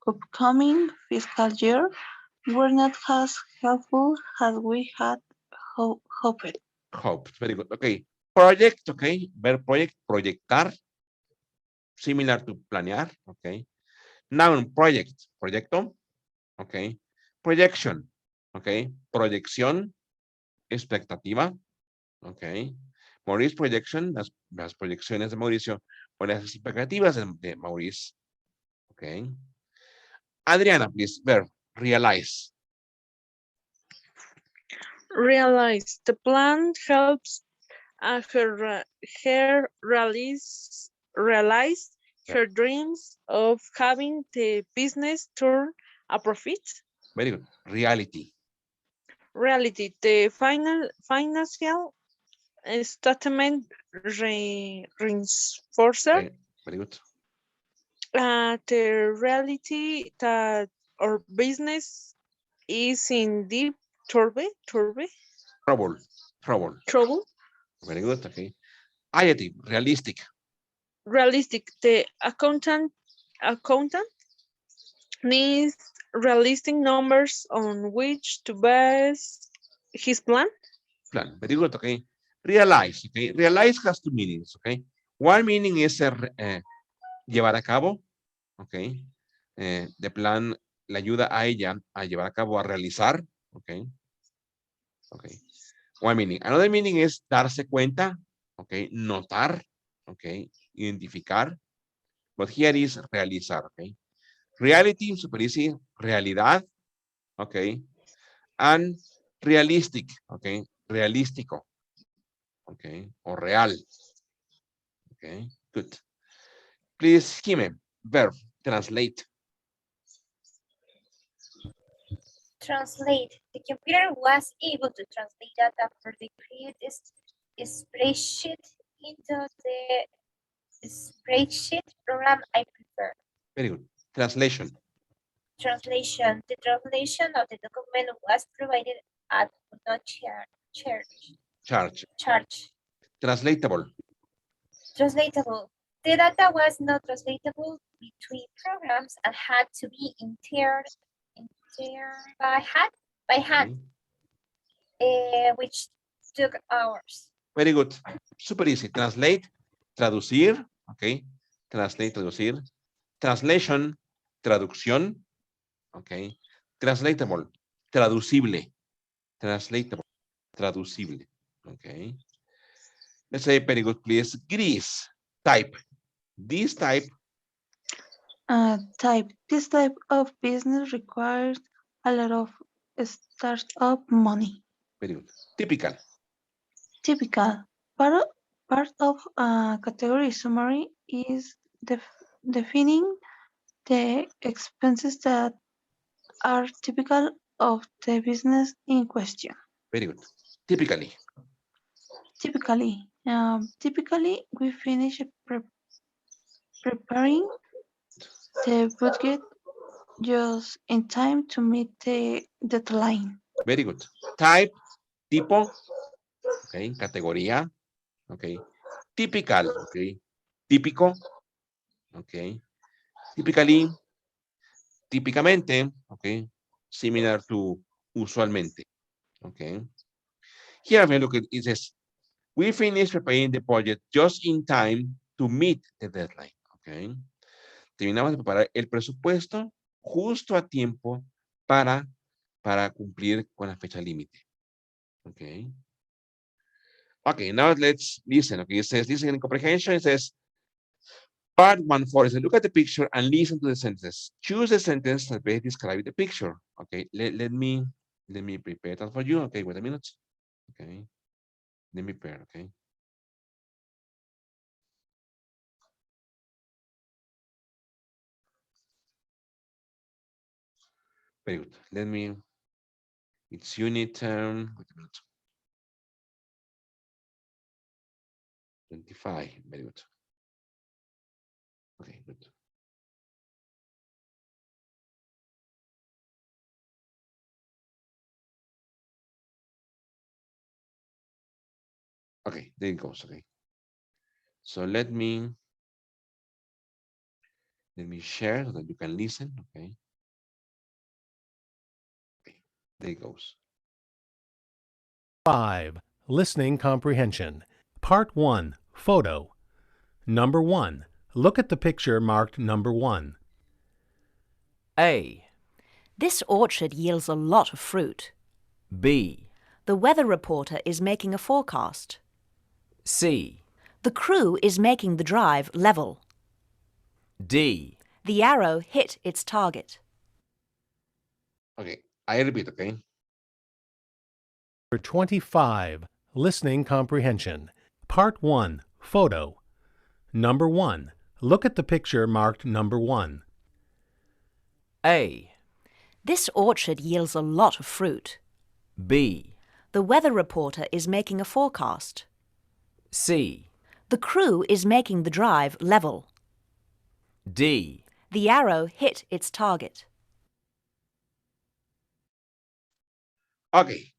upcoming fiscal year were not as helpful as we had hoped. hope, very good. Okay, project, okay, verb project, proyectar, similar to planear, okay. Noun, project, proyecto, okay. Projection, okay. Proyección, expectativa, okay. Maurice projection, las proyecciones de Mauricio o las expectativas de Maurice, okay. Adriana, please, verb, realize. Realize the plan helps her realize her dreams of having the business turn a profit. Very good. Reality. reality. The financial statement reinforces Okay, very good. the reality that our business is in deep Trouble, trouble. trouble. Very good, okay. Adjective, realistic. Realistic. The accountant needs realistic numbers on which to base his plan. Plan, very good, okay. Realize, okay. Realize has two meanings, okay. One meaning is llevar a cabo, okay. De plan le ayuda a ella a llevar a cabo, a realizar, okay. Okay. One meaning. Another meaning is darse cuenta, okay. Notar, okay. Identificar. But here is realizar, okay. Reality, super easy, realidad, okay. And realistic, okay. Realístico, okay. Or real, okay. Good. Please, Jime, verb, translate. Translate. The computer was able to translate data for the created spreadsheet into the spreadsheet program I prefer. Very good. Translation. Translation. The translation of the document was provided at no Charge. charge. Translatable. Translatable. The data was not translatable between programs and had to be entered by hand, which took hours. Very good. Super easy. Translate, traducir, okay. Translate, traducir. Translation, traducción, okay. Translatable, traducible. Translatable, traducible, okay. Let's say very good, please. Gris, type. This type, Type. This type of business requires a lot of startup money. very good. Typical, Typical. Part of a category summary is defining the expenses that are typical of the business in question. very good. Typically, Typically, we finish preparing the budget just in time to meet the deadline. very good. Type, tipo, okay. Categoría, okay. Typical, okay. Típico, okay. Typically, típicamente, okay. Similar to usualmente, okay. Here, look at it says, we finished preparing the budget just in time to meet the deadline, okay. Terminamos de preparar el presupuesto justo a tiempo para cumplir con la fecha límite, okay. Okay, now let's listen, okay. It says, listen in comprehension, it says, part 1.4 is look at the picture and listen to the sentences. Choose the sentence that best describes the picture. Okay, let me prepare that for you. Okay, wait a minute. Okay, let me prepare. Okay. Very good. Let me. It's unit. Wait a minute. 25. Very good. Okay, good. Okay, there it goes. Okay. So let me share so that you can listen. Okay. Okay, there it goes. 5. Listening Comprehension. Part 1. Photo. Number 1. Look at the picture marked number 1. A. This orchard yields a lot of fruit. B. The weather reporter is making a forecast. C. The crew is making the drive level. D. The arrow hit its target. Okay, I repeat. Okay. Number 25. Listening Comprehension. Part 1. Photo. Number 1. Look at the picture marked number 1. A. This orchard yields a lot of fruit. B. The weather reporter is making a forecast. C. The crew is making the drive level. D. The arrow hit its target. Okay.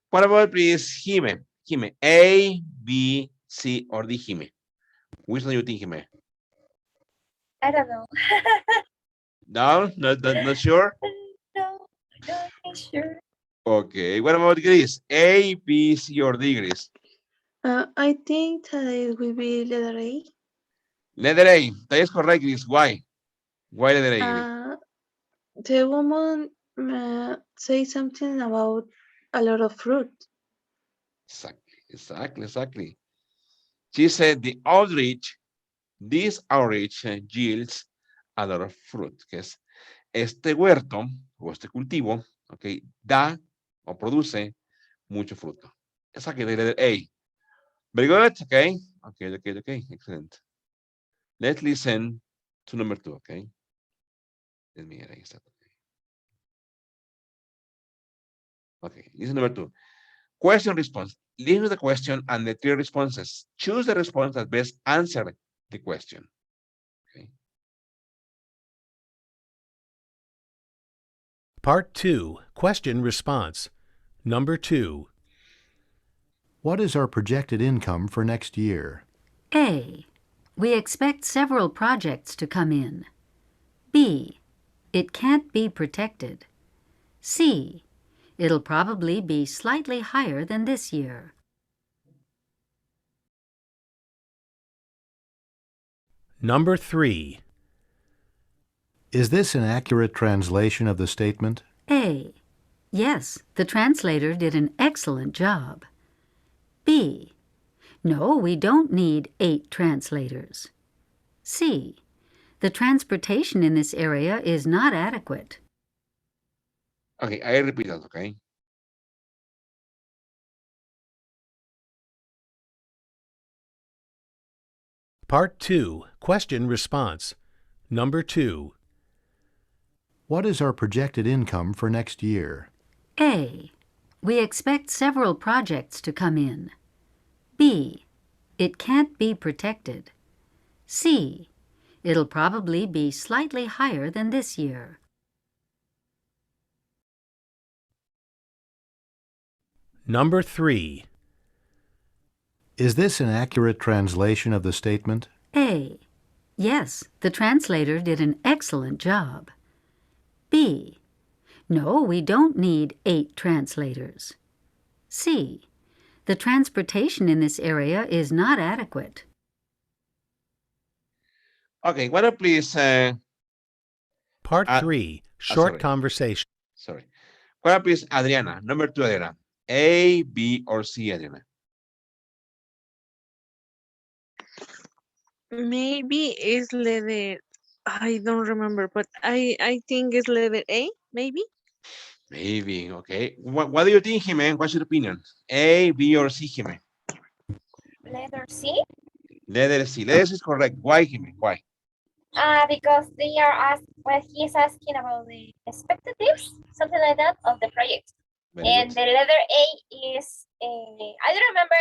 What about please, Jime? Jime, A, B, C, or D, Jime? Which one do you think, Jime? I don't know. No, not sure? No, not sure. Okay. What about Gris? A, B, C, or D, Gris? I think that it will be letter A. Letter A. That is correct, Gris. Why? Why letter A, Gris? The woman say something about a lot of fruit. Exactly. She said this outreach yields a lot of fruit, que es este huerto o este cultivo, okay, da o produce mucho fruto. Exactly, letter A. Very good, okay. Okay, excellent. Let's listen to number 2, okay. Let me erase that. Okay, listen number 2. Question response. Listen to the question and the 3 responses. Choose the response that best answer the question. Okay. Part 2, Question Response. Number 2. What is our projected income for next year? A. We expect several projects to come in. B. It can't be protected. C. It'll probably be slightly higher than this year. Number 3. Is this an accurate translation of the statement? A. Yes, the translator did an excellent job. B. No, we don't need 8 translators. C. The transportation in this area is not adequate. Okay, I repeat that, okay? Part 2, Question Response. Number 2. What is our projected income for next year? A. We expect several projects to come in. B. It can't be protected. C. It'll probably be slightly higher than this year. Number 3. Is this an accurate translation of the statement? A. Yes, the translator did an excellent job. B. No, we don't need 8 translators. C. The transportation in this area is not adequate. Okay, why don't please Part 3, Short sorry. Conversation. sorry. Why don't please Adriana, number 2, Adriana. A, B, or C, Adriana? Maybe it's letter, I don't remember, but I think it's letter A, maybe? Maybe, okay. What do you think, Jimé? What's your opinion? A, B, or C, Jimé? Letter C. Letter C. Letter C is correct. Why, Jimé? Why? Because they are he's asking about the expectatives, something like that, of the project. Very And good. the letter A is I don't remember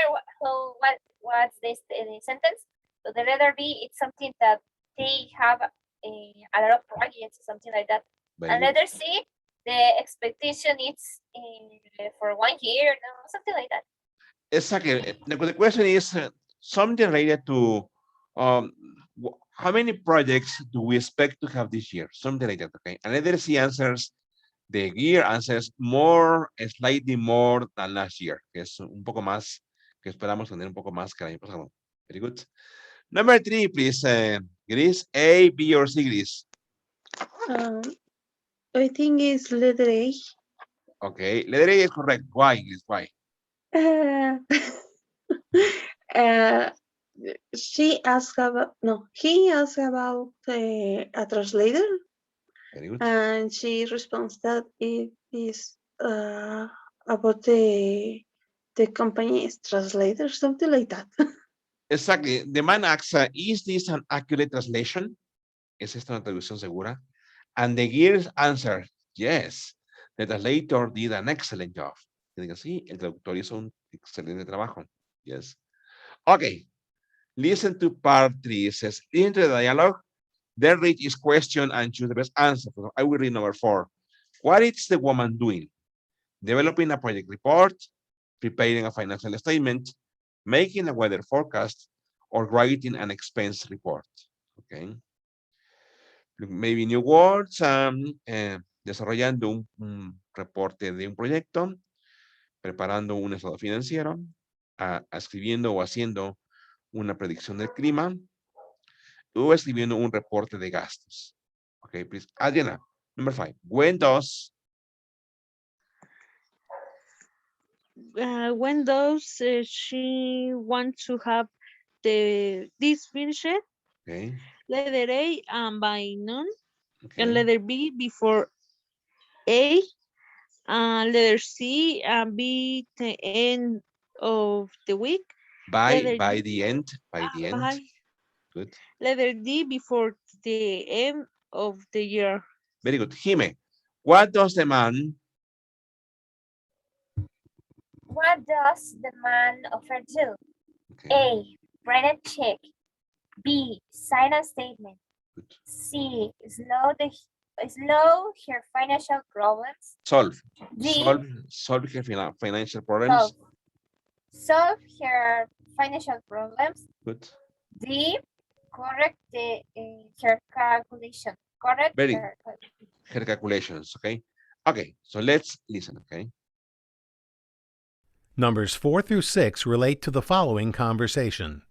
what's this the sentence, but the letter B it's something that they have a lot of projects, something like that. Very And good. letter C, the expectation is for 1 year, no, something like that. Exactly. The question is something related to how many projects do we expect to have this year? Something like that, okay? And letter C answers, the year answers more, slightly more than last year, que es un poco más, que esperamos tener un poco más que el año pasado. Very good. Number 3, please, Gris. A, B, or C, Gris? I think it's letter A. Okay, letter A is correct. Why, Gris? Why? She asked about, no, he asked about a translator, Very good. and she responds that it is about the company's translator, something like that. Exactly. The man asks, is this an accurate translation? ¿Es esta una traducción segura? And the gears answer, yes. The translator did an excellent job. Que diga, sí, el traductor hizo un excelente trabajo. Yes. Okay. Listen to part 3. It says, into the dialogue, then read each question and choose the best answer. I will read number 4. What is the woman doing? Developing a project report, preparing a financial statement, making a weather forecast, or writing an expense report. Okay. Maybe new words, desarrollando un reporte de un proyecto, preparando un estado financiero, escribiendo o haciendo una predicción del clima, o escribiendo un reporte de gastos. Okay, please. Adriana, number 5. When does she want to have this finished? okay, Letter A, by noon, and okay. letter B before A, letter C, be the end of the week. By Letter the end, by Good. letter D before the end of the year. Very good. Jime, what does the man What does the man offer do? okay, A. Write a check. B. Sign a statement. good. C. Slow her financial problems. Solve. D. Solve her financial problems. Solve her financial problems. Good. D. Correct her calculation. Correct Very her calculation. her calculations, okay? Okay, so let's listen, okay? Numbers 4 through 6 relate to the following conversation.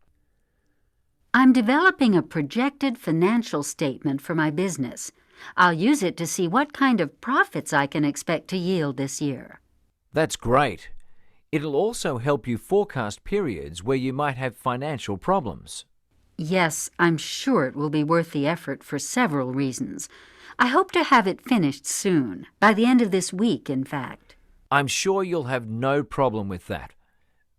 I'm developing a projected financial statement for my business. I'll use it to see what kind of profits I can expect to yield this year. That's great. It'll also help you forecast periods where you might have financial problems. Yes, I'm sure it will be worth the effort for several reasons. I hope to have it finished soon, by the end of this week, in fact. I'm sure you'll have no problem with that.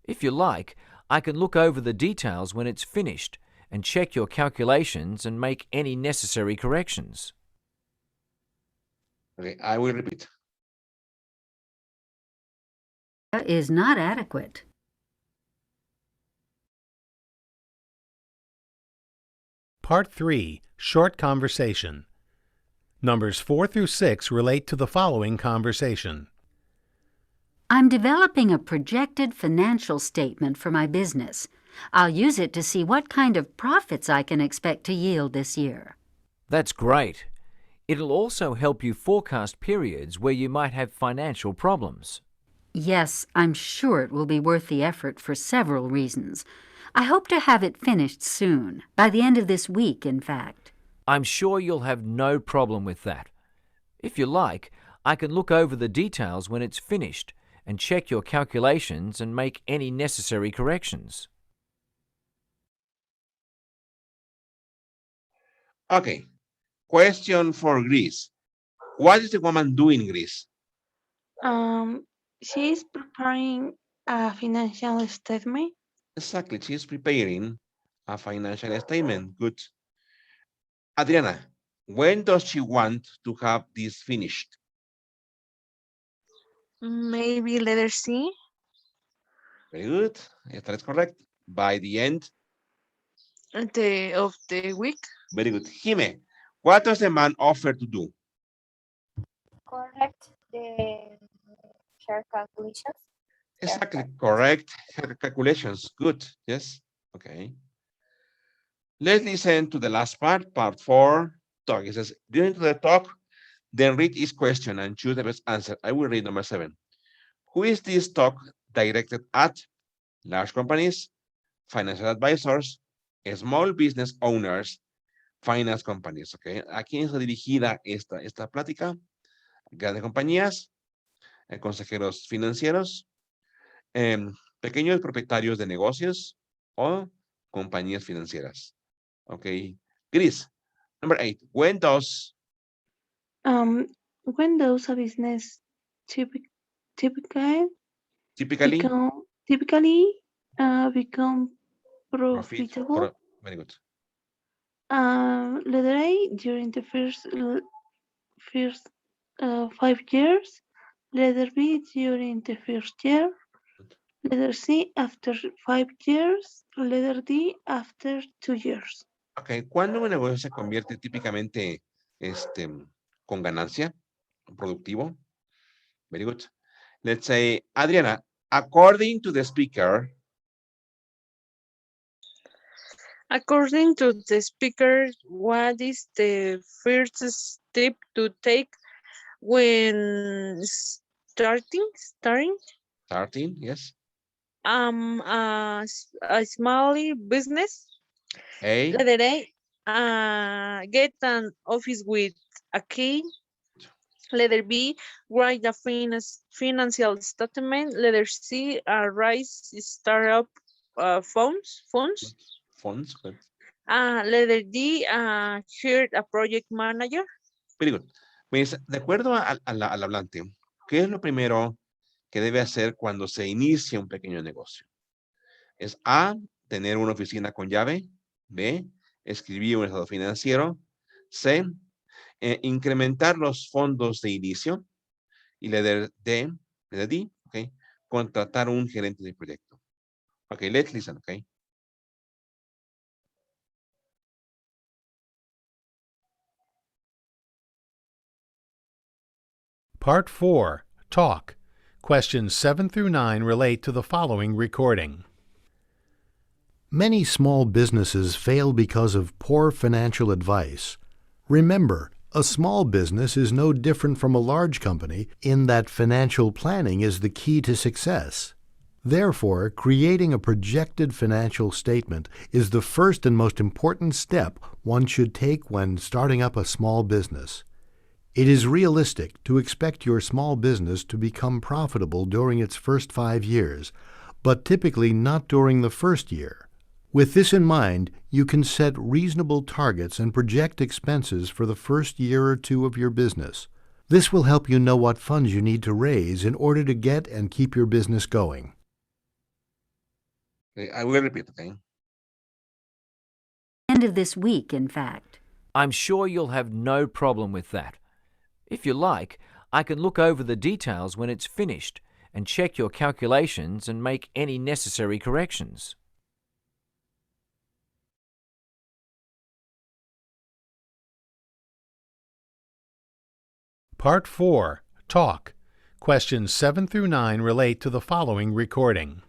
If you like, I can look over the details when it's finished and check your calculations and make any necessary corrections. Okay, I will repeat. Is not adequate. Part 3, Short Conversation. Numbers 4 through 6 relate to the following conversation. I'm developing a projected financial statement for my business. I'll use it to see what kind of profits I can expect to yield this year. That's great. It'll also help you forecast periods where you might have financial problems. Yes, I'm sure it will be worth the effort for several reasons. I hope to have it finished soon, by the end of this week, in fact. I'm sure you'll have no problem with that. If you like, I can look over the details when it's finished and check your calculations and make any necessary corrections. Okay, question for Greece. What is the woman doing, Greece? She's preparing a financial statement. Exactly, she's preparing a financial statement. Good. Adriana, when does she want to have this finished? Maybe letter C. Very good. That is correct. By the end. Of the week. Very good. Jime, what does the man offer to do? Correct her calculations. Exactly, correct. Her calculations. Good. Yes. Okay. Let's listen to the last part, part 4. Talk. It says, during the talk, then read each question and choose the best answer. I will read number 7. Who is this talk directed at? Large companies, financial advisors, small business owners, finance companies. Okay. ¿A quién está dirigida esta plática? Grandes compañías, consejeros financieros, pequeños propietarios de negocios o compañías financieras. Okay. Chris, number 8. When does A business typically typically become profit? profitable? Very good. Letter A, during the first 5 years. Letter B, during the first year. Letter C, after 5 years. Letter D, after 2 years. Ok, ¿cuándo un negocio se convierte típicamente con ganancia, productivo? Very good. Let's say, Adriana, according to the speaker. According to the speaker, what is the first step to take when starting? Starting, yes. A small business. A. Letter A, get an office with a key. Letter B, write a financial statement. Letter C, raise startup funds. Funds, good. Letter D, hire a project manager. Very good. Pues, de acuerdo al hablante, ¿qué es lo primero que debe hacer cuando se inicia un pequeño negocio? Es A, tener una oficina con llave. B, escribir un estado financiero. C, incrementar los fondos de inicio. Y letter D, okay, contratar un gerente de proyecto. Okay, let's listen, okay. Part 4. Talk. Questions 7 through 9 relate to the following recording. Many small businesses fail because of poor financial advice. Remember, a small business is no different from a large company in that financial planning is the key to success. Therefore, creating a projected financial statement is the first and most important step one should take when starting up a small business. It is realistic to expect your small business to become profitable during its first 5 years, but typically not during the first year. With this in mind, you can set reasonable targets and project expenses for the first year or two of your business. This will help you know what funds you need to raise in order to get and keep your business going. Okay, I will repeat, okay? End of this week, in fact. I'm sure you'll have no problem with that. If you like, I can look over the details when it's finished and check your calculations and make any necessary corrections. Part 4. Talk. Questions 7 through 9 relate to the following recording.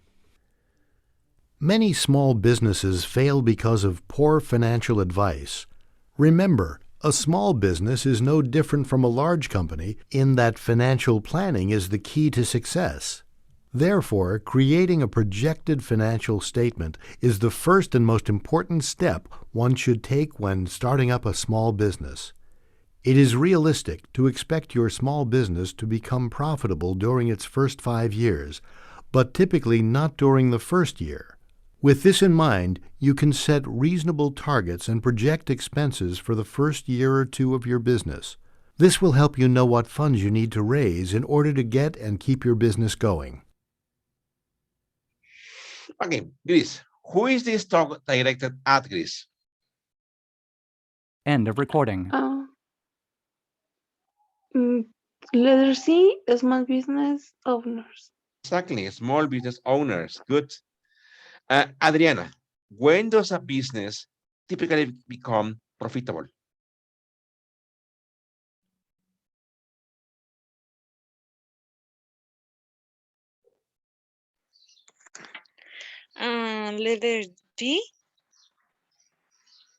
Many small businesses fail because of poor financial advice. Remember, a small business is no different from a large company in that financial planning is the key to success. Therefore, creating a projected financial statement is the first and most important step one should take when starting up a small business. It is realistic to expect your small business to become profitable during its first 5 years, but typically not during the first year. With this in mind, you can set reasonable targets and project expenses for the first year or two of your business. This will help you know what funds you need to raise in order to get and keep your business going. Okay, Gris, who is this talk directed at, Gris? End of recording. Letter C, small business owners. Exactly, small business owners. Good. Adriana, when does a business typically become profitable? Letter D.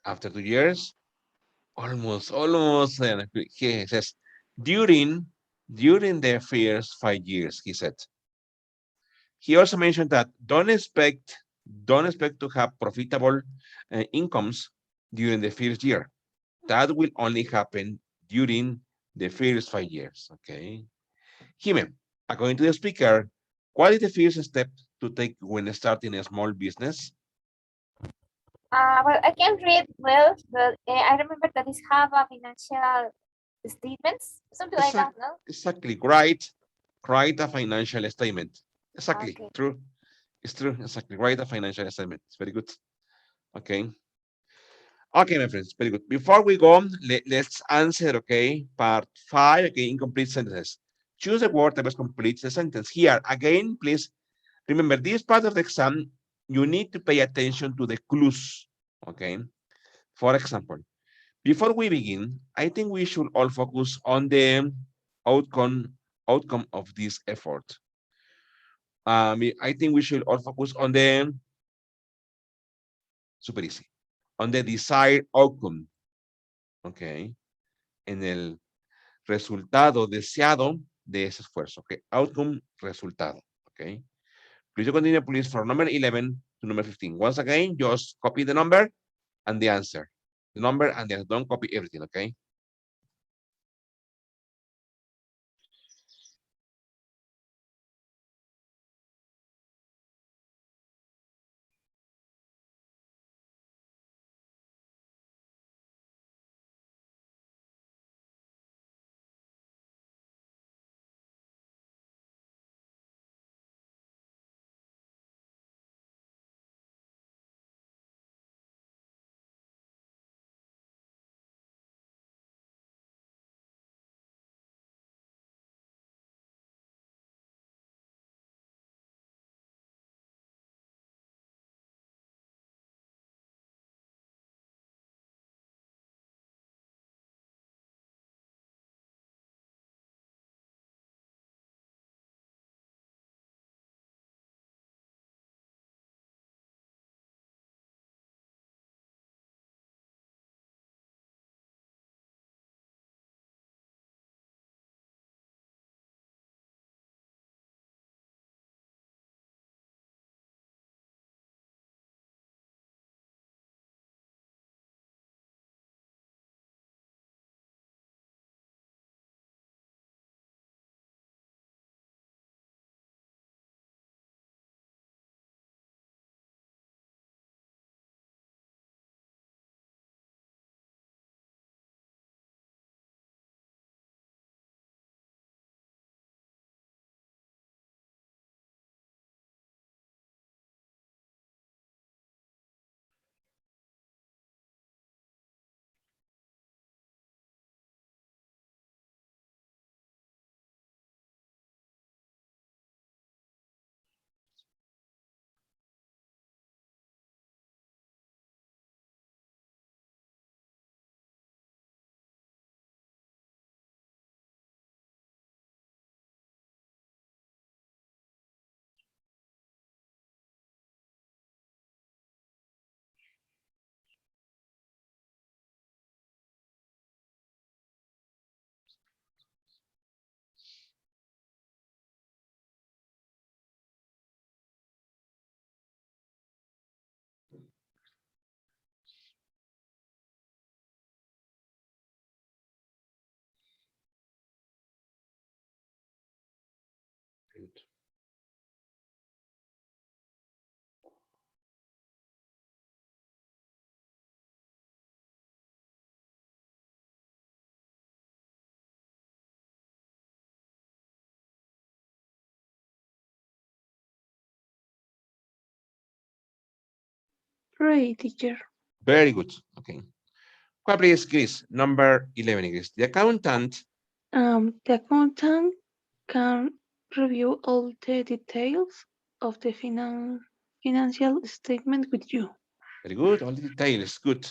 After 2 years? Almost. He says, during the first 5 years, he said. He also mentioned that don't expect to have profitable incomes during the first year. That will only happen during the first 5 years, okay? Jimé, according to the speaker, what is the first step to take when starting a small business? Well, I can't read well, but I remember that is have a financial statements, something like that, no? Exactly, write a financial statement. Exactly, Okay. true. It's true, exactly. Write a financial statement. It's very good. Okay. Okay, my friends, very good. Before we go, let's answer, okay, part 5, okay, incomplete sentences. choose the word that best completes the sentence. Here, again, please remember this part of the exam, you need to pay attention to the clues, okay? For example, before we begin, I think we should all focus on the outcome of this effort. I think we should all focus on the super easy, on the desired outcome, okay? En el resultado deseado de ese esfuerzo, okay? Outcome, resultado, okay? Please continue, please, from number 11 to number 15. Once again, just copy the number and the answer. The number and the answer. Don't copy everything, okay? Good. Great, teacher. Very good, okay. What please, Chris? Number 11, Chris. The accountant. The accountant can review all the details of the financial statement with you. Very good, all the details, good.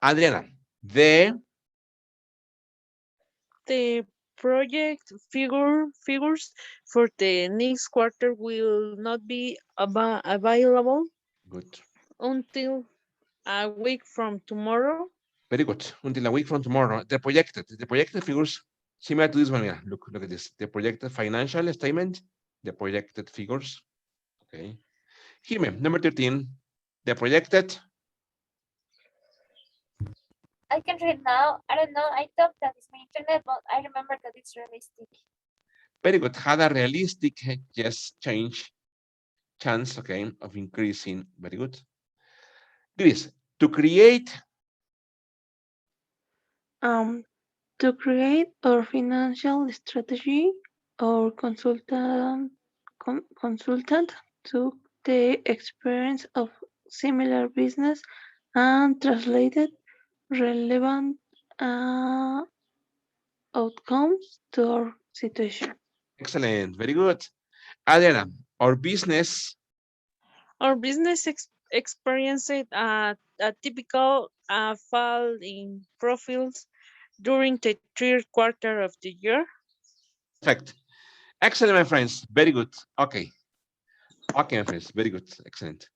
Adriana, The project figures for the next quarter will not be available good. until a week from tomorrow. Very good. Until a week from tomorrow. The projected figures, similar to this one. Yeah, look at this. The projected financial statement, the projected figures. Okay. Jime, number 13. The projected. I can read now. I don't know. I thought that is my internet, but I remember that it's realistic. Very good. Had a realistic yes chance, okay, of increasing. Very good. Chris, to create. To create our financial strategy, our consultant took the experience of similar business and translated relevant outcomes to our situation. Excellent. Very good. Adriana, our business. Our business experienced a typical fall in profiles during the third quarter of the year. Perfect. Excellent, my friends. Very good. Okay. Okay, my friends. Very good. Excellent.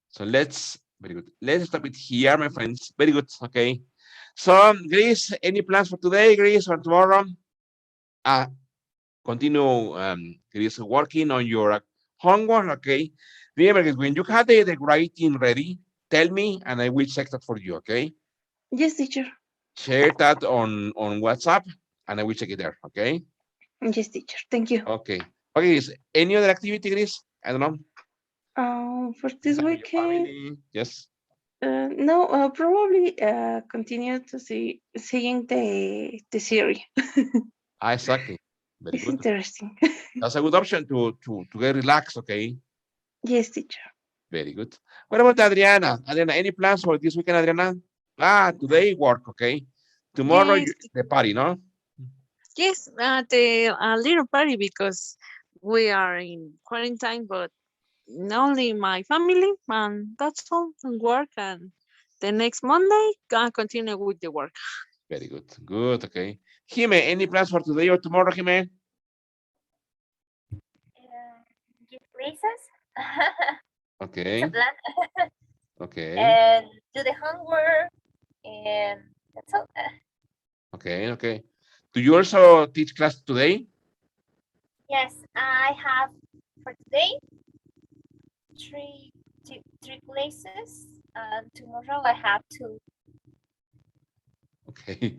So very good. Let's stop it here, my friends. Very good. Okay. So, Grace, any plans for today, Grace, or tomorrow? Continue, Grace, working on your homework. Okay. Remember, guys, when you have the writing ready, tell me, and I will check that for you. Okay. Yes, teacher. Share that on WhatsApp, and I will check it there. Okay. Yes, teacher. Thank you. Okay. Okay. Is any other activity, Grace? I don't know. For this Time with your weekend, family? Yes. no, probably continue to seeing the series. Exactly. Very It's good. interesting. That's a good option to get relaxed. Okay. Yes, teacher. Very good. What about Adriana? Adriana, any plans for this weekend, Adriana? Today work. Okay. Tomorrow Yes, the party, no? yes, the little party because we are in quarantine, but only my family, and that's all. And work, and the next Monday, I continue with the work. Very good. Good. Okay. Jime, any plans for today or tomorrow, Jime? Give places. Okay. It's a plan. Okay. And do the homework, and that's all. Okay. Okay. Do you also teach class today? Yes, I have for today three places. Tomorrow I have two. Okay.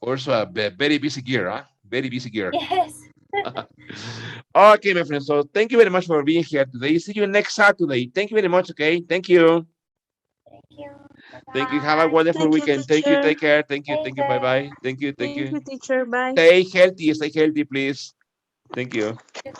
Also a very busy year, huh? Very busy year. Yes. Okay, my friends. So thank you very much for being here today. See you next Saturday. Thank you very much. Okay. Thank you. Thank you. Thank you. Have a Bye-bye. wonderful Thank you, weekend. Thank you. teacher. Take care. Thank you. Stay Thank you. Bye bye. Thank you. Thank Thank you. you, teacher. Bye. Stay healthy. Stay healthy, please. Thank you. good.